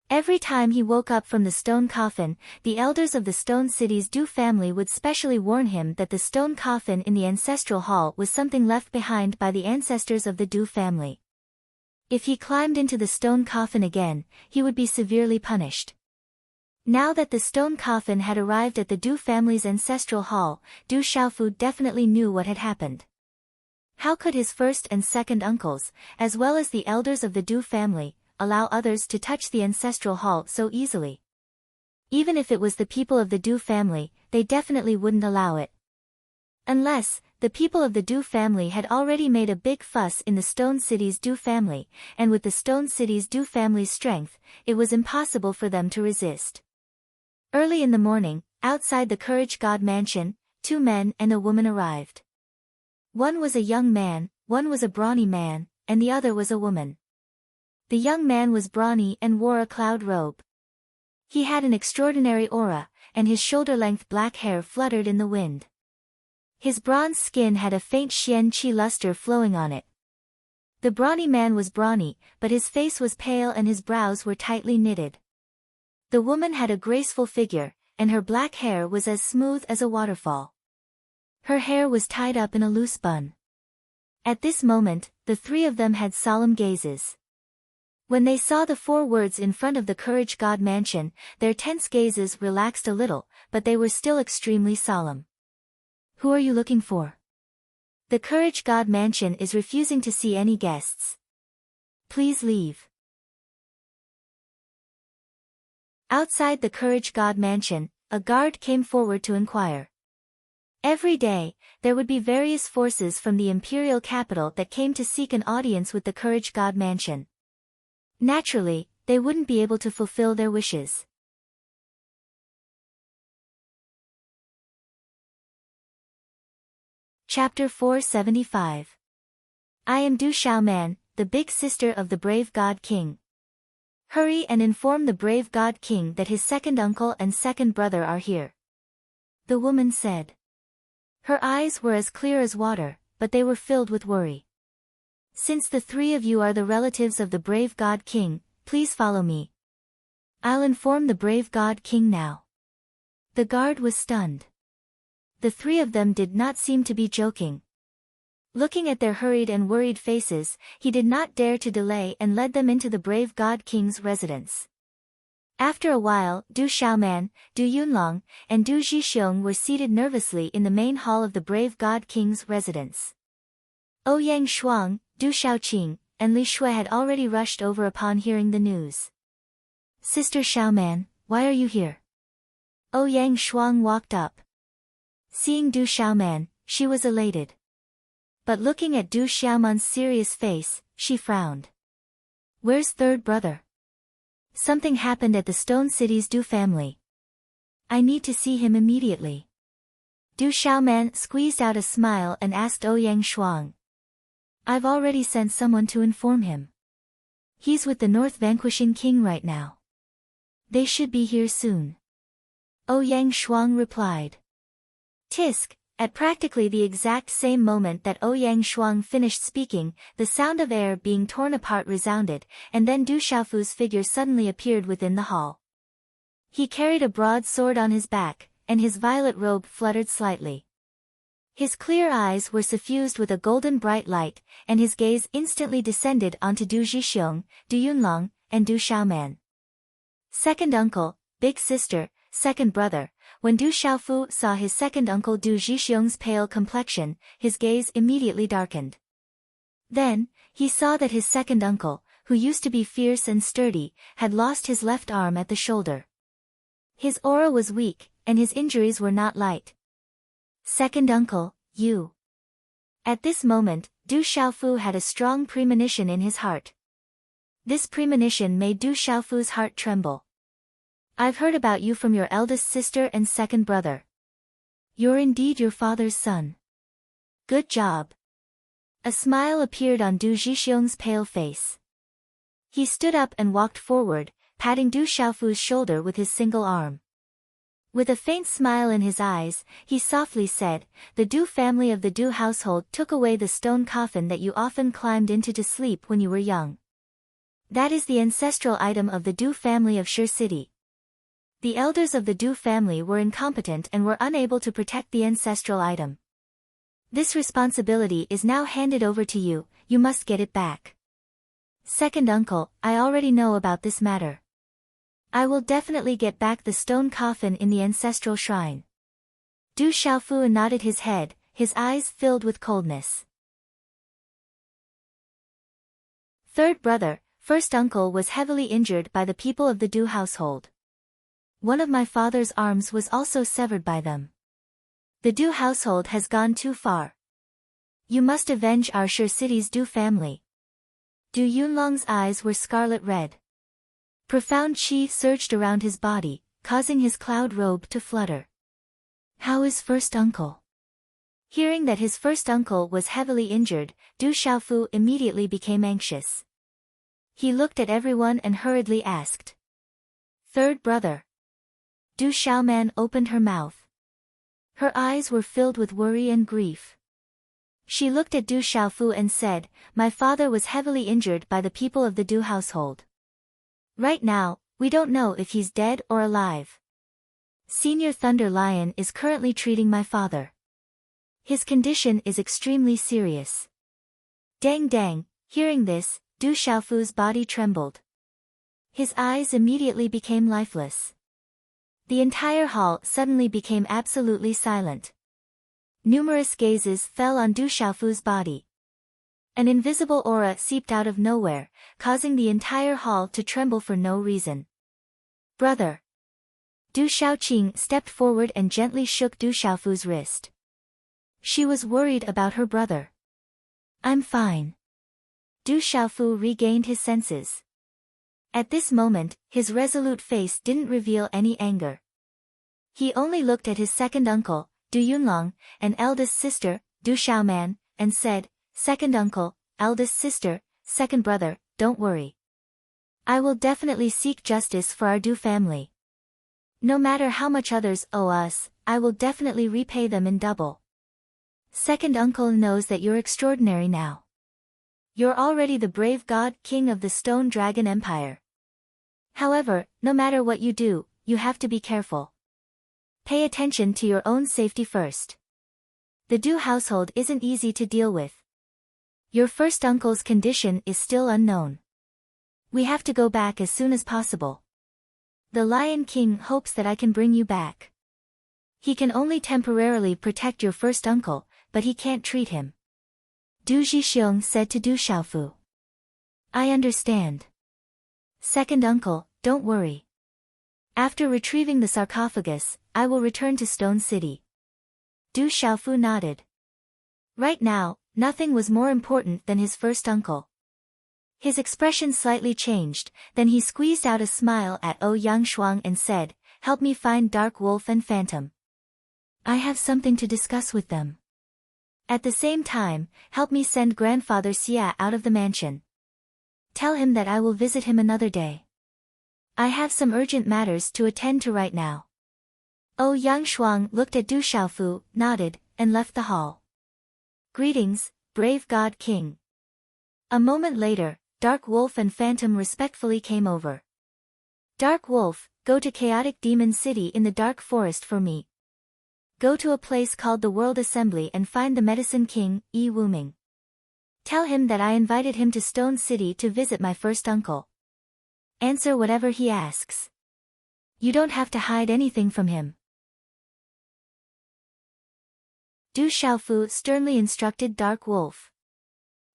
Every time he woke up from the stone coffin, the elders of the Stone City's Du family would specially warn him that the stone coffin in the ancestral hall was something left behind by the ancestors of the Du family. If he climbed into the stone coffin again, he would be severely punished. Now that the stone coffin had arrived at the Du family's ancestral hall, Du Xiaofu definitely knew what had happened. How could his first and second uncles, as well as the elders of the Du family, allow others to touch the ancestral hall so easily? Even if it was the people of the Du family, they definitely wouldn't allow it. Unless, the people of the Du family had already made a big fuss in the Stone City's Du family, and with the Stone City's Du family's strength, it was impossible for them to resist. Early in the morning, outside the Courage God mansion, 2 men and a woman arrived. One was a young man, one was a brawny man, and the other was a woman. The young man was brawny and wore a cloud robe. He had an extraordinary aura, and his shoulder-length black hair fluttered in the wind. His bronze skin had a faint xian qi luster flowing on it. The brawny man was brawny, but his face was pale and his brows were tightly knitted. The woman had a graceful figure, and her black hair was as smooth as a waterfall. Her hair was tied up in a loose bun. At this moment, the 3 of them had solemn gazes. When they saw the 4 words in front of the Courage God mansion, their tense gazes relaxed a little, but they were still extremely solemn. Who are you looking for? The Courage God mansion is refusing to see any guests. Please leave. Outside the Courage God mansion, a guard came forward to inquire. Every day, there would be various forces from the imperial capital that came to seek an audience with the Courage God mansion. Naturally, they wouldn't be able to fulfill their wishes. Chapter 475. I am Du Xiaoman, the big sister of the brave God King. Hurry and inform the brave God King that his second uncle and second brother are here. The woman said. Her eyes were as clear as water, but they were filled with worry. Since the 3 of you are the relatives of the brave God King, please follow me. I'll inform the brave God King now. The guard was stunned. The 3 of them did not seem to be joking. Looking at their hurried and worried faces, he did not dare to delay and led them into the brave God King's residence. After a while, Du Xiaoman, Du Yunlong, and Du Zhixiong were seated nervously in the main hall of the brave God King's residence. Ouyang Shuang, Du Xiaoqing, and Li Shui had already rushed over upon hearing the news. Sister Xiaoman, why are you here? Ouyang Shuang walked up. Seeing Du Xiaoman, she was elated. But looking at Du Xiaoman's serious face, she frowned. Where's third brother? Something happened at the Stone City's Du family. I need to see him immediately. Du Xiaoman squeezed out a smile and asked Ouyang Shuang. I've already sent someone to inform him. He's with the North vanquishing king right now. They should be here soon. Ouyang Shuang replied. Tisk, at practically the exact same moment that Ouyang Shuang finished speaking, the sound of air being torn apart resounded, and then Du Xiaofu's figure suddenly appeared within the hall. He carried a broad sword on his back, and his violet robe fluttered slightly. His clear eyes were suffused with a golden bright light, and his gaze instantly descended onto Du Zhixiong, Du Yunlong, and Du Xiaoman. Second uncle, big sister, second brother. When Du Xiaofu saw his second uncle Du Zhixiong's pale complexion, his gaze immediately darkened. Then, he saw that his second uncle, who used to be fierce and sturdy, had lost his left arm at the shoulder. His aura was weak, and his injuries were not light. Second uncle, you. At this moment, Du Xiaofu had a strong premonition in his heart. This premonition made Du Xiaofu's heart tremble. I've heard about you from your eldest sister and second brother. You're indeed your father's son. Good job. A smile appeared on Du Zhixiong's pale face. He stood up and walked forward, patting Du Xiaofu's shoulder with his single arm. With a faint smile in his eyes, he softly said, "The Du family of the Du household took away the stone coffin that you often climbed into to sleep when you were young. That is the ancestral item of the Du family of Shur City. The elders of the Du family were incompetent and were unable to protect the ancestral item. This responsibility is now handed over to you, you must get it back. Second uncle, I already know about this matter. I will definitely get back the stone coffin in the ancestral shrine." Du Xiaofu nodded his head, his eyes filled with coldness. Third brother, first uncle was heavily injured by the people of the Du household. One of my father's arms was also severed by them. The Du household has gone too far. You must avenge our Shur City's Du family. Du Yunlong's eyes were scarlet red. Profound qi surged around his body, causing his cloud robe to flutter. How is first uncle? Hearing that his first uncle was heavily injured, Du Xiaofu immediately became anxious. He looked at everyone and hurriedly asked. Third brother. Du Xiaoman opened her mouth. Her eyes were filled with worry and grief. She looked at Du Xiaofu and said, "My father was heavily injured by the people of the Du household. Right now, we don't know if he's dead or alive. Senior Thunder Lion is currently treating my father. His condition is extremely serious." Dang dang, hearing this, Du Xiaofu's body trembled. His eyes immediately became lifeless. The entire hall suddenly became absolutely silent. Numerous gazes fell on Du Xiaofu's body. An invisible aura seeped out of nowhere, causing the entire hall to tremble for no reason. Brother. Du Xiaoqing stepped forward and gently shook Du Xiaofu's wrist. She was worried about her brother. I'm fine. Du Xiaofu regained his senses. At this moment, his resolute face didn't reveal any anger. He only looked at his second uncle, Du Yunlong, and eldest sister, Du Xiaoman, and said, "Second uncle, eldest sister, second brother, don't worry. I will definitely seek justice for our Du family. No matter how much others owe us, I will definitely repay them in double. Second uncle knows that you're extraordinary now. You're already the brave god king of the Stone Dragon Empire. However, no matter what you do, you have to be careful. Pay attention to your own safety first. The Du household isn't easy to deal with. Your first uncle's condition is still unknown. We have to go back as soon as possible. The Lion King hopes that I can bring you back. He can only temporarily protect your first uncle, but he can't treat him." Du Zhixiong said to Du Xiaofu. "I understand. Second uncle, don't worry. After retrieving the sarcophagus, I will return to Stone City." Du Xiaofu nodded. Right now, nothing was more important than his first uncle. His expression slightly changed, then he squeezed out a smile at Ouyang Shuang and said, "Help me find Dark Wolf and Phantom. I have something to discuss with them. At the same time, help me send Grandfather Xia out of the mansion. Tell him that I will visit him another day. I have some urgent matters to attend to right now." Ouyang Shuang looked at Du Xiaofu, nodded, and left the hall. "Greetings, brave God King." A moment later, Dark Wolf and Phantom respectfully came over. "Dark Wolf, go to Chaotic Demon City in the Dark Forest for me. Go to a place called the World Assembly and find the Medicine King, Yi Wuming. Tell him that I invited him to Stone City to visit my first uncle. Answer whatever he asks. You don't have to hide anything from him." Du Xiaofu sternly instructed Dark Wolf.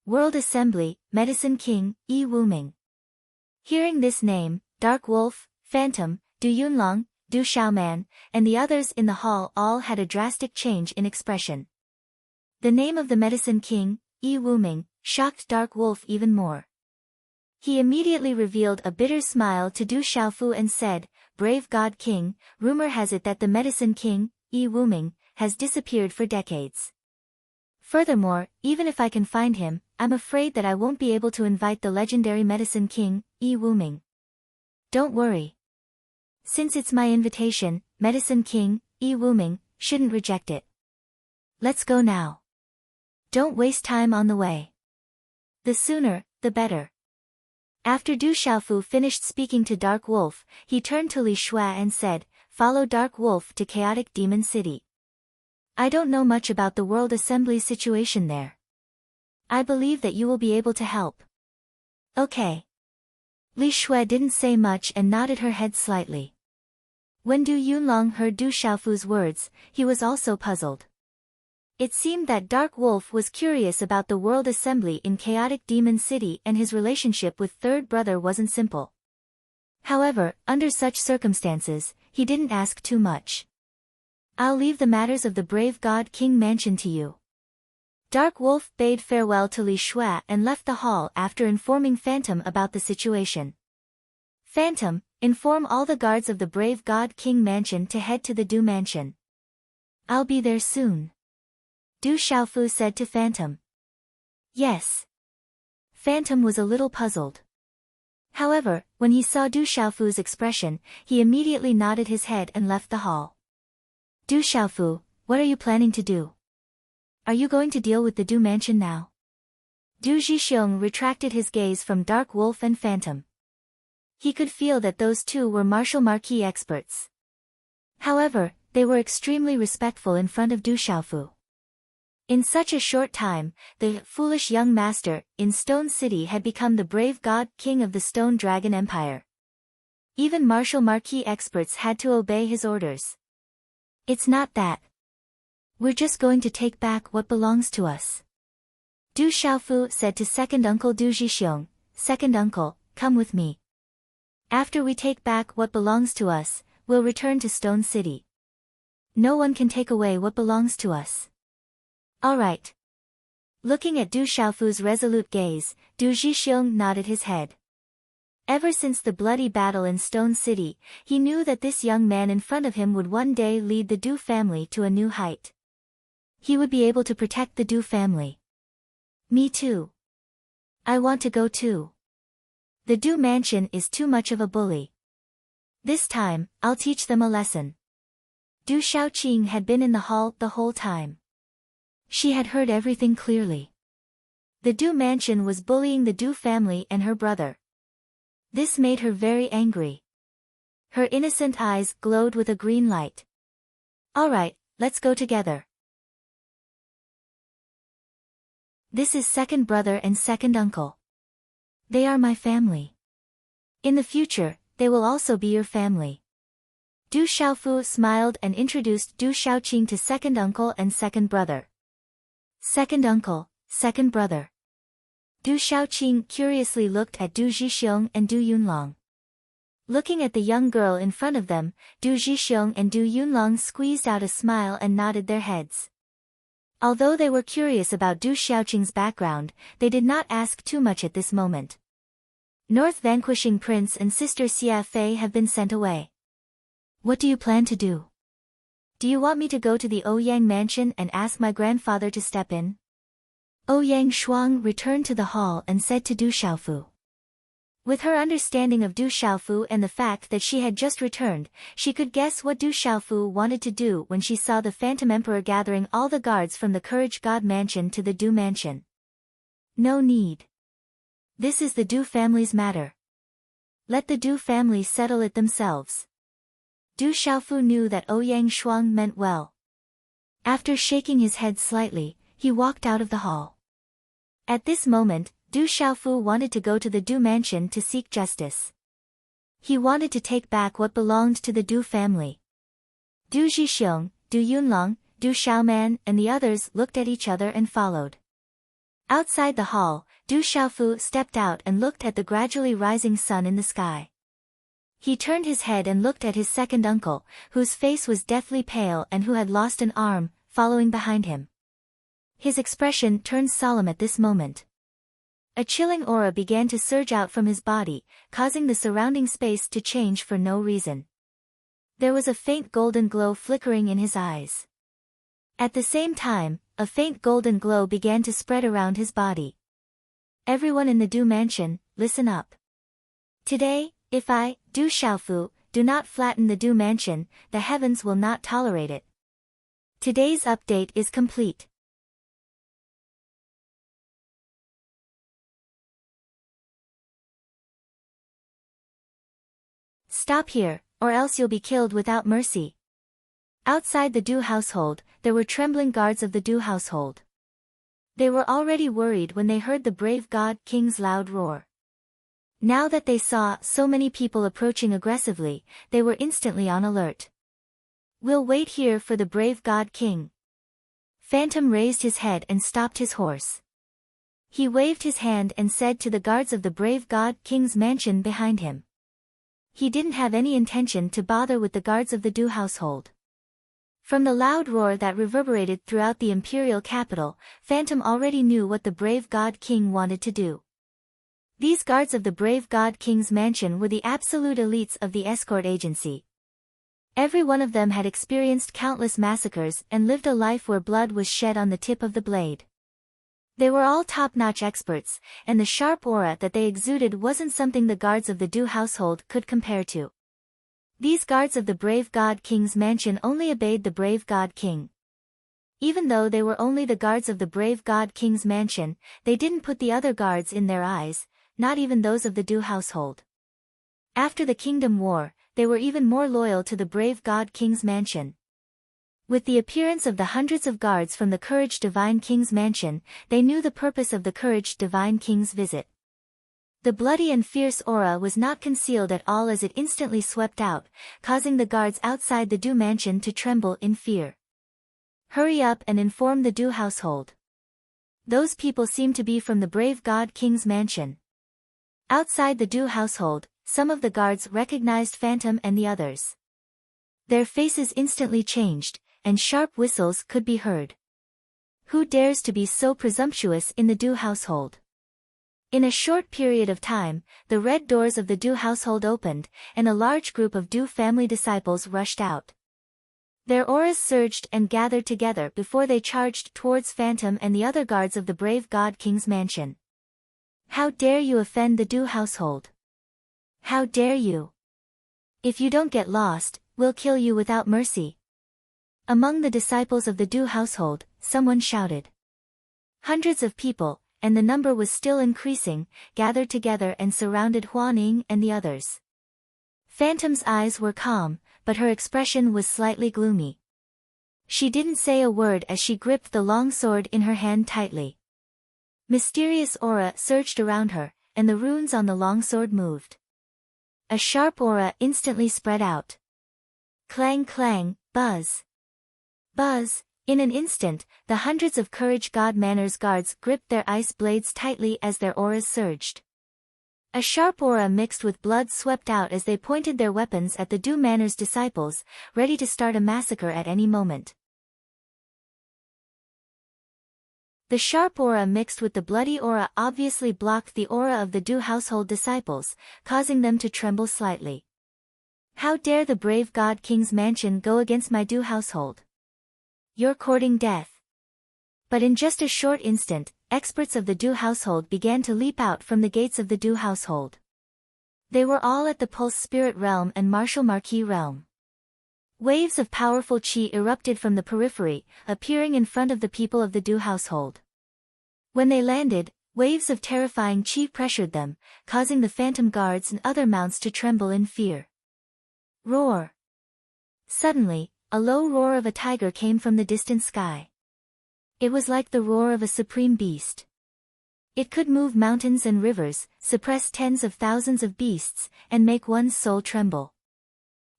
World Assembly, Medicine King, Yi Wuming. Hearing this name, Dark Wolf, Phantom, Du Yunlong, Du Xiaoman, and the others in the hall all had a drastic change in expression. The name of the Medicine King, Yi Wuming, shocked Dark Wolf even more. He immediately revealed a bitter smile to Du Xiaofu and said, "Brave God King, rumor has it that the Medicine King, Yi Wuming, has disappeared for decades. Furthermore, even if I can find him, I'm afraid that I won't be able to invite the legendary Medicine King, Yi Wuming. Don't worry. Since it's my invitation, Medicine King, Yi Wuming, shouldn't reject it. Let's go now. Don't waste time on the way. The sooner, the better. After Du Xiaofu finished speaking to Dark Wolf, he turned to Li Shua and said, "Follow Dark Wolf to Chaotic Demon City. I don't know much about the World Assembly's situation there. I believe that you will be able to help." "Okay." Li Shua didn't say much and nodded her head slightly. When Du Yunlong heard Du Xiaofu's words, he was also puzzled. It seemed that Dark Wolf was curious about the World Assembly in Chaotic Demon City, and his relationship with Third Brother wasn't simple. However, under such circumstances, he didn't ask too much. "I'll leave the matters of the Brave God King Mansion to you." Dark Wolf bade farewell to Li Shua and left the hall after informing Phantom about the situation. "Phantom, inform all the guards of the Brave God King Mansion to head to the Du Mansion. I'll be there soon," Du Xiaofu said to Phantom. "Yes." Phantom was a little puzzled. However, when he saw Du Xiaofu's expression, he immediately nodded his head and left the hall. "Du Xiaofu, what are you planning to do? Are you going to deal with the Du Mansion now?" Du Zhixiong retracted his gaze from Dark Wolf and Phantom. He could feel that those two were martial marquis experts. However, they were extremely respectful in front of Du Xiaofu. In such a short time, the foolish young master in Stone City had become the brave god king of the Stone Dragon Empire. Even martial marquis experts had to obey his orders. "It's not that. We're just going to take back what belongs to us." Du Xiaofu said to second uncle Du Zhixiong, "Second uncle, come with me. After we take back what belongs to us, we'll return to Stone City. No one can take away what belongs to us." "All right." Looking at Du Xiaofu's resolute gaze, Du Zhixiong nodded his head. Ever since the bloody battle in Stone City, he knew that this young man in front of him would one day lead the Du family to a new height. He would be able to protect the Du family. "Me too. I want to go too. The Du Mansion is too much of a bully. This time, I'll teach them a lesson." Du Xiaoqing had been in the hall the whole time. She had heard everything clearly. The Du Mansion was bullying the Du family and her brother. This made her very angry. Her innocent eyes glowed with a green light. "All right, let's go together. This is second brother and second uncle. They are my family. In the future, they will also be your family." Du Xiaofu smiled and introduced Du Xiaoqing to second uncle and second brother. "Second uncle, second brother." Du Xiaoqing curiously looked at Du Zhixiong and Du Yunlong. Looking at the young girl in front of them, Du Zhixiong and Du Yunlong squeezed out a smile and nodded their heads. Although they were curious about Du Xiaoqing's background, they did not ask too much at this moment. North Vanquishing Prince and Sister Xia Fei have been sent away. "What do you plan to do? Do you want me to go to the Ouyang Mansion and ask my grandfather to step in?" Ouyang Shuang returned to the hall and said to Du Xiaofu. With her understanding of Du Xiaofu and the fact that she had just returned, she could guess what Du Xiaofu wanted to do when she saw the Phantom Emperor gathering all the guards from the Courage God Mansion to the Du Mansion. "No need. This is the Du family's matter. Let the Du family settle it themselves." Du Xiaofu knew that Ouyang Shuang meant well. After shaking his head slightly, he walked out of the hall. At this moment, Du Xiaofu wanted to go to the Du Mansion to seek justice. He wanted to take back what belonged to the Du family. Du Zhixiong, Du Yunlong, Du Xiaoman and the others looked at each other and followed. Outside the hall, Du Xiaofu stepped out and looked at the gradually rising sun in the sky. He turned his head and looked at his second uncle, whose face was deathly pale and who had lost an arm, following behind him. His expression turned solemn at this moment. A chilling aura began to surge out from his body, causing the surrounding space to change for no reason. There was a faint golden glow flickering in his eyes. At the same time, a faint golden glow began to spread around his body. "Everyone in the Du Mansion, listen up. Today, if I, Du Xiaofu, do not flatten the dew mansion, the heavens will not tolerate it. Today's update is complete. Stop here, or else you'll be killed without mercy. Outside the dew household, there were trembling guards of the dew household. They were already worried when they heard the brave god king's loud roar. Now that they saw so many people approaching aggressively, they were instantly on alert. We'll wait here for the brave god king. Phantom raised his head and stopped his horse. He waved his hand and said to the guards of the brave god king's mansion behind him. He didn't have any intention to bother with the guards of the dew household. From the loud roar that reverberated throughout the imperial capital, Phantom already knew what the brave god king wanted to do. These guards of the brave god king's mansion were the absolute elites of the escort agency. Every one of them had experienced countless massacres and lived a life where blood was shed on the tip of the blade. They were all top-notch experts, and the sharp aura that they exuded wasn't something the guards of the dew household could compare to. These guards of the brave god king's mansion only obeyed the brave god king. Even though they were only the guards of the brave god king's mansion, they didn't put the other guards in their eyes, not even those of the dew household. After the Kingdom War, they were even more loyal to the brave god king's mansion. With the appearance of the hundreds of guards from the Courage Divine King's mansion, they knew the purpose of the Courage Divine King's visit. The bloody and fierce aura was not concealed at all as it instantly swept out, causing the guards outside the dew mansion to tremble in fear. Hurry up and inform the dew household. Those people seem to be from the brave god king's mansion. Outside the dew household, some of the guards recognized Phantom and the others. Their faces instantly changed, and sharp whistles could be heard. Who dares to be so presumptuous in the dew household? In a short period of time, the red doors of the dew household opened, and a large group of dew family disciples rushed out. Their auras surged and gathered together before they charged towards Phantom and the other guards of the brave god king's mansion. How dare you offend the dew household? How dare you? If you don't get lost, we'll kill you without mercy. Among the disciples of the dew household, someone shouted. Hundreds of people, and the number was still increasing, gathered together and surrounded Huaning and the others. Phantom's eyes were calm, but her expression was slightly gloomy. She didn't say a word as she gripped the long sword in her hand tightly. Mysterious aura surged around her, and the runes on the longsword moved. A sharp aura instantly spread out. Clang clang, buzz. Buzz. In an instant, the hundreds of Courage God Manor's guards gripped their ice blades tightly as their auras surged. A sharp aura mixed with blood swept out as they pointed their weapons at the Dew Manor's disciples, ready to start a massacre at any moment. The sharp aura mixed with the bloody aura obviously blocked the aura of the Dew household disciples, causing them to tremble slightly. How dare the brave God King's mansion go against my Dew household? You're courting death. But in just a short instant, experts of the Dew household began to leap out from the gates of the Dew household. They were all at the Pulse Spirit Realm and Martial Marquis Realm. Waves of powerful chi erupted from the periphery, appearing in front of the people of the Dew household. When they landed, waves of terrifying chi pressured them, causing the phantom guards and other mounts to tremble in fear. Roar! Suddenly, a low roar of a tiger came from the distant sky. It was like the roar of a supreme beast. It could move mountains and rivers, suppress tens of thousands of beasts, and make one's soul tremble.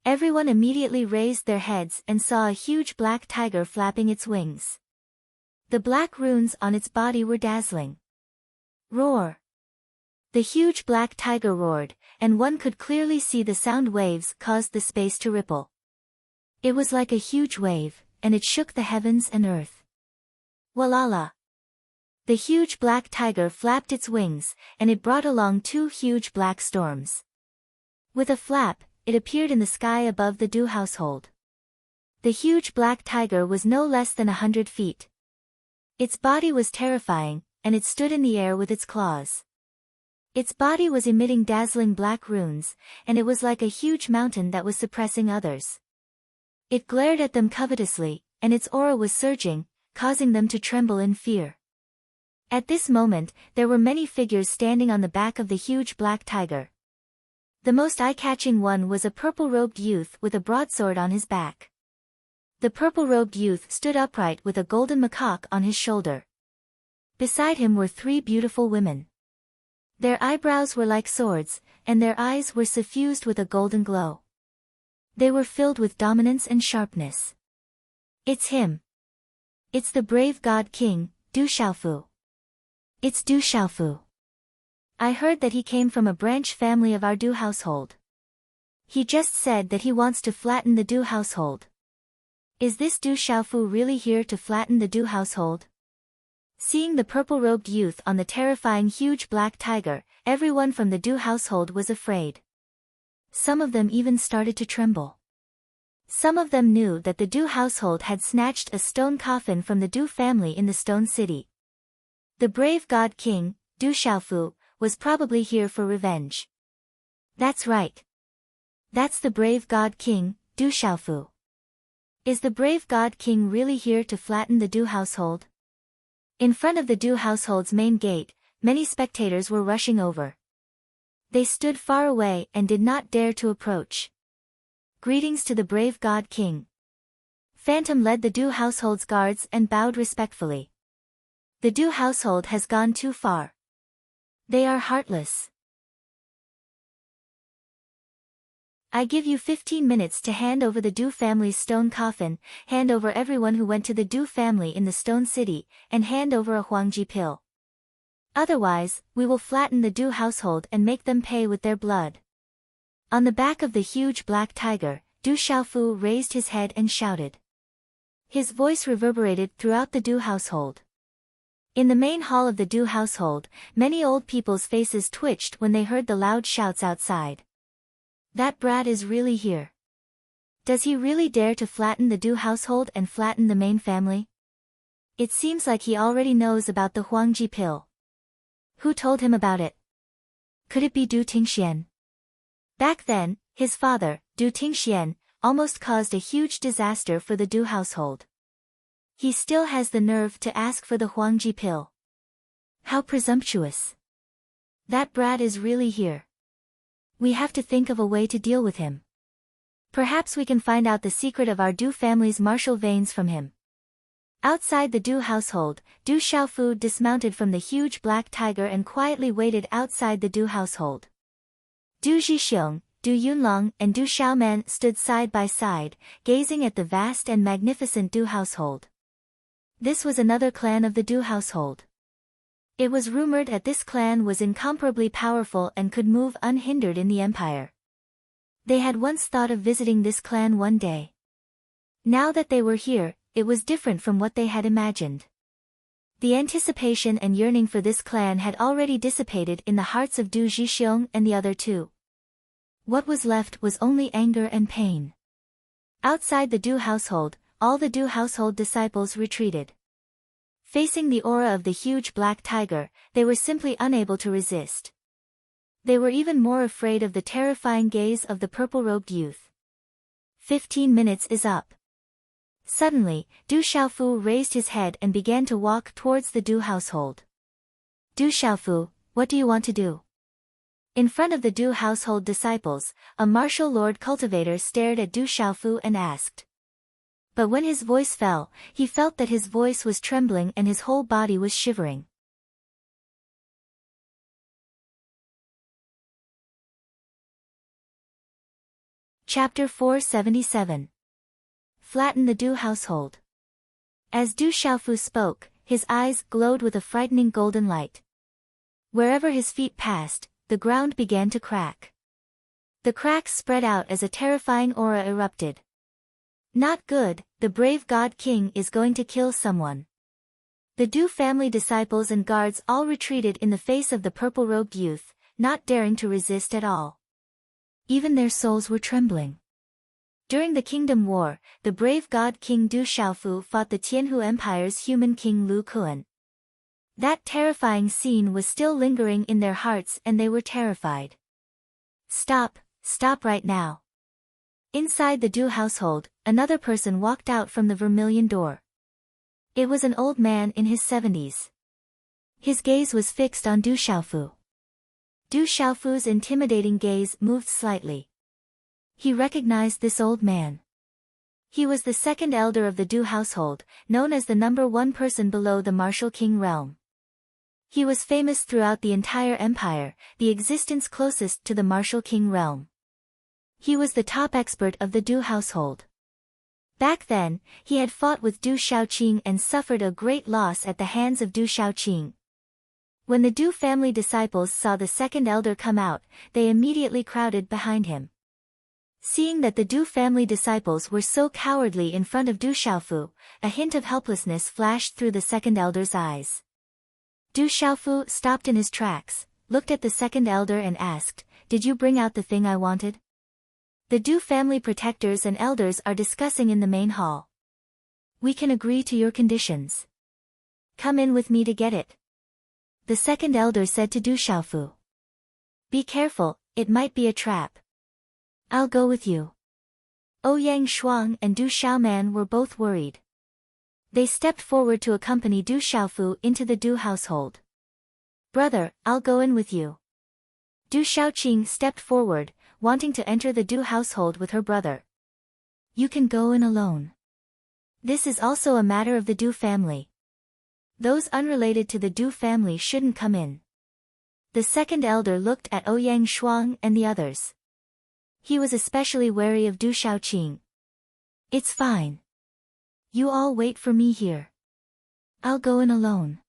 Everyone immediately raised their heads and saw a huge black tiger flapping its wings. The black runes on its body were dazzling. Roar! The huge black tiger roared, and one could clearly see the sound waves caused the space to ripple. It was like a huge wave, and it shook the heavens and earth. Walala! The huge black tiger flapped its wings, and it brought along two huge black storms. With a flap, it appeared in the sky above the Dew household. The huge black tiger was no less than 100 feet. Its body was terrifying, and it stood in the air with its claws. Its body was emitting dazzling black runes, and it was like a huge mountain that was suppressing others. It glared at them covetously, and its aura was surging, causing them to tremble in fear. At this moment, there were many figures standing on the back of the huge black tiger. The most eye-catching one was a purple-robed youth with a broadsword on his back. The purple-robed youth stood upright with a golden macaque on his shoulder. Beside him were 3 beautiful women. Their eyebrows were like swords, and their eyes were suffused with a golden glow. They were filled with dominance and sharpness. It's him. It's the brave god king, Du Xiaofu. It's Du Xiaofu. I heard that he came from a branch family of our Du household. He just said that he wants to flatten the Du household. Is this Du Xiaofu really here to flatten the Du household? Seeing the purple-robed youth on the terrifying huge black tiger, everyone from the Du household was afraid. Some of them even started to tremble. Some of them knew that the Du household had snatched a stone coffin from the Du family in the stone city. The brave god king, Du Xiaofu, was probably here for revenge. That's right. That's the brave god king, Du Xiaofu. Is the brave god king really here to flatten the Du household? In front of the Du household's main gate, many spectators were rushing over. They stood far away and did not dare to approach. Greetings to the brave god king. Phantom led the Du household's guards and bowed respectfully. The Du household has gone too far. They are heartless. I give you 15 minutes to hand over the Du family's stone coffin, hand over everyone who went to the Du family in the stone city, and hand over a Huangji pill. Otherwise, we will flatten the Du household and make them pay with their blood. On the back of the huge black tiger, Du Xiaofu raised his head and shouted. His voice reverberated throughout the Du household. In the main hall of the Du household, many old people's faces twitched when they heard the loud shouts outside. That brat is really here. Does he really dare to flatten the Du household and flatten the main family? It seems like he already knows about the Huangji pill. Who told him about it? Could it be Du Tingxian? Back then, his father, Du Tingxian, almost caused a huge disaster for the Du household. He still has the nerve to ask for the Huangji pill. How presumptuous. That brat is really here. We have to think of a way to deal with him. Perhaps we can find out the secret of our Du family's martial veins from him. Outside the Du household, Du Xiaofu dismounted from the huge black tiger and quietly waited outside the Du household. Du Zhixiong, Du Yunlong and Du Xiaoman stood side by side, gazing at the vast and magnificent Du household. This was another clan of the Du household. It was rumored that this clan was incomparably powerful and could move unhindered in the empire. They had once thought of visiting this clan one day. Now that they were here, it was different from what they had imagined. The anticipation and yearning for this clan had already dissipated in the hearts of Du Zhixiong and the other two. What was left was only anger and pain. Outside the Du household, all the Du household disciples retreated. Facing the aura of the huge black tiger, they were simply unable to resist. They were even more afraid of the terrifying gaze of the purple-robed youth. 15 minutes is up. Suddenly, Du Xiaofu raised his head and began to walk towards the Du household. Du Xiaofu, what do you want to do? In front of the Du household disciples, a martial lord cultivator stared at Du Xiaofu and asked. But when his voice fell, he felt that his voice was trembling and his whole body was shivering. Chapter 477. Flatten the Du household. As Du Xiaofu spoke, his eyes glowed with a frightening golden light. Wherever his feet passed, the ground began to crack. The cracks spread out as a terrifying aura erupted. Not good, the brave god king is going to kill someone. The Du family disciples and guards all retreated in the face of the purple-robed youth, not daring to resist at all. Even their souls were trembling. During the Kingdom War, the brave god king Du Xiaofu fought the Tianhu Empire's human king Lu Kuan. That terrifying scene was still lingering in their hearts and they were terrified. Stop right now. Inside the Du household, another person walked out from the vermilion door. It was an old man in his 70s. His gaze was fixed on Du Xiaofu. Du Xiaofu's intimidating gaze moved slightly. He recognized this old man. He was the second elder of the Du household, known as the #1 person below the martial king realm. He was famous throughout the entire empire, the existence closest to the martial king realm. He was the top expert of the Du household. Back then, he had fought with Du Shaoqing and suffered a great loss at the hands of Du Shaoqing. When the Du family disciples saw the second elder come out, they immediately crowded behind him. Seeing that the Du family disciples were so cowardly in front of Du Xiaofu, a hint of helplessness flashed through the second elder's eyes. Du Xiaofu stopped in his tracks, looked at the second elder and asked, "Did you bring out the thing I wanted?" The Du family protectors and elders are discussing in the main hall. "We can agree to your conditions. Come in with me to get it." The second elder said to Du Xiaofu. "Be careful, it might be a trap." "I'll go with you." Ouyang Shuang and Du Xiaoman were both worried. They stepped forward to accompany Du Xiaofu into the Du household. "Brother, I'll go in with you." Du Shaoqing stepped forward, wanting to enter the Du household with her brother. "You can go in alone. This is also a matter of the Du family. Those unrelated to the Du family shouldn't come in." The second elder looked at Ouyang Shuang and the others. He was especially wary of Du Shaoqing. "It's fine. You all wait for me here. I'll go in alone."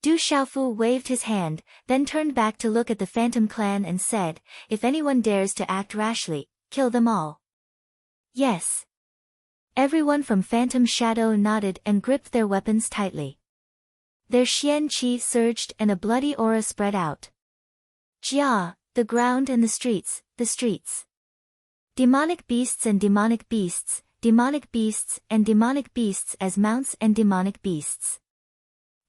Du Xiaofu waved his hand, then turned back to look at the Phantom clan and said, "If anyone dares to act rashly, kill them all." "Yes." Everyone from Phantom Shadow nodded and gripped their weapons tightly. Their Xian Qi surged and a bloody aura spread out. Jia, the ground and the streets. Demonic beasts and demonic beasts, demonic beasts and demonic beasts as mounts and demonic beasts.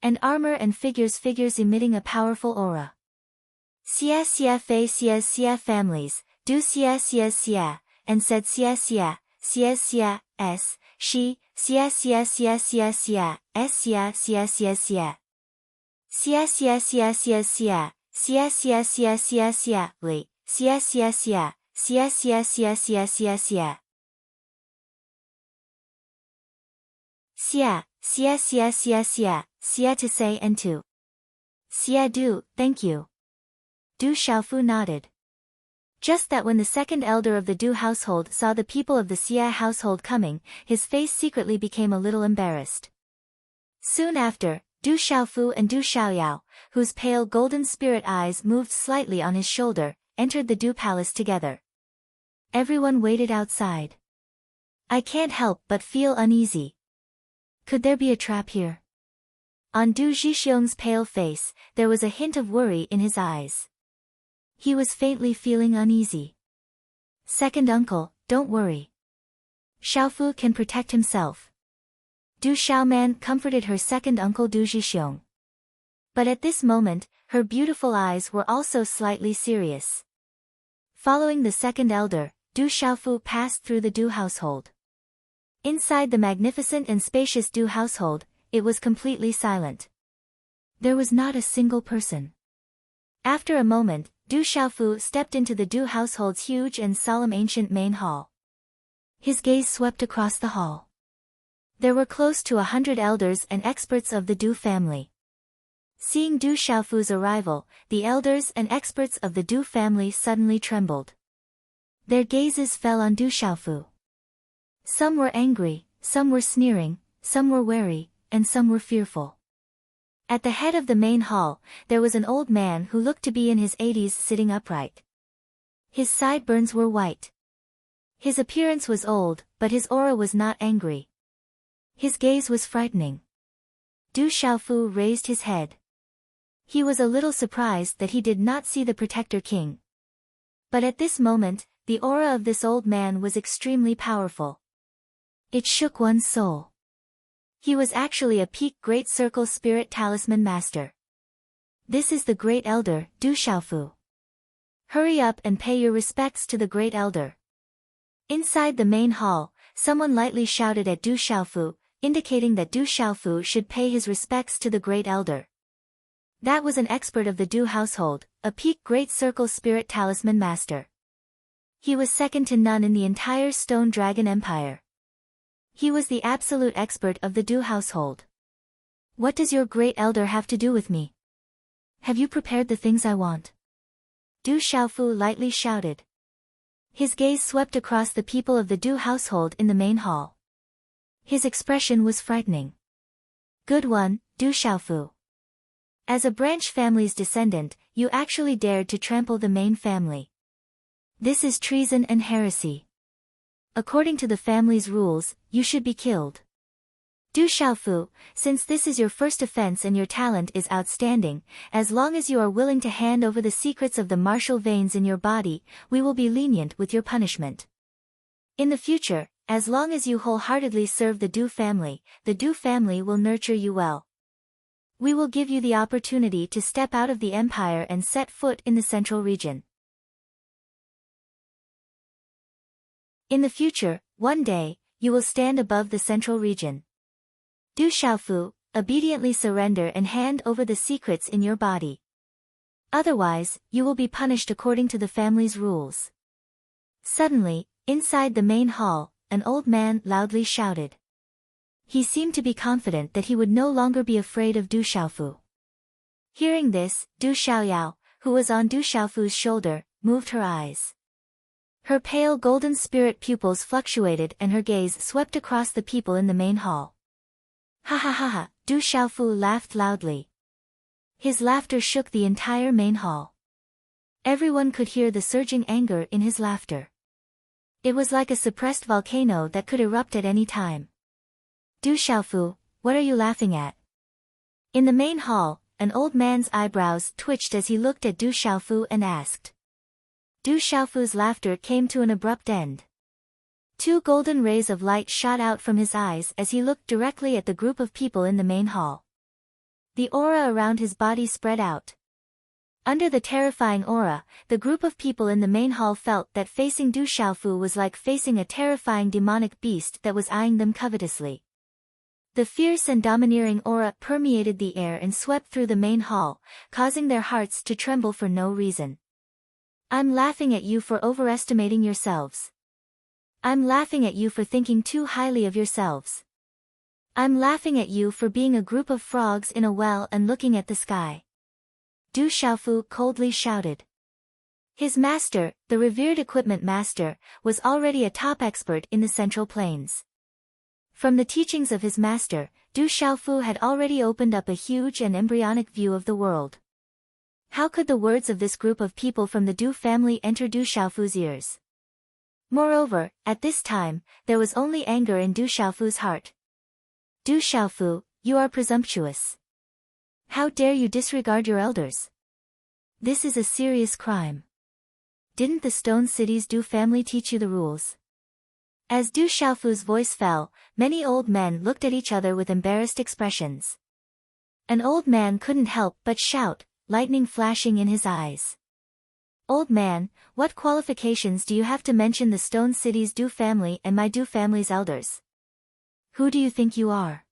And armor and figures emitting a powerful aura. Xia families, Du Xia, and said Xia, S, Shi, Xia, S, Xia, Li, Xia to say and to. Xia Du, thank you. Du Xiaofu nodded. Just that when the second elder of the Du household saw the people of the Xia household coming, his face secretly became a little embarrassed. Soon after, Du Xiaofu and Du Xiaoyao, whose pale golden spirit eyes moved slightly on his shoulder, entered the Du palace together. Everyone waited outside. "I can't help but feel uneasy. Could there be a trap here?" On Du Zhixiong's pale face, there was a hint of worry in his eyes. He was faintly feeling uneasy. "Second uncle, don't worry. Xiaofu can protect himself." Du Xiaoman comforted her second uncle Du Zhixiong. But at this moment, her beautiful eyes were also slightly serious. Following the second elder, Du Xiaofu passed through the Du household. Inside the magnificent and spacious Du household, it was completely silent. There was not a single person. After a moment, Du Xiaofu stepped into the Du household's huge and solemn ancient main hall. His gaze swept across the hall. There were close to 100 elders and experts of the Du family. Seeing Du Xiaofu's arrival, the elders and experts of the Du family suddenly trembled. Their gazes fell on Du Xiaofu. Some were angry, some were sneering, some were wary, and some were fearful. At the head of the main hall, there was an old man who looked to be in his 80s sitting upright. His sideburns were white. His appearance was old, but his aura was not angry. His gaze was frightening. Du Xiaofu raised his head. He was a little surprised that he did not see the Protector King. But at this moment, the aura of this old man was extremely powerful. It shook one's soul. He was actually a peak Great Circle Spirit Talisman Master. This is the Great Elder, Du Xiaofu. Hurry up and pay your respects to the Great Elder. Inside the main hall, someone lightly shouted at Du Xiaofu, indicating that Du Xiaofu should pay his respects to the Great Elder. That was an expert of the Du household, a peak Great Circle Spirit Talisman Master. He was second to none in the entire Stone Dragon Empire. He was the absolute expert of the Du household. What does your Great Elder have to do with me? Have you prepared the things I want? Du Xiaofu lightly shouted. His gaze swept across the people of the Du household in the main hall. His expression was frightening. Good one, Du Xiaofu. As a branch family's descendant, you actually dared to trample the main family. This is treason and heresy. According to the family's rules, you should be killed. Du Xiaofu, since this is your first offense and your talent is outstanding, as long as you are willing to hand over the secrets of the martial veins in your body, we will be lenient with your punishment. In the future, as long as you wholeheartedly serve the Du family will nurture you well. We will give you the opportunity to step out of the empire and set foot in the central region. In the future, one day, you will stand above the central region. Du Xiaofu, obediently surrender and hand over the secrets in your body. Otherwise, you will be punished according to the family's rules. Suddenly, inside the main hall, an old man loudly shouted. He seemed to be confident that he would no longer be afraid of Du Xiaofu. Hearing this, Du Xiaoyao, who was on Du Xiaofu's shoulder, moved her eyes. Her pale golden spirit pupils fluctuated and her gaze swept across the people in the main hall. Ha ha ha ha, Du Xiaofu laughed loudly. His laughter shook the entire main hall. Everyone could hear the surging anger in his laughter. It was like a suppressed volcano that could erupt at any time. Du Xiaofu, what are you laughing at? In the main hall, an old man's eyebrows twitched as he looked at Du Xiaofu and asked. Du Xiaofu's laughter came to an abrupt end. Two golden rays of light shot out from his eyes as he looked directly at the group of people in the main hall. The aura around his body spread out. Under the terrifying aura, the group of people in the main hall felt that facing Du Xiaofu was like facing a terrifying demonic beast that was eyeing them covetously. The fierce and domineering aura permeated the air and swept through the main hall, causing their hearts to tremble for no reason. I'm laughing at you for overestimating yourselves. I'm laughing at you for thinking too highly of yourselves. I'm laughing at you for being a group of frogs in a well and looking at the sky. Du Xiaofu coldly shouted. His master, the revered equipment master, was already a top expert in the Central Plains. From the teachings of his master, Du Xiaofu had already opened up a huge and embryonic view of the world. How could the words of this group of people from the Du family enter Du Xiaofu's ears? Moreover, at this time, there was only anger in Du Xiaofu's heart. Du Xiaofu, you are presumptuous. How dare you disregard your elders? This is a serious crime. Didn't the Stone City's Du family teach you the rules? As Du Xiaofu's voice fell, many old men looked at each other with embarrassed expressions. An old man couldn't help but shout, lightning flashing in his eyes. Old man, what qualifications do you have to mention the Stone City's Du family and my Du family's elders? Who do you think you are?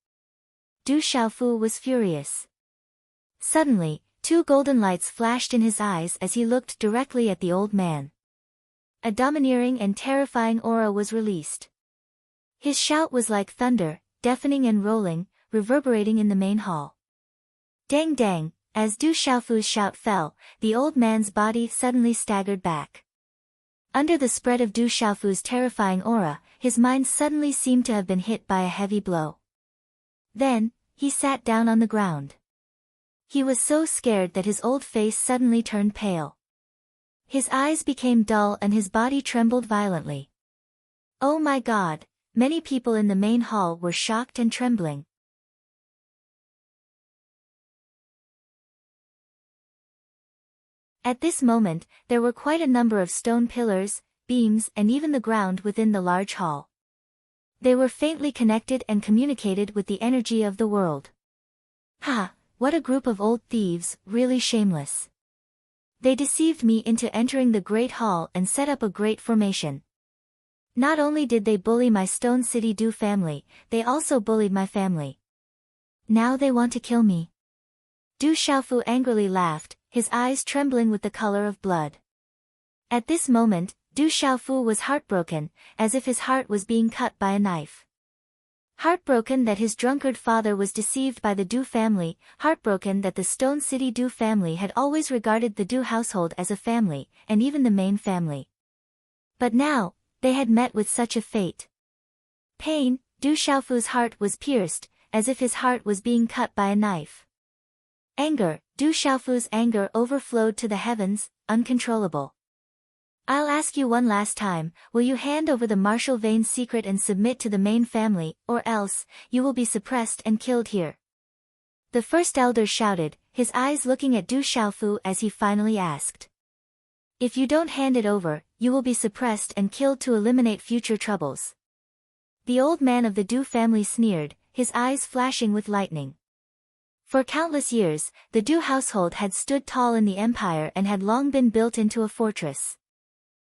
Du Xiaofu was furious. Suddenly, two golden lights flashed in his eyes as he looked directly at the old man. A domineering and terrifying aura was released. His shout was like thunder, deafening and rolling, reverberating in the main hall. Dang dang, as Du Xiaofu's shout fell, the old man's body suddenly staggered back. Under the spread of Du Xiaofu's terrifying aura, his mind suddenly seemed to have been hit by a heavy blow. Then, he sat down on the ground. He was so scared that his old face suddenly turned pale. His eyes became dull and his body trembled violently. Oh my God, many people in the main hall were shocked and trembling. At this moment, there were quite a number of stone pillars, beams and even the ground within the large hall. They were faintly connected and communicated with the energy of the world. Ha! What a group of old thieves, really shameless. They deceived me into entering the Great Hall and set up a great formation. Not only did they bully my Stone City Du family, they also bullied my family. Now they want to kill me. Du Xiaofu angrily laughed, his eyes trembling with the color of blood. At this moment, Du Xiaofu was heartbroken, as if his heart was being cut by a knife. Heartbroken that his drunkard father was deceived by the Du family, heartbroken that the Stone City Du family had always regarded the Du household as a family, and even the main family. But now, they had met with such a fate. Pain, Du Xiaofu's heart was pierced, as if his heart was being cut by a knife. Anger, Du Xiaofu's anger overflowed to the heavens, uncontrollable. I'll ask you one last time, will you hand over the Marshall Vane's secret and submit to the main family, or else, you will be suppressed and killed here? The first elder shouted, his eyes looking at Du Xiaofu as he finally asked. If you don't hand it over, you will be suppressed and killed to eliminate future troubles. The old man of the Du family sneered, his eyes flashing with lightning. For countless years, the Du household had stood tall in the empire and had long been built into a fortress.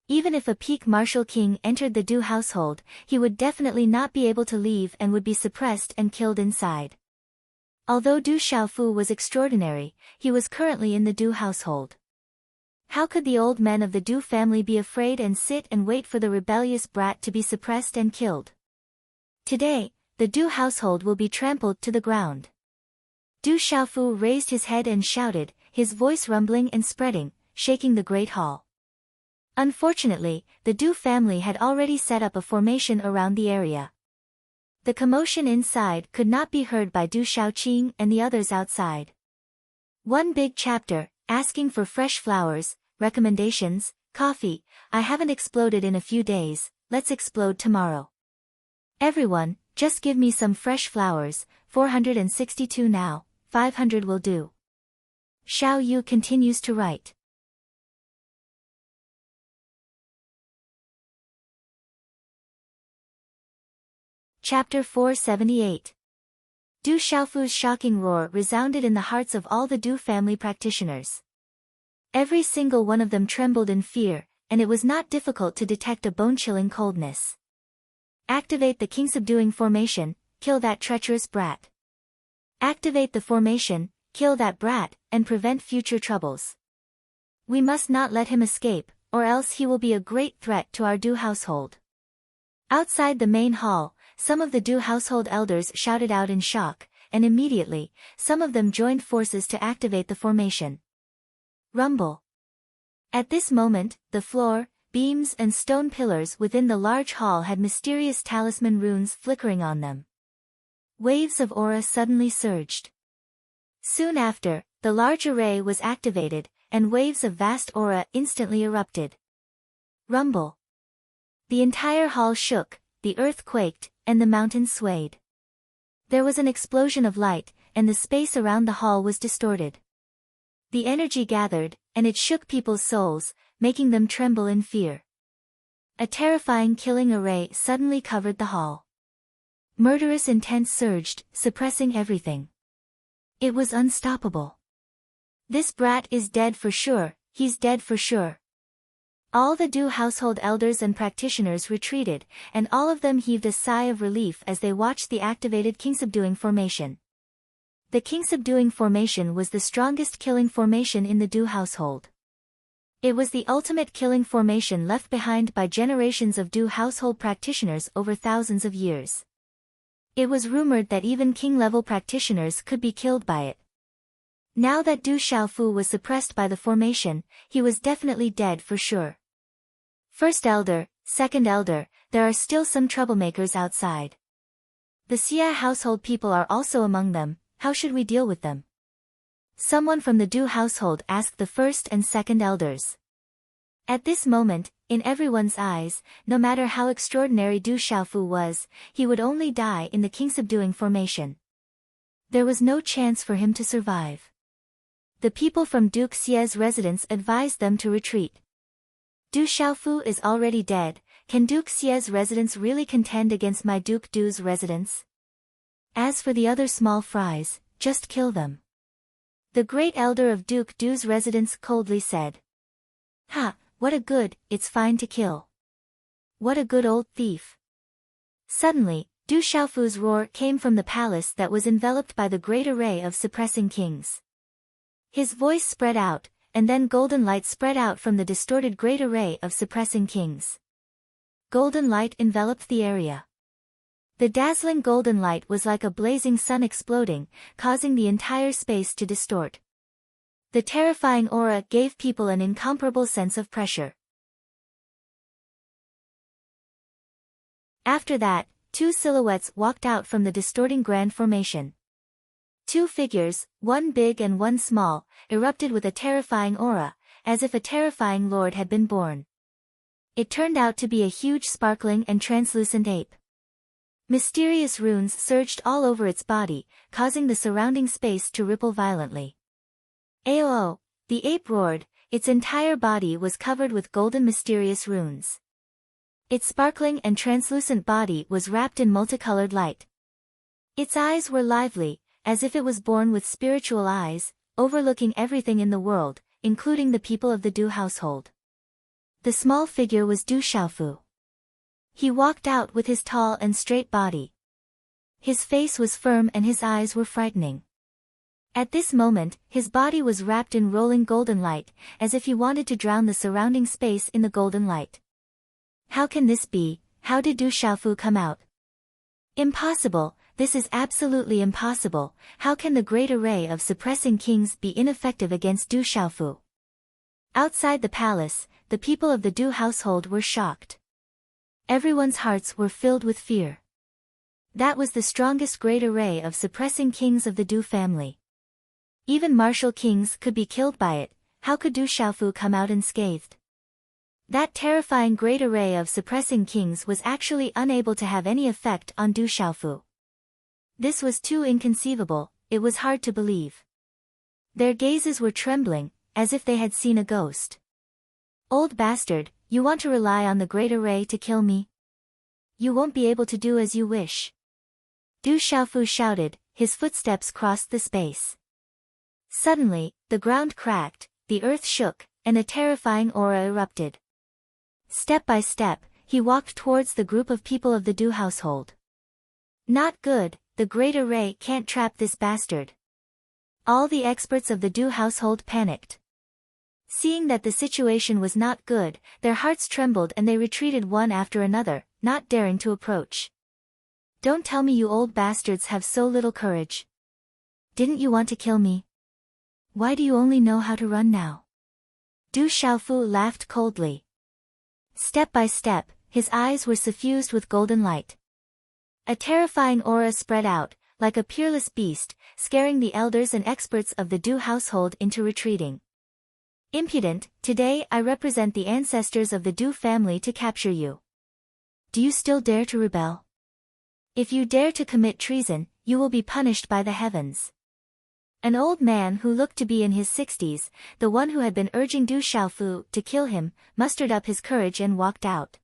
Even if a peak martial king entered the Du household, he would definitely not be able to leave and would be suppressed and killed inside. Although Du Xiaofu was extraordinary, he was currently in the Du household. How could the old men of the Du family be afraid and sit and wait for the rebellious brat to be suppressed and killed? Today, the Du household will be trampled to the ground. Du Xiaofu raised his head and shouted, his voice rumbling and spreading, shaking the great hall. Unfortunately, the Du family had already set up a formation around the area. The commotion inside could not be heard by Du Xiaoqing and the others outside. One big chapter, asking for fresh flowers, recommendations, coffee. I haven't exploded in a few days, let's explode tomorrow. Everyone, just give me some fresh flowers, 462 now, 500 will do. Xiao Yu continues to write. Chapter 478. Du Xiaofu's shocking roar resounded in the hearts of all the Du family practitioners. Every single one of them trembled in fear, and it was not difficult to detect a bone-chilling coldness. Activate the king-subduing formation, kill that treacherous brat. Activate the formation, kill that brat, and prevent future troubles. We must not let him escape, or else he will be a great threat to our Du household. Outside the main hall, some of the Du household elders shouted out in shock, and immediately, some of them joined forces to activate the formation. Rumble. At this moment, the floor, beams and stone pillars within the large hall had mysterious talisman runes flickering on them. Waves of aura suddenly surged. Soon after, the large array was activated, and waves of vast aura instantly erupted. Rumble. The entire hall shook, the earth quaked, and the mountains swayed. There was an explosion of light, and the space around the hall was distorted. The energy gathered, and it shook people's souls, making them tremble in fear. A terrifying killing array suddenly covered the hall. Murderous intent surged, suppressing everything. It was unstoppable. This brat is dead for sure, he's dead for sure. All the Du household elders and practitioners retreated, and all of them heaved a sigh of relief as they watched the activated king-subduing formation. The king-subduing formation was the strongest killing formation in the Du household. It was the ultimate killing formation left behind by generations of Du household practitioners over thousands of years. It was rumored that even king-level practitioners could be killed by it. Now that Du Xiaofu was suppressed by the formation, he was definitely dead for sure. First elder, second elder, there are still some troublemakers outside. The Xia household people are also among them, how should we deal with them? Someone from the Du household asked the first and second elders. At this moment, in everyone's eyes, no matter how extraordinary Du Xiaofu was, he would only die in the king-subduing formation. There was no chance for him to survive. The people from Duke Xie's residence advised them to retreat. Du Xiaofu is already dead, can Duke Xie's residence really contend against my Duke Du's residence? As for the other small fries, just kill them. The great elder of Duke Du's residence coldly said. Ha, what a good, it's fine to kill. What a good old thief. Suddenly, Du Xiaofu's roar came from the palace that was enveloped by the great array of suppressing kings. His voice spread out, and then golden light spread out from the distorted great array of suppressing kings. Golden light enveloped the area. The dazzling golden light was like a blazing sun exploding, causing the entire space to distort. The terrifying aura gave people an incomparable sense of pressure. After that, two silhouettes walked out from the distorting grand formation. Two figures, one big and one small, erupted with a terrifying aura, as if a terrifying lord had been born. It turned out to be a huge sparkling and translucent ape. Mysterious runes surged all over its body, causing the surrounding space to ripple violently. Aoo! The ape roared, its entire body was covered with golden mysterious runes. Its sparkling and translucent body was wrapped in multicolored light. Its eyes were lively, as if it was born with spiritual eyes, overlooking everything in the world, including the people of the Du household. The small figure was Du Xiaofu. He walked out with his tall and straight body. His face was firm and his eyes were frightening. At this moment, his body was wrapped in rolling golden light, as if he wanted to drown the surrounding space in the golden light. How can this be? How did Du Xiaofu come out? Impossible, this is absolutely impossible. How can the great array of suppressing kings be ineffective against Du Xiaofu? Outside the palace, the people of the Du household were shocked. Everyone's hearts were filled with fear. That was the strongest great array of suppressing kings of the Du family. Even martial kings could be killed by it. How could Du Xiaofu come out unscathed? That terrifying great array of suppressing kings was actually unable to have any effect on Du Xiaofu. This was too inconceivable, it was hard to believe. Their gazes were trembling, as if they had seen a ghost. Old bastard, you want to rely on the great array to kill me? You won't be able to do as you wish. Du Xiaofu shouted, his footsteps crossed the space. Suddenly, the ground cracked, the earth shook, and a terrifying aura erupted. Step by step, he walked towards the group of people of the Du household. Not good, the great array can't trap this bastard. All the experts of the Du household panicked. Seeing that the situation was not good, their hearts trembled and they retreated one after another, not daring to approach. Don't tell me you old bastards have so little courage. Didn't you want to kill me? Why do you only know how to run now? Du Xiaofu laughed coldly. Step by step, his eyes were suffused with golden light. A terrifying aura spread out, like a peerless beast, scaring the elders and experts of the Du household into retreating. Impudent, today I represent the ancestors of the Du family to capture you. Do you still dare to rebel? If you dare to commit treason, you will be punished by the heavens. An old man who looked to be in his 60s, the one who had been urging Du Xiaofu to kill him, mustered up his courage and walked out.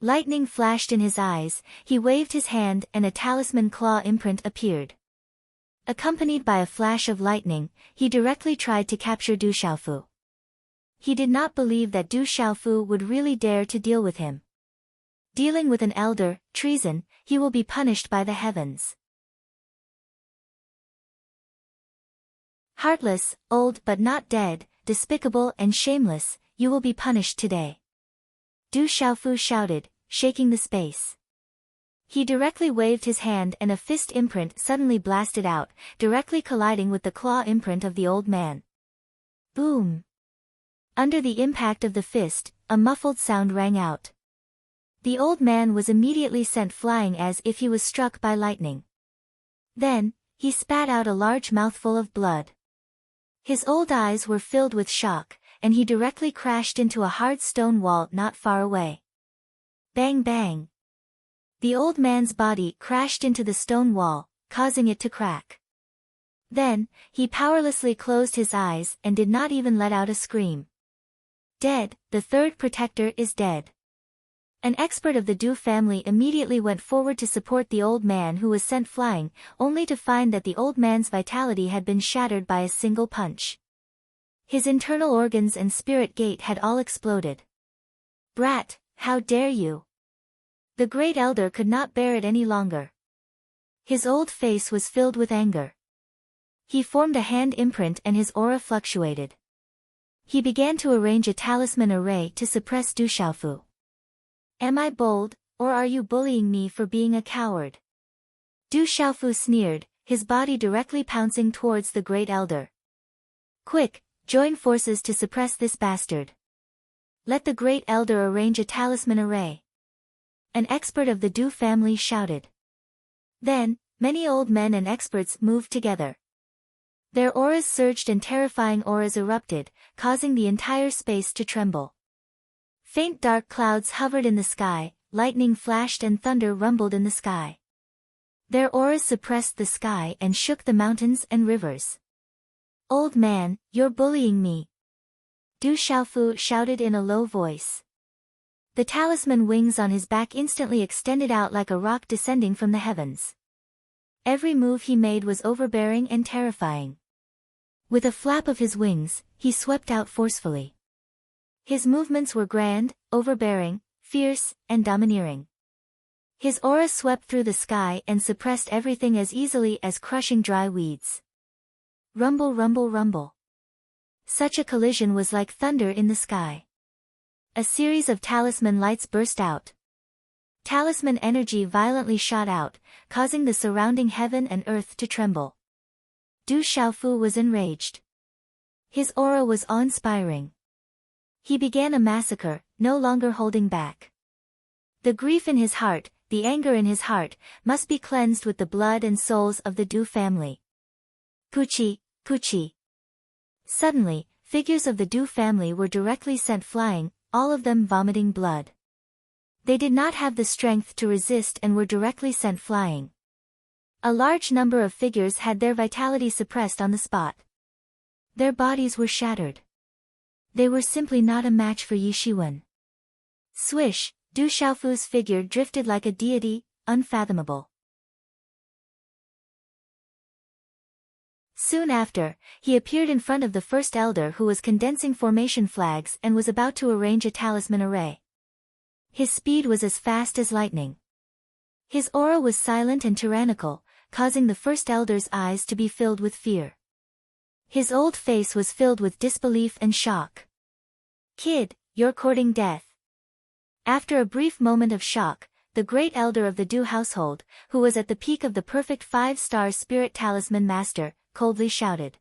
Lightning flashed in his eyes, he waved his hand and a talisman claw imprint appeared. Accompanied by a flash of lightning, he directly tried to capture Du Xiaofu. He did not believe that Du Xiaofu would really dare to deal with him. Dealing with an elder, treason, he will be punished by the heavens. Heartless, old but not dead, despicable and shameless, you will be punished today. Du Xiaofu shouted, shaking the space. He directly waved his hand and a fist imprint suddenly blasted out, directly colliding with the claw imprint of the old man. Boom! Under the impact of the fist, a muffled sound rang out. The old man was immediately sent flying as if he was struck by lightning. Then, he spat out a large mouthful of blood. His old eyes were filled with shock, and he directly crashed into a hard stone wall not far away. Bang bang! The old man's body crashed into the stone wall, causing it to crack. Then, he powerlessly closed his eyes and did not even let out a scream. Dead, the third protector is dead. An expert of the Du family immediately went forward to support the old man who was sent flying, only to find that the old man's vitality had been shattered by a single punch. His internal organs and spirit gate had all exploded. "Brat, how dare you!" The great elder could not bear it any longer. His old face was filled with anger. He formed a hand imprint and his aura fluctuated. He began to arrange a talisman array to suppress Du Xiaofu. "Am I bold, or are you bullying me for being a coward?" Du Xiaofu sneered, his body directly pouncing towards the great elder. "Quick, join forces to suppress this bastard. Let the great elder arrange a talisman array." An expert of the Du family shouted. Then, many old men and experts moved together. Their auras surged and terrifying auras erupted, causing the entire space to tremble. Faint dark clouds hovered in the sky, lightning flashed and thunder rumbled in the sky. Their auras suppressed the sky and shook the mountains and rivers. "Old man, you're bullying me!" Du Xiaofu shouted in a low voice. The talisman wings on his back instantly extended out like a rock descending from the heavens. Every move he made was overbearing and terrifying. With a flap of his wings, he swept out forcefully. His movements were grand, overbearing, fierce, and domineering. His aura swept through the sky and suppressed everything as easily as crushing dry weeds. Rumble, rumble, rumble. Such a collision was like thunder in the sky. A series of talisman lights burst out. Talisman energy violently shot out, causing the surrounding heaven and earth to tremble. Du Xiaofu was enraged. His aura was awe-inspiring. He began a massacre, no longer holding back. The grief in his heart, the anger in his heart, must be cleansed with the blood and souls of the Du family. Puchi, Puchi. Suddenly, figures of the Du family were directly sent flying, all of them vomiting blood. They did not have the strength to resist and were directly sent flying. A large number of figures had their vitality suppressed on the spot. Their bodies were shattered. They were simply not a match for Yi Shiwen. Swish, Du Xiaofu's figure drifted like a deity, unfathomable. Soon after, he appeared in front of the first elder who was condensing formation flags and was about to arrange a talisman array. His speed was as fast as lightning. His aura was silent and tyrannical, causing the first elder's eyes to be filled with fear. His old face was filled with disbelief and shock. "Kid, you're courting death." After a brief moment of shock, the great elder of the Du household, who was at the peak of the perfect 5-star spirit talisman master, coldly shouted.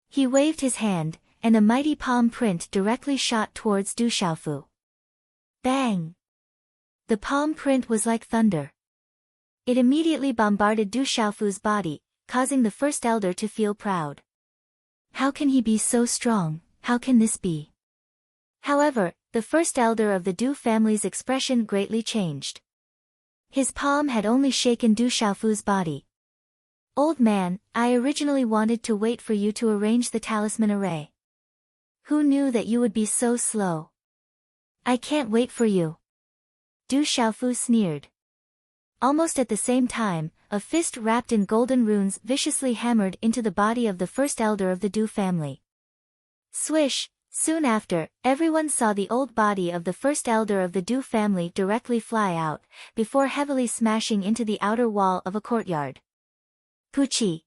He waved his hand, and a mighty palm print directly shot towards Du Xiaofu. Bang! The palm print was like thunder. It immediately bombarded Du Xiaofu's body, causing the first elder to feel proud. How can he be so strong? How can this be? However, the first elder of the Du family's expression greatly changed. His palm had only shaken Du Xiaofu's body. "Old man, I originally wanted to wait for you to arrange the talisman array. Who knew that you would be so slow? I can't wait for you." Du Xiaofu sneered. Almost at the same time, a fist wrapped in golden runes viciously hammered into the body of the first elder of the Du family. Swish! Soon after, everyone saw the old body of the first elder of the Du family directly fly out, before heavily smashing into the outer wall of a courtyard. Puchi!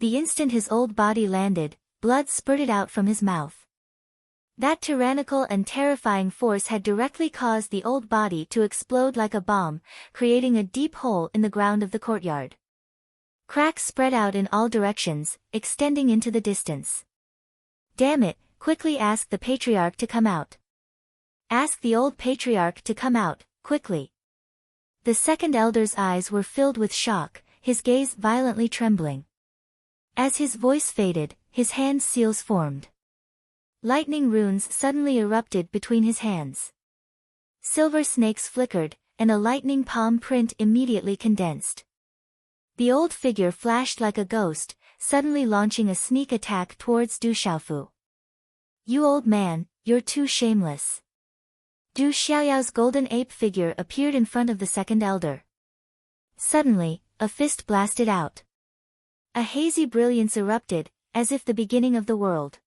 The instant his old body landed, blood spurted out from his mouth. That tyrannical and terrifying force had directly caused the old body to explode like a bomb, creating a deep hole in the ground of the courtyard. Cracks spread out in all directions, extending into the distance. "Damn it, quickly ask the patriarch to come out. Ask the old patriarch to come out, quickly." The second elder's eyes were filled with shock, his gaze violently trembling. As his voice faded, his hand seals formed. Lightning runes suddenly erupted between his hands. Silver snakes flickered, and a lightning palm print immediately condensed. The old figure flashed like a ghost, suddenly launching a sneak attack towards Du Xiaofu. "You old man, you're too shameless. Du Xiaoyao's golden ape figure appeared in front of the second elder. Suddenly, a fist blasted out. A hazy brilliance erupted, as if the beginning of the world.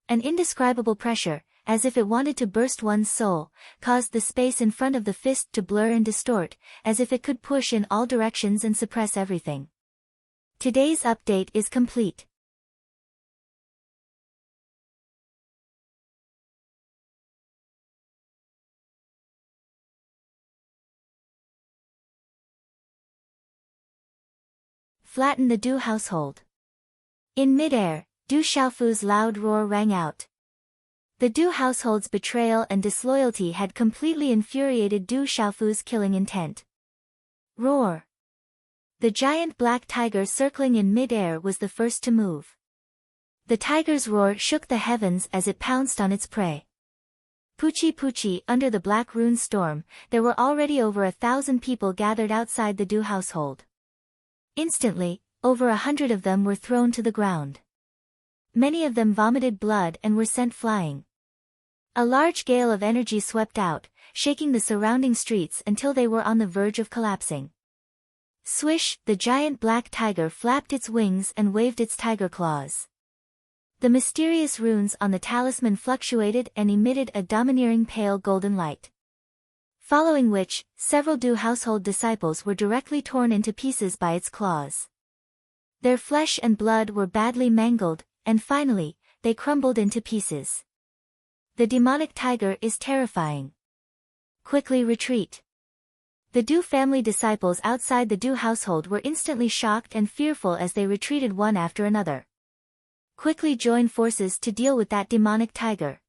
An indescribable pressure, as if it wanted to burst one's soul, caused the space in front of the fist to blur and distort, as if it could push in all directions and suppress everything. Today's update is complete. Flatten the Du household. In midair, Du Xiaofu's loud roar rang out. The Du household's betrayal and disloyalty had completely infuriated Du Xiaofu's killing intent. Roar! The giant black tiger circling in mid-air was the first to move. The tiger's roar shook the heavens as it pounced on its prey. Puchi, under the black rune storm, there were already over 1,000 people gathered outside the Du household. Instantly, over 100 of them were thrown to the ground. Many of them vomited blood and were sent flying. A large gale of energy swept out, shaking the surrounding streets until they were on the verge of collapsing. Swish, the giant black tiger flapped its wings and waved its tiger claws. The mysterious runes on the talisman fluctuated and emitted a domineering pale golden light. Following which, several Du household disciples were directly torn into pieces by its claws. Their flesh and blood were badly mangled, and finally, they crumbled into pieces. The demonic tiger is terrifying. Quickly retreat. The Du family disciples outside the Du household were instantly shocked and fearful as they retreated one after another. Quickly join forces to deal with that demonic tiger.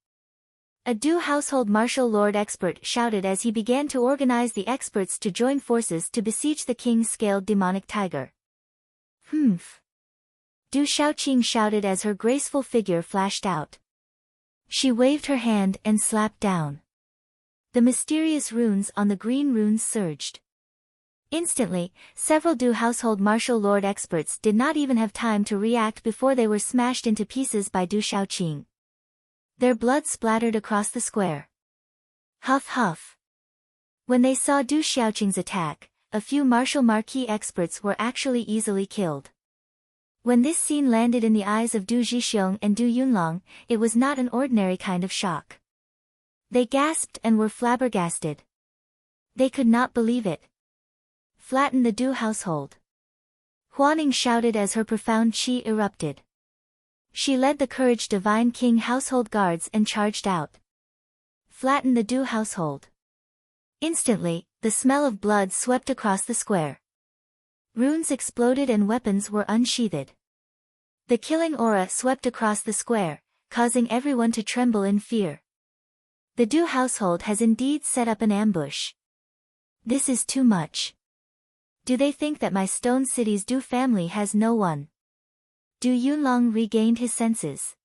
A Du household martial lord expert shouted as he began to organize the experts to join forces to besiege the king-scaled demonic tiger. Humph! Du Xiaoqing shouted as her graceful figure flashed out. She waved her hand and slapped down. The mysterious runes on the green runes surged. Instantly, several Du household martial lord experts did not even have time to react before they were smashed into pieces by Du Xiaoqing. Their blood splattered across the square. Huff huff. When they saw Du Xiaoqing's attack, a few martial marquee experts were actually easily killed. When this scene landed in the eyes of Du Zhixiong and Du Yunlong, it was not an ordinary kind of shock. They gasped and were flabbergasted. They could not believe it. Flatten the Du household. Huaning shouted as her profound qi erupted. She led the Courage Divine King household guards and charged out. Flatten the Du household. Instantly, the smell of blood swept across the square. Runes exploded and weapons were unsheathed. The killing aura swept across the square, causing everyone to tremble in fear. The Du household has indeed set up an ambush. This is too much. Do they think that my Stone City's Du family has no one? Du Yunlong regained his senses.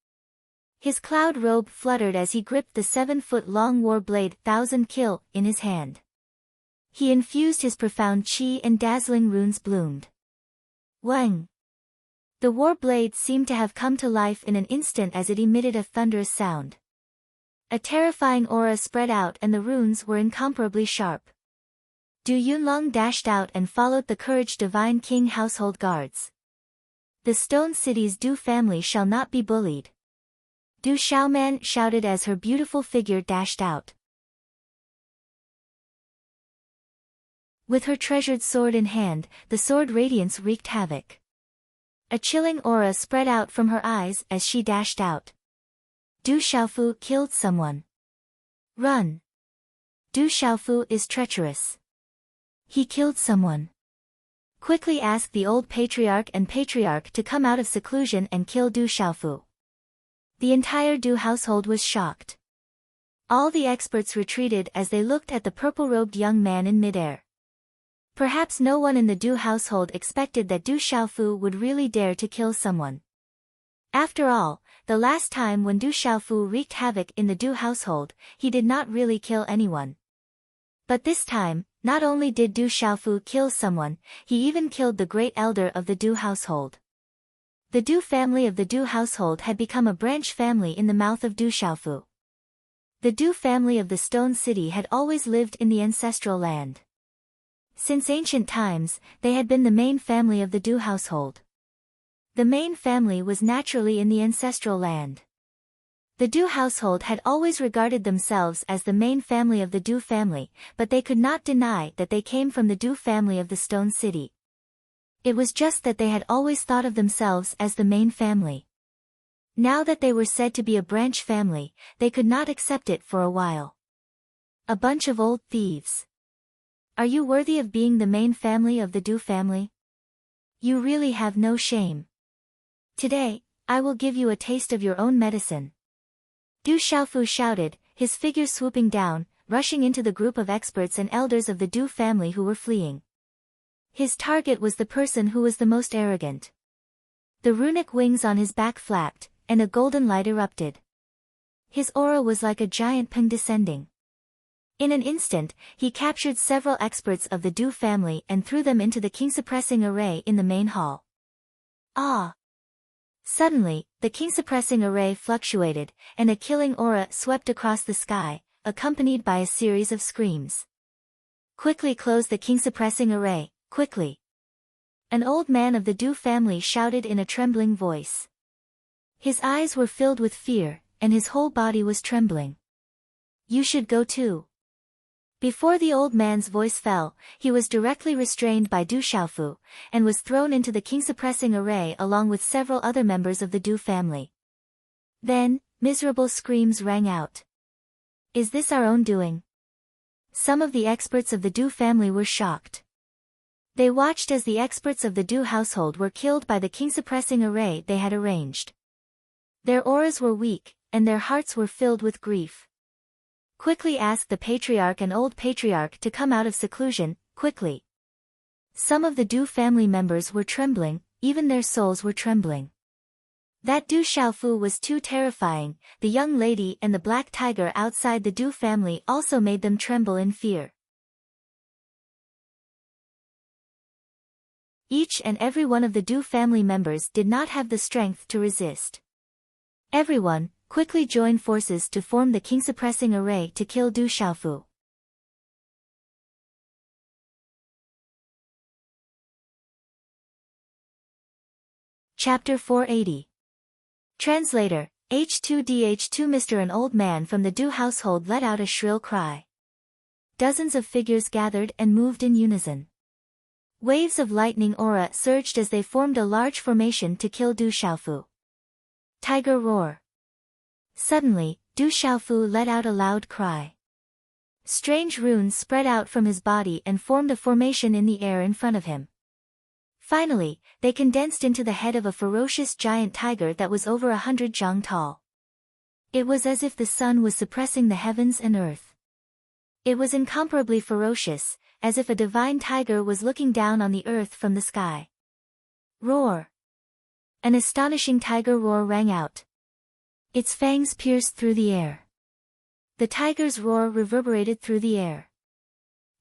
His cloud robe fluttered as he gripped the 7-foot-long war blade 1000 kill in his hand. He infused his profound qi and dazzling runes bloomed. Wang! The war blade seemed to have come to life in an instant as it emitted a thunderous sound. A terrifying aura spread out and the runes were incomparably sharp. Du Yunlong dashed out and followed the Courage Divine King household guards. The Stone City's Du family shall not be bullied. Du Xiaoman shouted as her beautiful figure dashed out. With her treasured sword in hand, the sword radiance wreaked havoc. A chilling aura spread out from her eyes as she dashed out. Du Xiaofu killed someone. Run! Du Xiaofu is treacherous. He killed someone. Quickly ask the old patriarch and patriarch to come out of seclusion and kill Du Xiaofu. The entire Du household was shocked. All the experts retreated as they looked at the purple-robed young man in midair. Perhaps no one in the Du household expected that Du Xiaofu would really dare to kill someone. After all, the last time when Du Xiaofu wreaked havoc in the Du household, he did not really kill anyone. But this time, not only did Du Xiaofu kill someone, he even killed the great elder of the Du household. The Du family of the Du household had become a branch family in the mouth of Du Xiaofu. The Du family of the Stone City had always lived in the ancestral land. Since ancient times, they had been the main family of the Du household. The main family was naturally in the ancestral land. The Du household had always regarded themselves as the main family of the Du family, but they could not deny that they came from the Du family of the Stone City. It was just that they had always thought of themselves as the main family. Now that they were said to be a branch family, they could not accept it for a while. A bunch of old thieves. Are you worthy of being the main family of the Du family? You really have no shame. Today, I will give you a taste of your own medicine. Du Xiaofu shouted, his figure swooping down, rushing into the group of experts and elders of the Du family who were fleeing. His target was the person who was the most arrogant. The runic wings on his back flapped, and a golden light erupted. His aura was like a giant ping descending. In an instant, he captured several experts of the Du family and threw them into the king-suppressing array in the main hall. Ah! Suddenly, the king-suppressing array fluctuated, and a killing aura swept across the sky, accompanied by a series of screams. Quickly close the king-suppressing array, quickly! An old man of the Du family shouted in a trembling voice. His eyes were filled with fear, and his whole body was trembling. You should go too. Before the old man's voice fell, he was directly restrained by Du Xiaofu, and was thrown into the king-suppressing array along with several other members of the Du family. Then, miserable screams rang out. Is this our own doing? Some of the experts of the Du family were shocked. They watched as the experts of the Du household were killed by the king-suppressing array they had arranged. Their auras were weak, and their hearts were filled with grief. Quickly ask the patriarch and old patriarch to come out of seclusion, quickly. Some of the Du family members were trembling, even their souls were trembling. That Du Xiaofu was too terrifying, the young lady and the black tiger outside the Du family also made them tremble in fear. Each and every one of the Du family members did not have the strength to resist. Everyone, quickly join forces to form the king-suppressing array to kill Du Xiaofu. Chapter 480. Translator, H2DH2 Mr. An old man from the Du household let out a shrill cry. Dozens of figures gathered and moved in unison. Waves of lightning aura surged as they formed a large formation to kill Du Xiaofu. Tiger roar. Suddenly, Du Xiaofu let out a loud cry. Strange runes spread out from his body and formed a formation in the air in front of him. Finally, they condensed into the head of a ferocious giant tiger that was over 100 zhang tall. It was as if the sun was suppressing the heavens and earth. It was incomparably ferocious, as if a divine tiger was looking down on the earth from the sky. Roar! An astonishing tiger roar rang out. Its fangs pierced through the air. The tiger's roar reverberated through the air.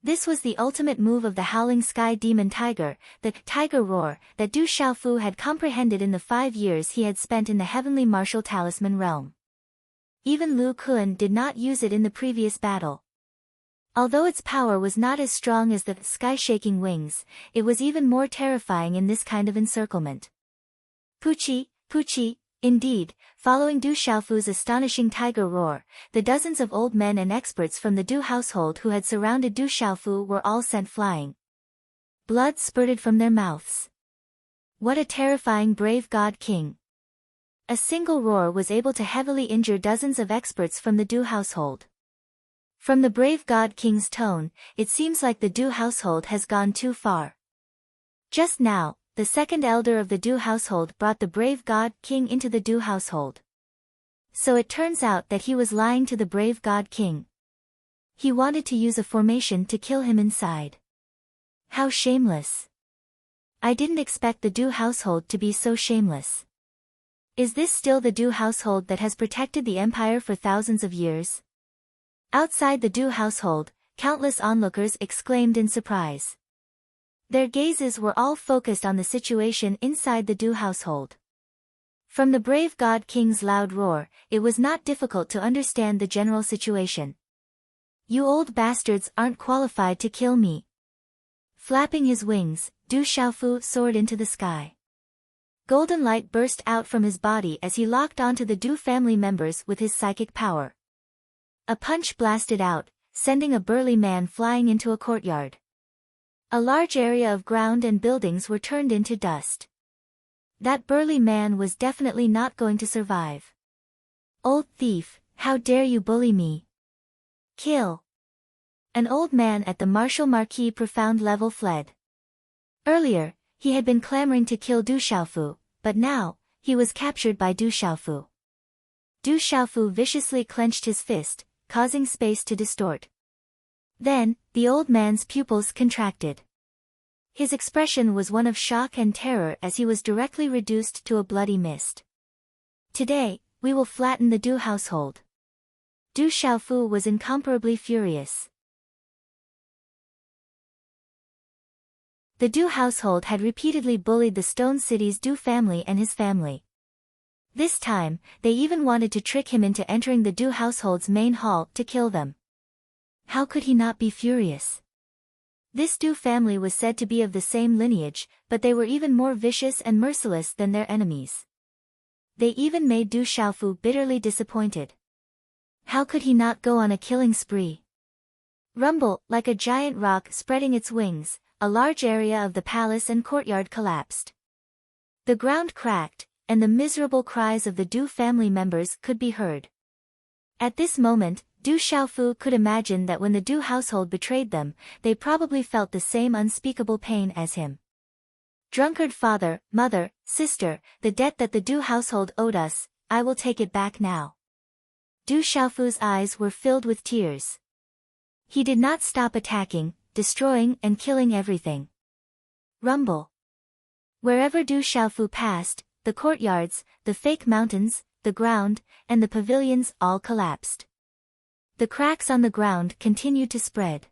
This was the ultimate move of the howling sky demon tiger, the tiger roar, that Du Xiaofu had comprehended in the 5 years he had spent in the heavenly martial talisman realm. Even Lu Kun did not use it in the previous battle. Although its power was not as strong as the sky-shaking wings, it was even more terrifying in this kind of encirclement. Puchi, Puchi, indeed, following Du Xiaofu's astonishing tiger roar, the dozens of old men and experts from the Du household who had surrounded Du Xiaofu were all sent flying. Blood spurted from their mouths. What a terrifying brave god king! A single roar was able to heavily injure dozens of experts from the Du household. From the brave god king's tone, it seems like the Du household has gone too far. Just now, the second elder of the Du household brought the brave god king into the Du household. So it turns out that he was lying to the brave god king. He wanted to use a formation to kill him inside. How shameless! I didn't expect the Du household to be so shameless. Is this still the Du household that has protected the empire for thousands of years? Outside the Du household, countless onlookers exclaimed in surprise. Their gazes were all focused on the situation inside the Du household. From the brave god king's loud roar, it was not difficult to understand the general situation. You old bastards aren't qualified to kill me. Flapping his wings, Du Xiaofu soared into the sky. Golden light burst out from his body as he locked onto the Du family members with his psychic power. A punch blasted out, sending a burly man flying into a courtyard. A large area of ground and buildings were turned into dust. That burly man was definitely not going to survive. Old thief, how dare you bully me? Kill. An old man at the Martial Marquis profound level fled. Earlier, he had been clamoring to kill Du Xiaofu, but now, he was captured by Du Xiaofu. Du Xiaofu viciously clenched his fist, causing space to distort. Then, the old man's pupils contracted. His expression was one of shock and terror as he was directly reduced to a bloody mist. Today, we will flatten the Du household. Du Xiaofu was incomparably furious. The Du household had repeatedly bullied the Stone City's Du family and his family. This time, they even wanted to trick him into entering the Du household's main hall to kill them. How could he not be furious? This Du family was said to be of the same lineage, but they were even more vicious and merciless than their enemies. They even made Du Xiaofu bitterly disappointed. How could he not go on a killing spree? Rumble, like a giant rock spreading its wings, a large area of the palace and courtyard collapsed. The ground cracked, and the miserable cries of the Du family members could be heard. At this moment, Du Xiaofu could imagine that when the Du household betrayed them, they probably felt the same unspeakable pain as him. Drunkard father, mother, sister, the debt that the Du household owed us, I will take it back now. Du Xiaofu's eyes were filled with tears. He did not stop attacking, destroying and killing everything. Rumble. Wherever Du Xiaofu passed, the courtyards, the fake mountains, the ground, and the pavilions all collapsed. The cracks on the ground continued to spread.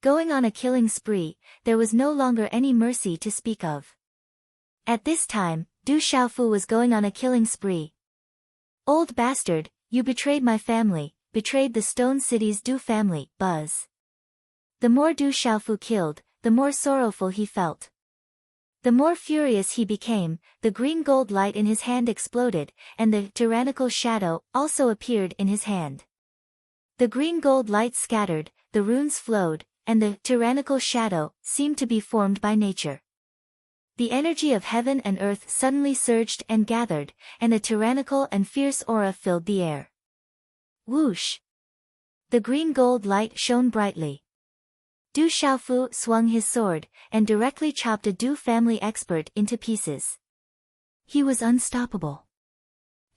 Going on a killing spree, there was no longer any mercy to speak of. At this time, Du Xiaofu was going on a killing spree. Old bastard, you betrayed my family, betrayed the Stone City's Du family, Buzz. The more Du Xiaofu killed, the more sorrowful he felt. The more furious he became, the green gold light in his hand exploded, and the tyrannical shadow also appeared in his hand. The green gold light scattered, the runes flowed, and the tyrannical shadow seemed to be formed by nature. The energy of heaven and earth suddenly surged and gathered, and a tyrannical and fierce aura filled the air. Whoosh! The green gold light shone brightly. Du Xiaofu swung his sword, and directly chopped a Du family expert into pieces. He was unstoppable.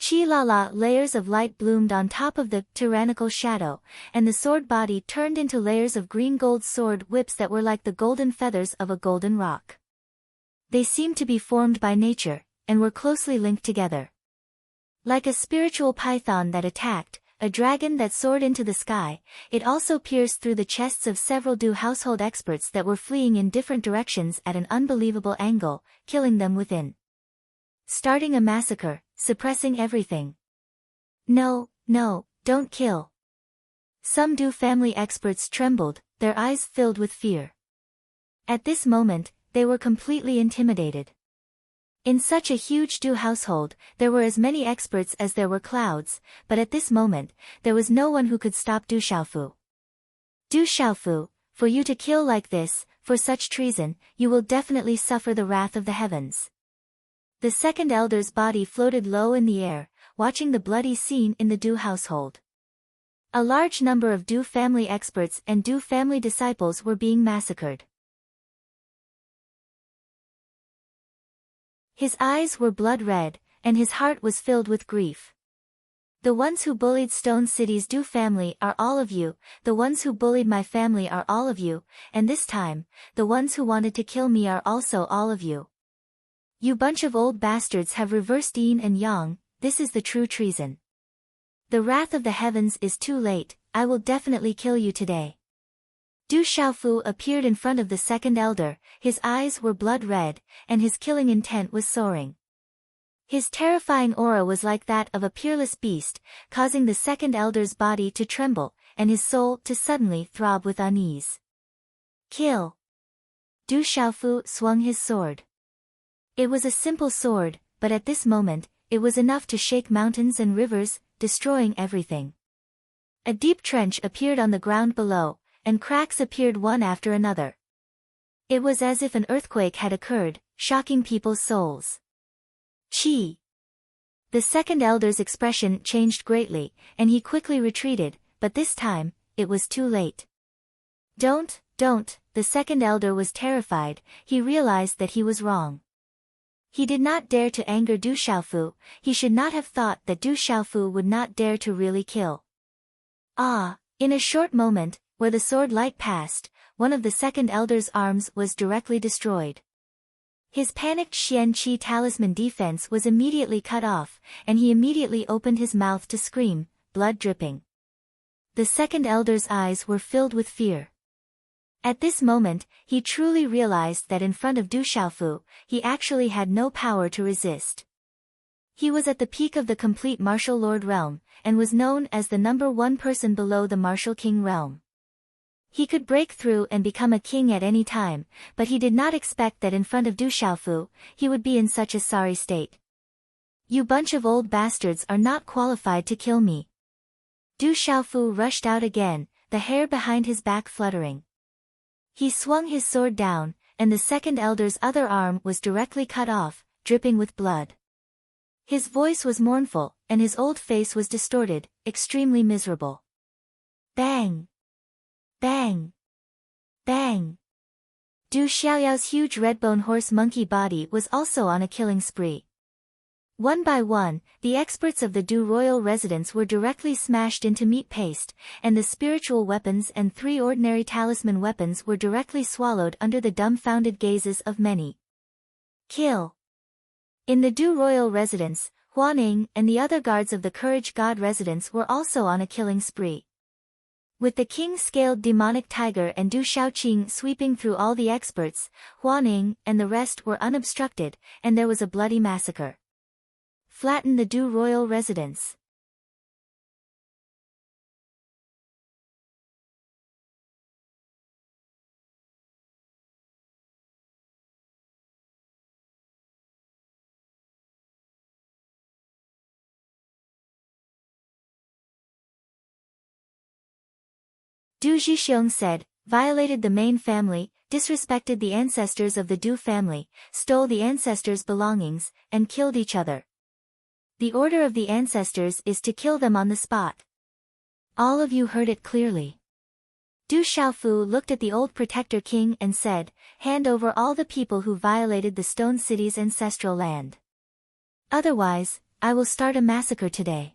Chi-la-la layers of light bloomed on top of the tyrannical shadow, and the sword body turned into layers of green gold sword whips that were like the golden feathers of a golden rock. They seemed to be formed by nature, and were closely linked together. Like a spiritual python that attacked, a dragon that soared into the sky, it also pierced through the chests of several Du household experts that were fleeing in different directions at an unbelievable angle, killing them within. Starting a massacre, suppressing everything. No, no, don't kill. Some Du family experts trembled, their eyes filled with fear. At this moment, they were completely intimidated. In such a huge Du household, there were as many experts as there were clouds, but at this moment, there was no one who could stop Du Xiaofu. Du Xiaofu, for you to kill like this, for such treason, you will definitely suffer the wrath of the heavens. The second elder's body floated low in the air, watching the bloody scene in the Du household. A large number of Du family experts and Du family disciples were being massacred. His eyes were blood red, and his heart was filled with grief. The ones who bullied Stone City's Du family are all of you, the ones who bullied my family are all of you, and this time, the ones who wanted to kill me are also all of you. You bunch of old bastards have reversed yin and yang, this is the true treason. The wrath of the heavens is too late, I will definitely kill you today. Du Xiaofu appeared in front of the second elder, his eyes were blood red, and his killing intent was soaring. His terrifying aura was like that of a peerless beast, causing the second elder's body to tremble, and his soul to suddenly throb with unease. Kill! Du Xiaofu swung his sword. It was a simple sword, but at this moment, it was enough to shake mountains and rivers, destroying everything. A deep trench appeared on the ground below, and cracks appeared one after another. It was as if an earthquake had occurred, shocking people's souls. Chi! The second elder's expression changed greatly, and he quickly retreated, but this time, it was too late. Don't, the second elder was terrified, he realized that he was wrong. He did not dare to anger Du Xiaofu, he should not have thought that Du Xiaofu would not dare to really kill. In a short moment, where the sword light passed, one of the second elder's arms was directly destroyed. His panicked Xian Qi talisman defense was immediately cut off, and he immediately opened his mouth to scream, blood dripping. The second elder's eyes were filled with fear. At this moment, he truly realized that in front of Du Xiaofu, he actually had no power to resist. He was at the peak of the complete martial lord realm, and was known as the #1 person below the martial king realm. He could break through and become a king at any time, but he did not expect that in front of Du Xiaofu, he would be in such a sorry state. You bunch of old bastards are not qualified to kill me. Du Xiaofu rushed out again, the hair behind his back fluttering. He swung his sword down, and the second elder's other arm was directly cut off, dripping with blood. His voice was mournful, and his old face was distorted, extremely miserable. Bang! Bang! Bang! Du Xiaoyao's huge redbone horse monkey body was also on a killing spree. One by one, the experts of the Du royal residence were directly smashed into meat paste, and the spiritual weapons and 3 ordinary talisman weapons were directly swallowed under the dumbfounded gazes of many. Kill! In the Du royal residence, Huaning and the other guards of the Courage God residence were also on a killing spree. With the king-scaled demonic tiger and Du Xiaoqing sweeping through all the experts, Huaning and the rest were unobstructed, and there was a bloody massacre. Flatten the Du royal residence. Du Zhixiong said, violated the main family, disrespected the ancestors of the Du family, stole the ancestors' belongings, and killed each other. The order of the ancestors is to kill them on the spot. All of you heard it clearly. Du Xiaofu looked at the old protector king and said, hand over all the people who violated the Stone City's ancestral land. Otherwise, I will start a massacre today.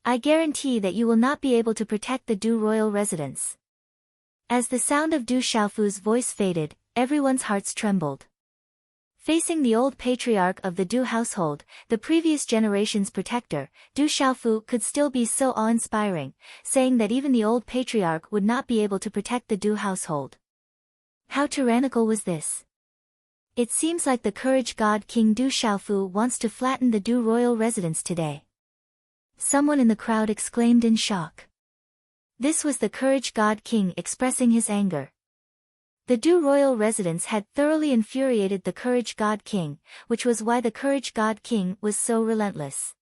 I guarantee that you will not be able to protect the Du royal residence. As the sound of Du Xiaofu's voice faded, everyone's hearts trembled. Facing the old patriarch of the Du household, the previous generation's protector, Du Xiaofu could still be so awe-inspiring, saying that even the old patriarch would not be able to protect the Du household. How tyrannical was this? It seems like the Courage God King Du Xiaofu wants to flatten the Du royal residence today. Someone in the crowd exclaimed in shock. This was the Courage God King expressing his anger. The Du royal residence had thoroughly infuriated the Courage God King, which was why the Courage God King was so relentless.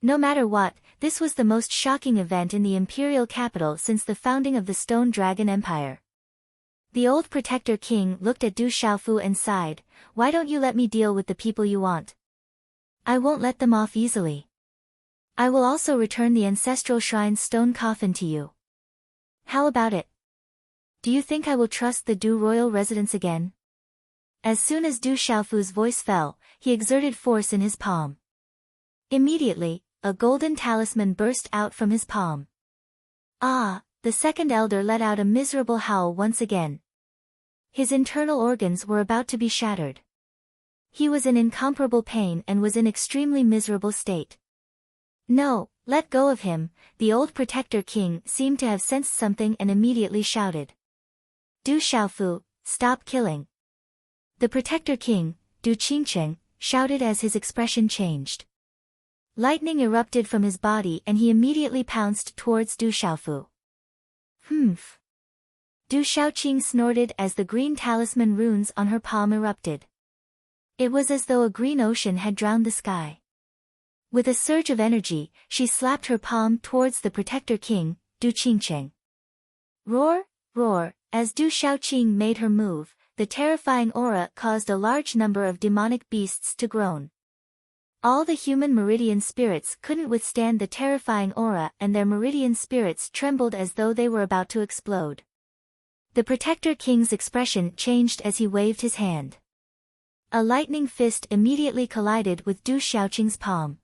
No matter what, this was the most shocking event in the imperial capital since the founding of the Stone Dragon Empire. The old protector king looked at Du Xiaofu and sighed, why don't you let me deal with the people you want? I won't let them off easily. I will also return the ancestral shrine's stone coffin to you. How about it? Do you think I will trust the Du royal residence again? As soon as Du Xiaofu's voice fell, he exerted force in his palm. Immediately, a golden talisman burst out from his palm. The second elder let out a miserable howl once again. His internal organs were about to be shattered. He was in incomparable pain and was in extremely miserable state. No, let go of him, the old protector king seemed to have sensed something and immediately shouted. Du Xiaofu, stop killing. The protector king, Du Qingcheng, shouted as his expression changed. Lightning erupted from his body and he immediately pounced towards Du Xiaofu. Humph. Du Xiaoqing snorted as the green talisman runes on her palm erupted. It was as though a green ocean had drowned the sky. With a surge of energy, she slapped her palm towards the protector king, Du Qingcheng. Roar, roar, as Du Xiaoqing made her move, the terrifying aura caused a large number of demonic beasts to groan. All the human meridian spirits couldn't withstand the terrifying aura and their meridian spirits trembled as though they were about to explode. The protector king's expression changed as he waved his hand. A lightning fist immediately collided with Du Xiaoqing's palm.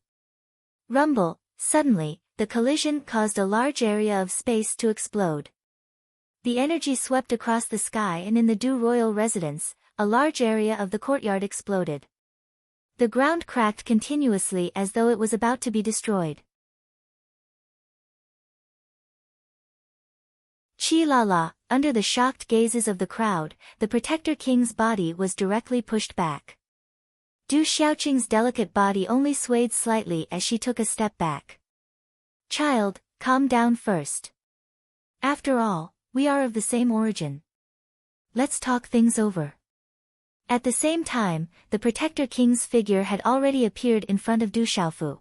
Rumble, suddenly, the collision caused a large area of space to explode. The energy swept across the sky and in the Du royal residence, a large area of the courtyard exploded. The ground cracked continuously as though it was about to be destroyed. Chi la la, under the shocked gazes of the crowd, the protector king's body was directly pushed back. Du Xiaoqing's delicate body only swayed slightly as she took a step back. Child, calm down first. After all, we are of the same origin. Let's talk things over. At the same time, the protector king's figure had already appeared in front of Du Xiaofu.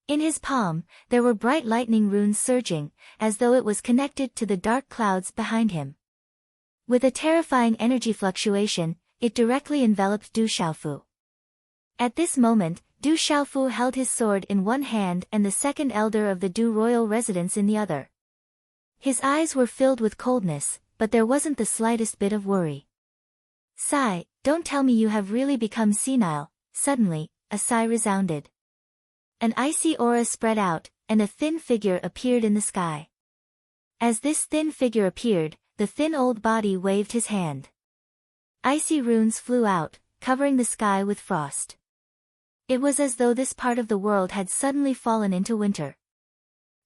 In his palm, there were bright lightning runes surging, as though it was connected to the dark clouds behind him. With a terrifying energy fluctuation, it directly enveloped Du Xiaofu. At this moment, Du Xiaofu held his sword in one hand and the second elder of the Du royal residence in the other. His eyes were filled with coldness, but there wasn't the slightest bit of worry. Sigh, don't tell me you have really become senile. Suddenly, a sigh resounded. An icy aura spread out, and a thin figure appeared in the sky. As this thin figure appeared, the thin old body waved his hand. Icy runes flew out, covering the sky with frost. It was as though this part of the world had suddenly fallen into winter.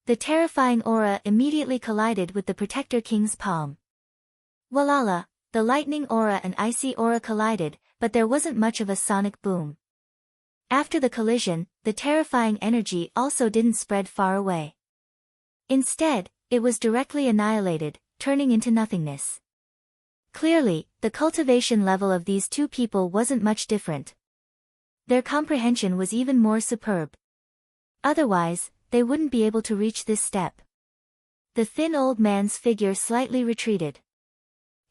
The terrifying aura immediately collided with the protector king's palm. Walala, the lightning aura and icy aura collided, but there wasn't much of a sonic boom. After the collision, the terrifying energy also didn't spread far away. Instead, it was directly annihilated, turning into nothingness. Clearly, the cultivation level of these two people wasn't much different. Their comprehension was even more superb. Otherwise, they wouldn't be able to reach this step. The thin old man's figure slightly retreated.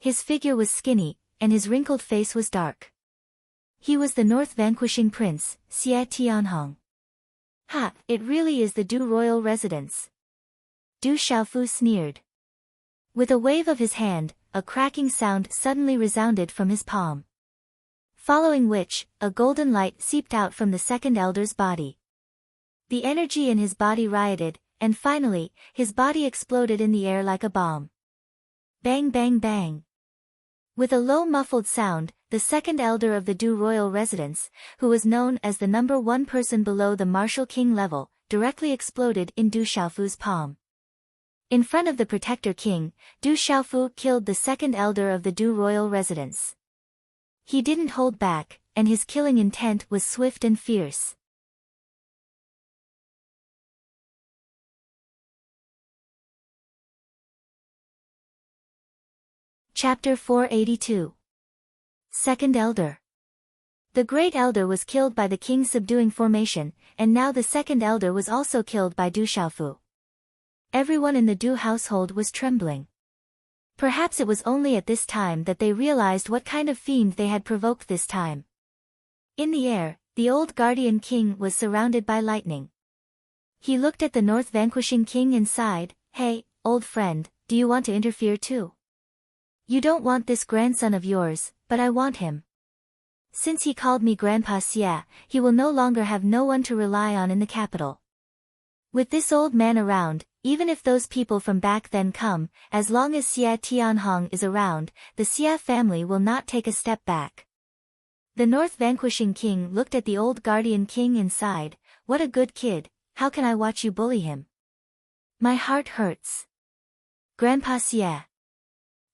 His figure was skinny, and his wrinkled face was dark. He was the North Vanquishing Prince, Xie Tianhong. Ha, it really is the Du royal residence. Du Xiaofu sneered. With a wave of his hand, a cracking sound suddenly resounded from his palm. Following which, a golden light seeped out from the second elder's body. The energy in his body rioted, and finally, his body exploded in the air like a bomb. Bang bang bang. With a low muffled sound, the second elder of the Du royal residence, who was known as the number one person below the martial king level, directly exploded in Du Xiaofu's palm. In front of the protector king, Du Xiaofu killed the second elder of the Du royal residence. He didn't hold back, and his killing intent was swift and fierce. Chapter 482. Second Elder. The Great Elder was killed by the king's subduing formation, and now the second elder was also killed by Du Xiaofu. Everyone in the Du household was trembling. Perhaps it was only at this time that they realized what kind of fiend they had provoked this time. In the air, the old guardian king was surrounded by lightning. He looked at the North Vanquishing King and sighed, "Hey, old friend, do you want to interfere too? You don't want this grandson of yours, but I want him. Since he called me Grandpa Xie, he will no longer have no one to rely on in the capital. With this old man around, even if those people from back then come, as long as Xie Tianhong is around, the Xie family will not take a step back." The North Vanquishing King looked at the old guardian king and sighed, "What a good kid, how can I watch you bully him? My heart hurts." Grandpa Xie.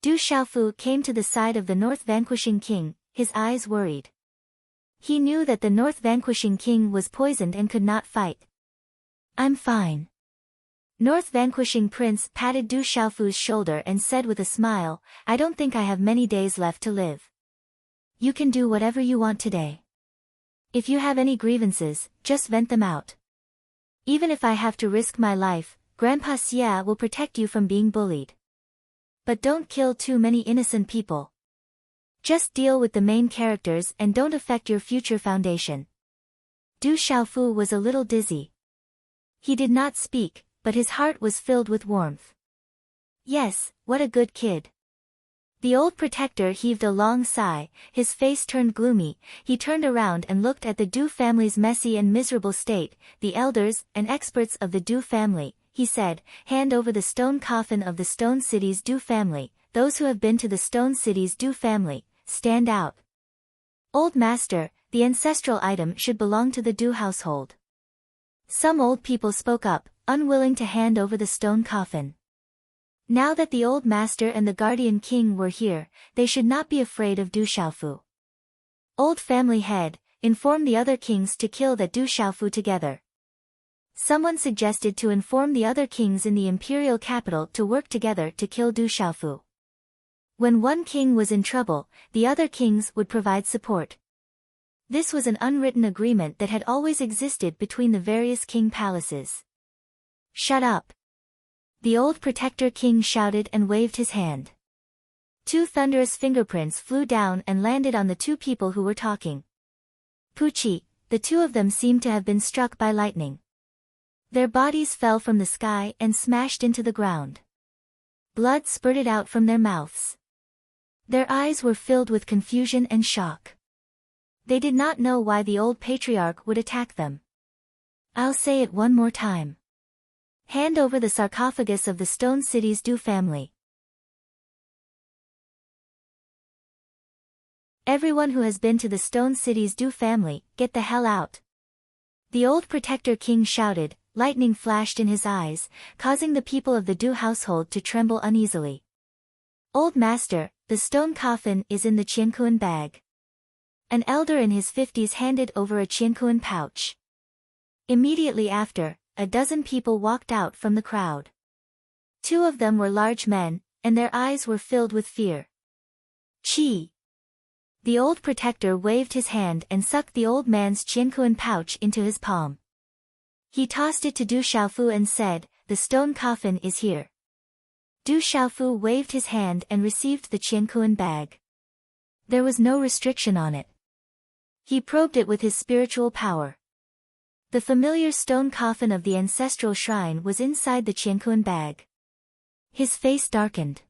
Du Xiaofu came to the side of the North Vanquishing King, his eyes worried. He knew that the North Vanquishing King was poisoned and could not fight. I'm fine. North Vanquishing Prince patted Du Xiaofu's shoulder and said with a smile, I don't think I have many days left to live. You can do whatever you want today. If you have any grievances, just vent them out. Even if I have to risk my life, Grandpa Xia will protect you from being bullied. But don't kill too many innocent people. Just deal with the main characters and don't affect your future foundation. Du Xiaofu was a little dizzy. He did not speak, but his heart was filled with warmth. Yes, what a good kid. The old protector heaved a long sigh, his face turned gloomy, he turned around and looked at the Du family's messy and miserable state, the elders and experts of the Du family, he said, hand over the stone coffin of the Stone City's Du family, those who have been to the Stone City's Du family, stand out. Old master, the ancestral item should belong to the Du household. Some old people spoke up, unwilling to hand over the stone coffin. Now that the old master and the guardian king were here, they should not be afraid of Du Xiaofu. Old family head, inform the other kings to kill that Du Xiaofu together. Someone suggested to inform the other kings in the imperial capital to work together to kill Du Xiaofu. When one king was in trouble, the other kings would provide support. This was an unwritten agreement that had always existed between the various king palaces. Shut up. The old protector king shouted and waved his hand. Two thunderous fingerprints flew down and landed on the two people who were talking. Pucci, the two of them seemed to have been struck by lightning. Their bodies fell from the sky and smashed into the ground. Blood spurted out from their mouths. Their eyes were filled with confusion and shock. They did not know why the old patriarch would attack them. I'll say it one more time. Hand over the sarcophagus of the Stone City's Du family. Everyone who has been to the Stone City's Du family, get the hell out. The old protector king shouted, lightning flashed in his eyes, causing the people of the Du household to tremble uneasily. Old master, the stone coffin is in the Qiankuan bag. An elder in his 50s handed over a Qiankuan pouch. Immediately after, a dozen people walked out from the crowd. Two of them were large men, and their eyes were filled with fear. Qi. The old protector waved his hand and sucked the old man's Qiankuan pouch into his palm. He tossed it to Du Xiaofu and said, the stone coffin is here. Du Xiaofu waved his hand and received the Qiankuan bag. There was no restriction on it. He probed it with his spiritual power. The familiar stone coffin of the ancestral shrine was inside the Qiankuan bag. His face darkened.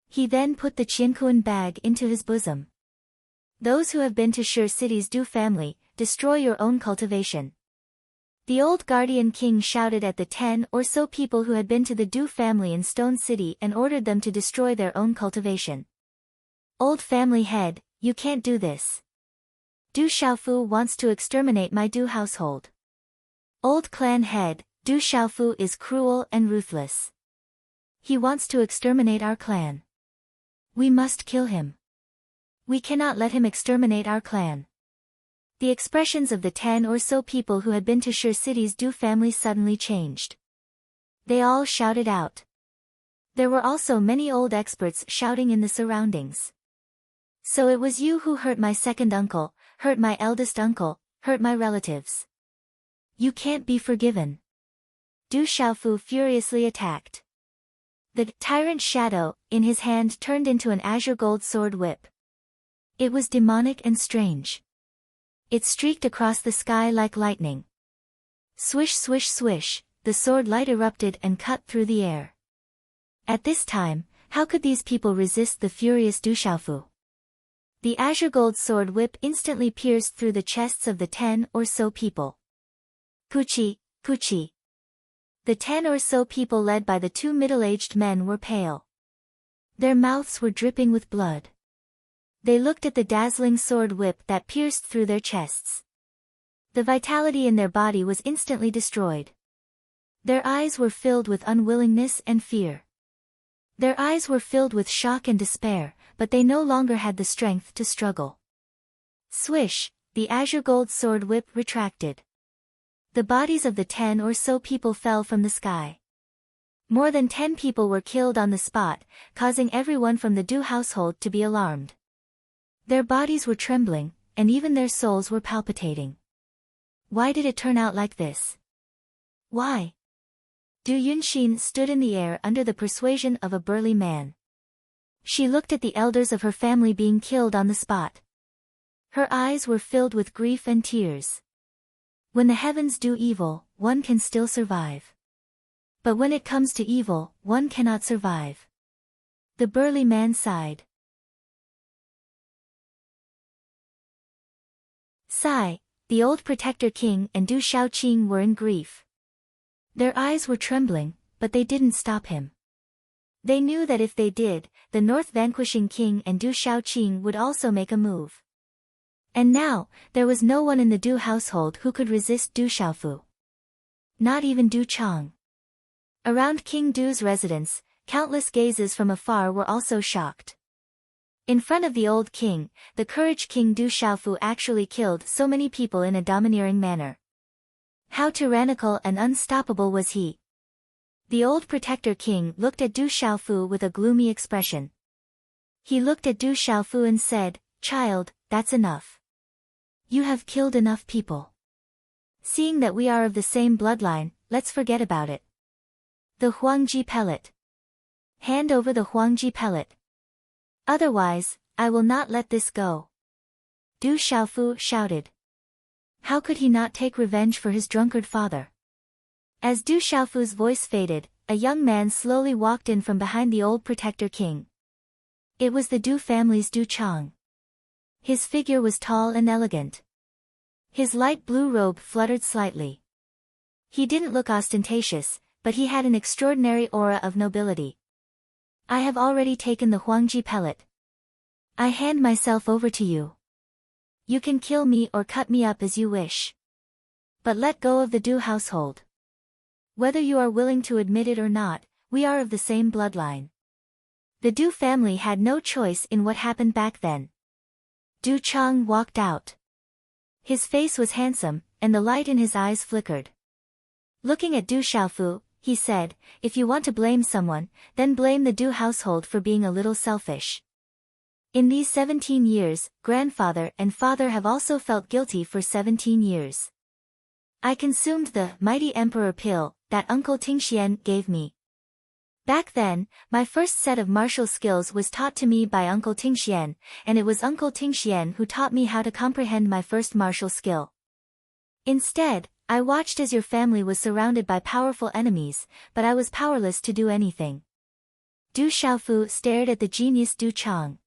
He then put the Qiankuan bag into his bosom. Those who have been to Shi City's Du family, destroy your own cultivation. The old guardian king shouted at the 10 or so people who had been to the Du family in Stone City and ordered them to destroy their own cultivation. Old family head, you can't do this. Du Xiaofu wants to exterminate my Du household. Old clan head, Du Xiaofu is cruel and ruthless. He wants to exterminate our clan. We must kill him. We cannot let him exterminate our clan. The expressions of the 10 or so people who had been to Shi City's Du family suddenly changed. They all shouted out. There were also many old experts shouting in the surroundings. So it was you who hurt my second uncle, hurt my eldest uncle, hurt my relatives. You can't be forgiven. Du Xiaofu furiously attacked. The tyrant shadow, in his hand turned into an azure gold sword whip. It was demonic and strange. It streaked across the sky like lightning. Swish swish swish, the sword light erupted and cut through the air. At this time, how could these people resist the furious Du Xiaofu? The azure gold sword whip instantly pierced through the chests of the 10 or so people. Pucci, Pucci. The 10 or so people led by the two middle-aged men were pale. Their mouths were dripping with blood. They looked at the dazzling sword whip that pierced through their chests. The vitality in their body was instantly destroyed. Their eyes were filled with unwillingness and fear. Their eyes were filled with shock and despair, but they no longer had the strength to struggle. Swish, The azure gold sword whip retracted. The bodies of the 10 or so people fell from the sky. More than 10 people were killed on the spot, causing everyone from the Du household to be alarmed. Their bodies were trembling, and even their souls were palpitating. Why did it turn out like this? Why? Du Yunxin stood in the air under the persuasion of a burly man. She looked at the elders of her family being killed on the spot. Her eyes were filled with grief and tears. When the heavens do evil, one can still survive. But when it comes to evil, one cannot survive. The burly man sighed. Sigh, the old protector king and Du Shaoqing were in grief. Their eyes were trembling, but they didn't stop him. They knew that if they did, the North vanquishing king and Du Shaoqing would also make a move. And now, there was no one in the Du household who could resist Du Xiaofu. Not even Du Chang. Around King Du's residence, countless gazes from afar were also shocked. In front of the old king, the courage king Du Xiaofu actually killed so many people in a domineering manner. How tyrannical and unstoppable was he? The old protector king looked at Du Xiaofu with a gloomy expression. He looked at Du Xiaofu and said, "Child, that's enough. You have killed enough people. Seeing that we are of the same bloodline, let's forget about it. The Huangji pellet. Hand over the Huangji pellet. Otherwise, I will not let this go." Du Xiaofu shouted. How could he not take revenge for his drunkard father? As Du Xiaofu's voice faded, a young man slowly walked in from behind the old protector king. It was the Du family's Du Chang. His figure was tall and elegant. His light blue robe fluttered slightly. He didn't look ostentatious, but he had an extraordinary aura of nobility. "I have already taken the Huangji pellet. I hand myself over to you. You can kill me or cut me up as you wish. But let go of the Du household. Whether you are willing to admit it or not, we are of the same bloodline." The Du family had no choice in what happened back then. Du Chang walked out. His face was handsome, and the light in his eyes flickered. Looking at Du Xiaofu, he said, "If you want to blame someone, then blame the Du household for being a little selfish. In these 17 years, grandfather and father have also felt guilty for 17 years. I consumed the mighty emperor pill that Uncle Tingxian gave me. Back then, my first set of martial skills was taught to me by Uncle Tingxian, and it was Uncle Tingxian who taught me how to comprehend my first martial skill. Instead, I watched as your family was surrounded by powerful enemies, but I was powerless to do anything." Du Xiaofu stared at the genius Du Chang.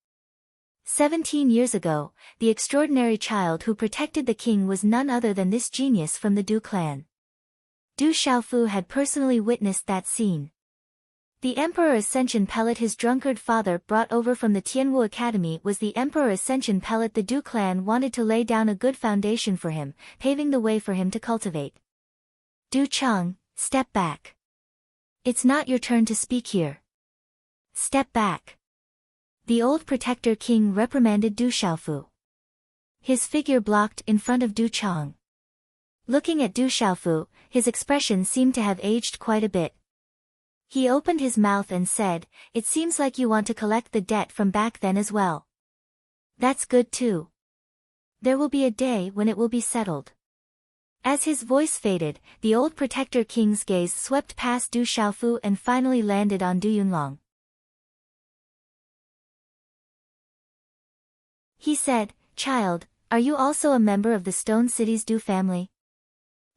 17 years ago, the extraordinary child who protected the king was none other than this genius from the Du clan. Du Xiaofu had personally witnessed that scene. The Emperor Ascension pellet his drunkard father brought over from the Tianwu Academy was the Emperor Ascension pellet the Du clan wanted to lay down a good foundation for him, paving the way for him to cultivate. "Du Chang, step back. It's not your turn to speak here. Step back." The old protector king reprimanded Du Xiaofu. His figure blocked in front of Du Chang. Looking at Du Xiaofu, his expression seemed to have aged quite a bit. He opened his mouth and said, "It seems like you want to collect the debt from back then as well. That's good too. There will be a day when it will be settled." As his voice faded, the old protector king's gaze swept past Du Xiaofu and finally landed on Du Yunlong. He said, "Child, are you also a member of the Stone City's Du family?"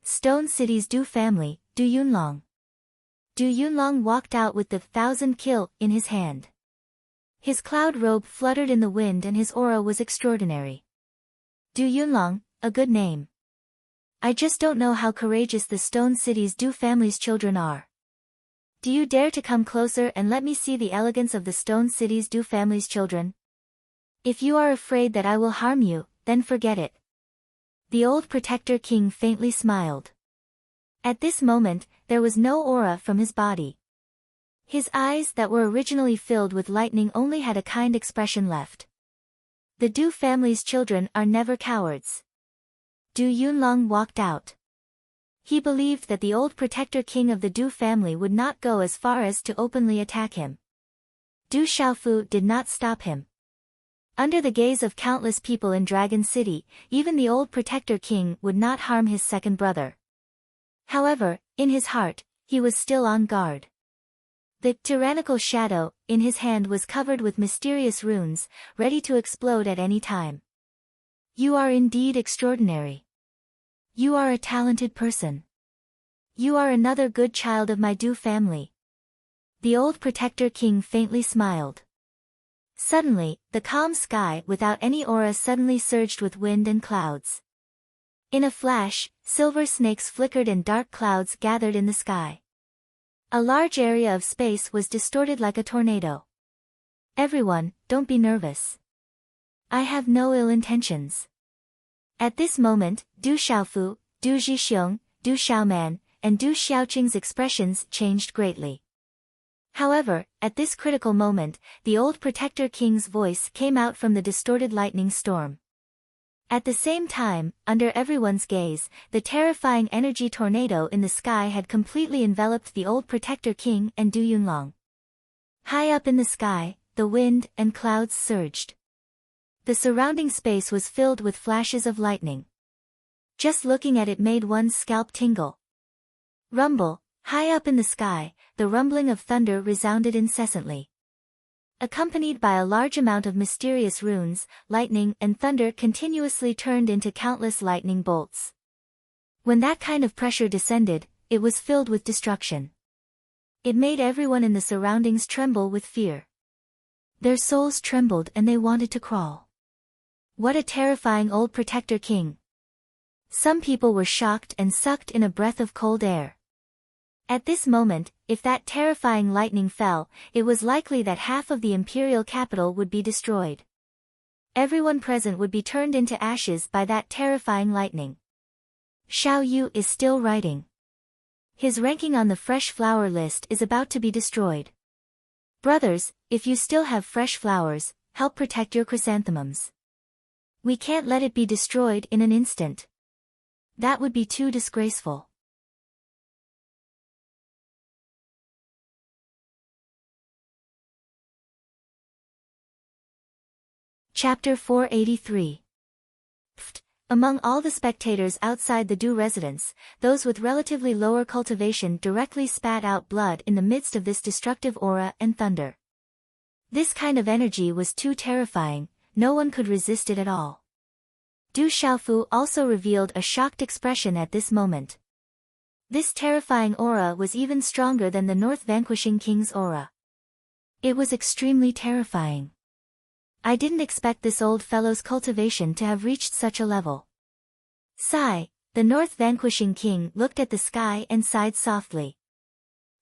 Stone City's Du family, Du Yunlong. Du Yunlong walked out with the 1,000 kill in his hand. His cloud robe fluttered in the wind and his aura was extraordinary. Du Yunlong, a good name. I just don't know how courageous the Stone City's Du family's children are. Do you dare to come closer and let me see the elegance of the Stone City's Du family's children? If you are afraid that I will harm you, then forget it." The old protector king faintly smiled. At this moment, there was no aura from his body. His eyes that were originally filled with lightning only had a kind expression left. The Du family's children are never cowards. Du Yunlong walked out. He believed that the old protector king of the Du family would not go as far as to openly attack him. Du Xiaofu did not stop him. Under the gaze of countless people in Dragon City, even the old protector king would not harm his second brother. However, in his heart, he was still on guard. The tyrannical shadow in his hand was covered with mysterious runes, ready to explode at any time. You are indeed extraordinary. You are a talented person. You are another good child of my Du family. The old protector king faintly smiled. Suddenly, the calm sky without any aura suddenly surged with wind and clouds. In a flash, silver snakes flickered and dark clouds gathered in the sky. A large area of space was distorted like a tornado. Everyone, don't be nervous. I have no ill intentions. At this moment, Du Xiaofu, Du Zhixiong, Du Xiaoman, and Du Xiaoqing's expressions changed greatly. However, at this critical moment, the old protector king's voice came out from the distorted lightning storm. At the same time, under everyone's gaze, the terrifying energy tornado in the sky had completely enveloped the old protector king and Du Yunlong. High up in the sky, the wind and clouds surged. The surrounding space was filled with flashes of lightning. Just looking at it made one's scalp tingle. Rumble, high up in the sky, the rumbling of thunder resounded incessantly. Accompanied by a large amount of mysterious runes, lightning and thunder continuously turned into countless lightning bolts. When that kind of pressure descended, it was filled with destruction. It made everyone in the surroundings tremble with fear. Their souls trembled and they wanted to crawl. What a terrifying old protector king! Some people were shocked and sucked in a breath of cold air. At this moment, if that terrifying lightning fell, it was likely that half of the imperial capital would be destroyed. Everyone present would be turned into ashes by that terrifying lightning. Xiao Yu is still writing. His ranking on the fresh flower list is about to be destroyed. Brothers, if you still have fresh flowers, help protect your chrysanthemums. We can't let it be destroyed in an instant. That would be too disgraceful. Chapter 483. Among all the spectators outside the Du residence, those with relatively lower cultivation directly spat out blood in the midst of this destructive aura and thunder. This kind of energy was too terrifying, no one could resist it at all. Du Xiaofu also revealed a shocked expression at this moment. This terrifying aura was even stronger than the North Vanquishing King's aura. It was extremely terrifying. I didn't expect this old fellow's cultivation to have reached such a level. Sigh, the North Vanquishing King looked at the sky and sighed softly.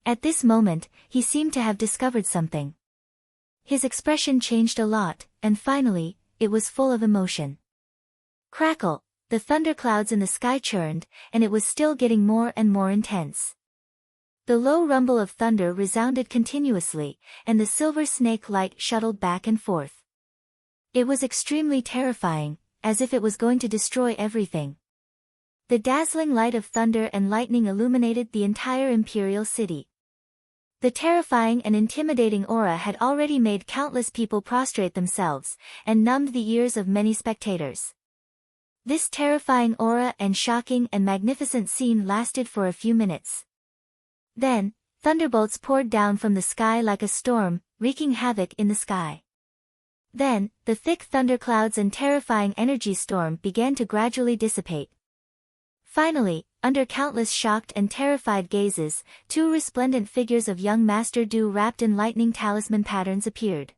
At this moment, he seemed to have discovered something. His expression changed a lot, and finally, it was full of emotion. Crackle, the thunderclouds in the sky churned, and it was still getting more and more intense. The low rumble of thunder resounded continuously, and the silver snake light shuttled back and forth. It was extremely terrifying, as if it was going to destroy everything. The dazzling light of thunder and lightning illuminated the entire imperial city. The terrifying and intimidating aura had already made countless people prostrate themselves, and numbed the ears of many spectators. This terrifying aura and shocking and magnificent scene lasted for a few minutes. Then, thunderbolts poured down from the sky like a storm, wreaking havoc in the sky. Then, the thick thunderclouds and terrifying energy storm began to gradually dissipate. Finally, under countless shocked and terrified gazes, two resplendent figures of young Master Du wrapped in lightning talisman patterns appeared.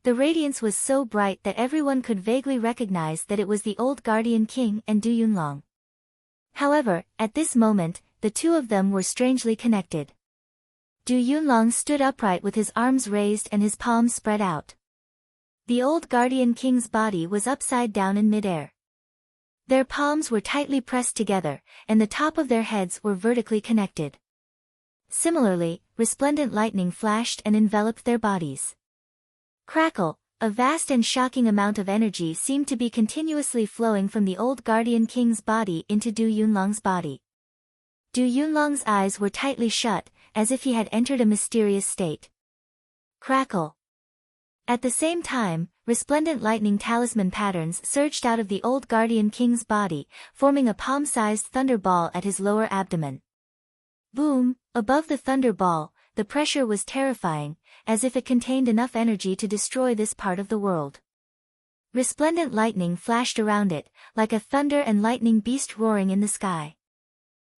The radiance was so bright that everyone could vaguely recognize that it was the old Guardian King and Du Yunlong. However, at this moment, the two of them were strangely connected. Du Yunlong stood upright with his arms raised and his palms spread out. The old Guardian King's body was upside down in midair. Their palms were tightly pressed together, and the top of their heads were vertically connected. Similarly, resplendent lightning flashed and enveloped their bodies. Crackle, A vast and shocking amount of energy seemed to be continuously flowing from the old Guardian King's body into Du Yunlong's body. Du Yunlong's eyes were tightly shut, as if he had entered a mysterious state. Crackle. At the same time, resplendent lightning talisman patterns surged out of the old Guardian King's body, forming a palm-sized thunder ball at his lower abdomen. Boom! Above the thunder ball, the pressure was terrifying, as if it contained enough energy to destroy this part of the world. Resplendent lightning flashed around it, like a thunder and lightning beast roaring in the sky.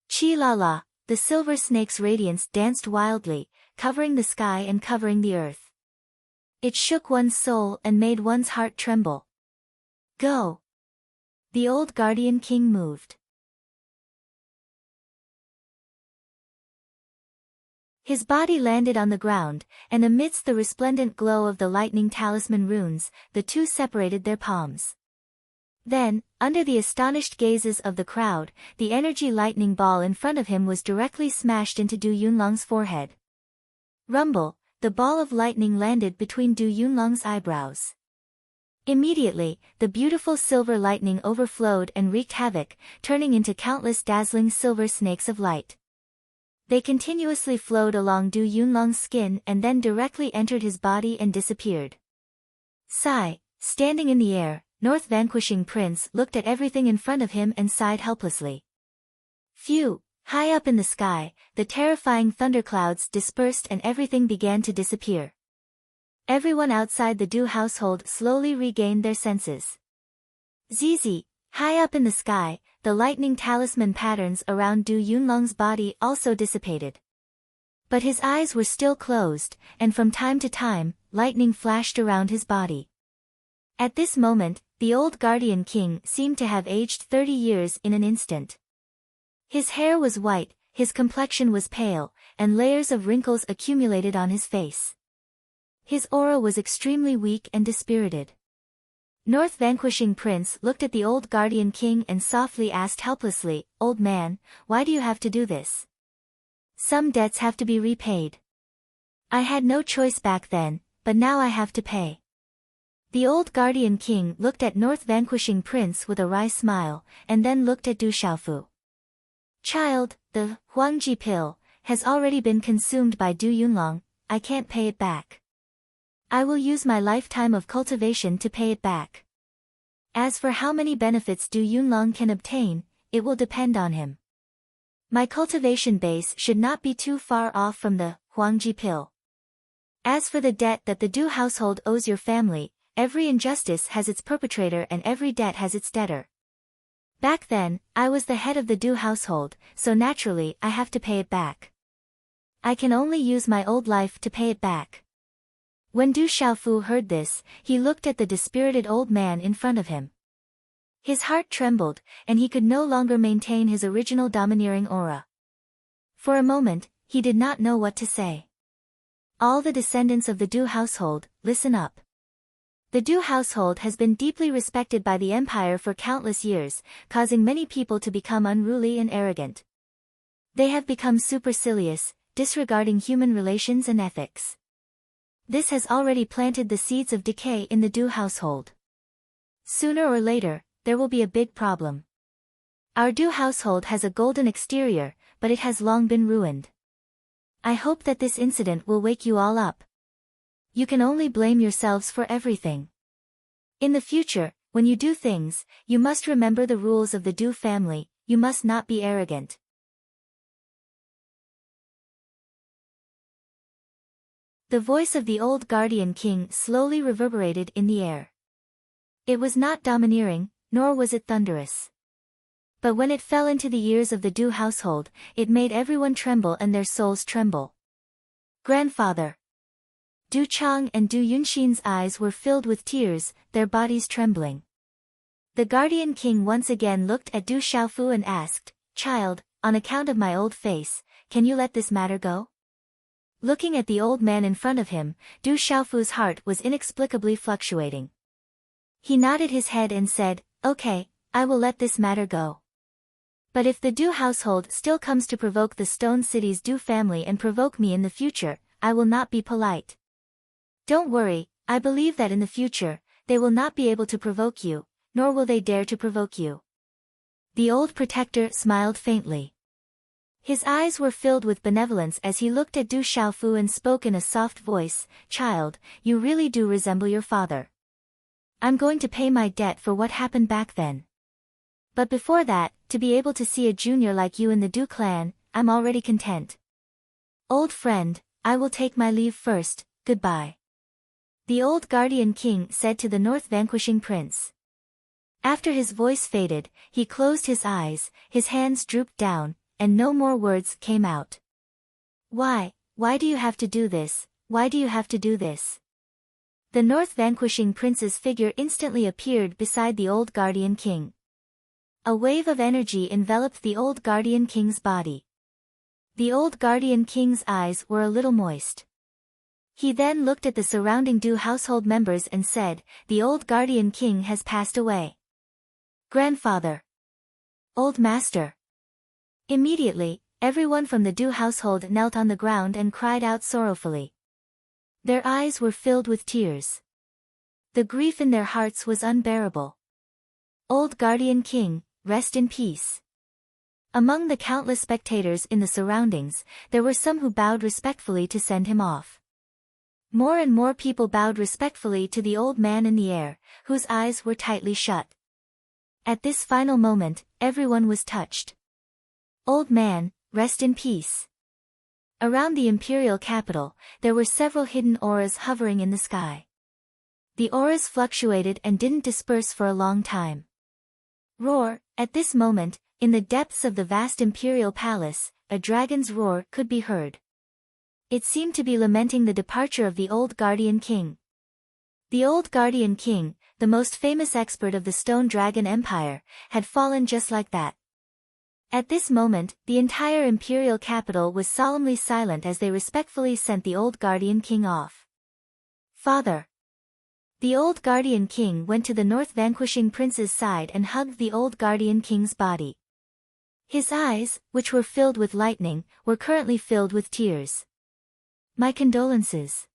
Chi-la-la, the silver snake's radiance danced wildly, covering the sky and covering the earth. It shook one's soul and made one's heart tremble. Go! The old Guardian King moved. His body landed on the ground, and amidst the resplendent glow of the lightning talisman runes, the two separated their palms. Then, under the astonished gazes of the crowd, the energy lightning ball in front of him was directly smashed into Du Yunlong's forehead. Rumble, the ball of lightning landed between Du Yunlong's eyebrows. Immediately, the beautiful silver lightning overflowed and wreaked havoc, turning into countless dazzling silver snakes of light. They continuously flowed along Du Yunlong's skin and then directly entered his body and disappeared. Sigh, standing in the air, North Vanquishing Prince looked at everything in front of him and sighed helplessly. Phew! High up in the sky, the terrifying thunderclouds dispersed and everything began to disappear. Everyone outside the Du household slowly regained their senses. Zizi, high up in the sky, the lightning talisman patterns around Du Yunlong's body also dissipated. But his eyes were still closed, and from time to time, lightning flashed around his body. At this moment, the old Guardian King seemed to have aged 30 years in an instant. His hair was white, his complexion was pale, and layers of wrinkles accumulated on his face. His aura was extremely weak and dispirited. North Vanquishing Prince looked at the old Guardian King and softly asked helplessly, "Old man, why do you have to do this? Some debts have to be repaid. I had no choice back then, but now I have to pay." The old Guardian King looked at North Vanquishing Prince with a wry smile, and then looked at Du Xiaofu. "Child, the Huangji pill has already been consumed by Du Yunlong. I can't pay it back. I will use my lifetime of cultivation to pay it back. As for how many benefits Du Yunlong can obtain, it will depend on him. My cultivation base should not be too far off from the Huangji pill. As for the debt that the Du household owes your family, every injustice has its perpetrator and every debt has its debtor. Back then, I was the head of the Du household, so naturally I have to pay it back. I can only use my old life to pay it back." When Du Xiaofu heard this, he looked at the dispirited old man in front of him. His heart trembled, and he could no longer maintain his original domineering aura. For a moment, he did not know what to say. All the descendants of the Du household, listen up. The Du household has been deeply respected by the empire for countless years, causing many people to become unruly and arrogant. They have become supercilious, disregarding human relations and ethics. This has already planted the seeds of decay in the Du household. Sooner or later, there will be a big problem. Our Du household has a golden exterior, but it has long been ruined. I hope that this incident will wake you all up. You can only blame yourselves for everything. In the future, when you do things, you must remember the rules of the Du family. You must not be arrogant. The voice of the old Guardian King slowly reverberated in the air. It was not domineering, nor was it thunderous. But when it fell into the ears of the Du household, it made everyone tremble and their souls tremble. "Grandfather!" Du Chang and Du Yunxin's eyes were filled with tears, their bodies trembling. The Guardian King once again looked at Du Xiaofu and asked, "Child, on account of my old face, can you let this matter go?" Looking at the old man in front of him, Du Xiaofu's heart was inexplicably fluctuating. He nodded his head and said, "Okay, I will let this matter go. But if the Du household still comes to provoke the Stone City's Du family and provoke me in the future, I will not be polite. Don't worry, I believe that in the future, they will not be able to provoke you, nor will they dare to provoke you. The old protector smiled faintly. His eyes were filled with benevolence as he looked at Du Xiaofu and spoke in a soft voice, "Child, you really do resemble your father. I'm going to pay my debt for what happened back then. But before that, to be able to see a junior like you in the Du clan, I'm already content. Old friend, I will take my leave first, goodbye." The old guardian king said to the North vanquishing prince. After his voice faded, he closed his eyes, his hands drooped down, and no more words came out. Why do you have to do this? Why do you have to do this? The North vanquishing prince's figure instantly appeared beside the old guardian king. A wave of energy enveloped the old guardian king's body. The old guardian king's eyes were a little moist. He then looked at the surrounding Du household members and said, "The old guardian king has passed away. Grandfather. Old master." Immediately, everyone from the Du household knelt on the ground and cried out sorrowfully. Their eyes were filled with tears. The grief in their hearts was unbearable. Old guardian king, rest in peace. Among the countless spectators in the surroundings, there were some who bowed respectfully to send him off. More and more people bowed respectfully to the old man in the air, whose eyes were tightly shut. At this final moment, everyone was touched. Old man, rest in peace. Around the imperial capital, there were several hidden auras hovering in the sky. The auras fluctuated and didn't disperse for a long time. Roar, at this moment, in the depths of the vast imperial palace, a dragon's roar could be heard. It seemed to be lamenting the departure of the old guardian king. The old guardian king, the most famous expert of the Stone Dragon Empire, had fallen just like that. At this moment, the entire imperial capital was solemnly silent as they respectfully sent the old guardian king off. Father. The old guardian king went to the North vanquishing prince's side and hugged the old guardian king's body. His eyes, which were filled with lightning, were currently filled with tears. My condolences.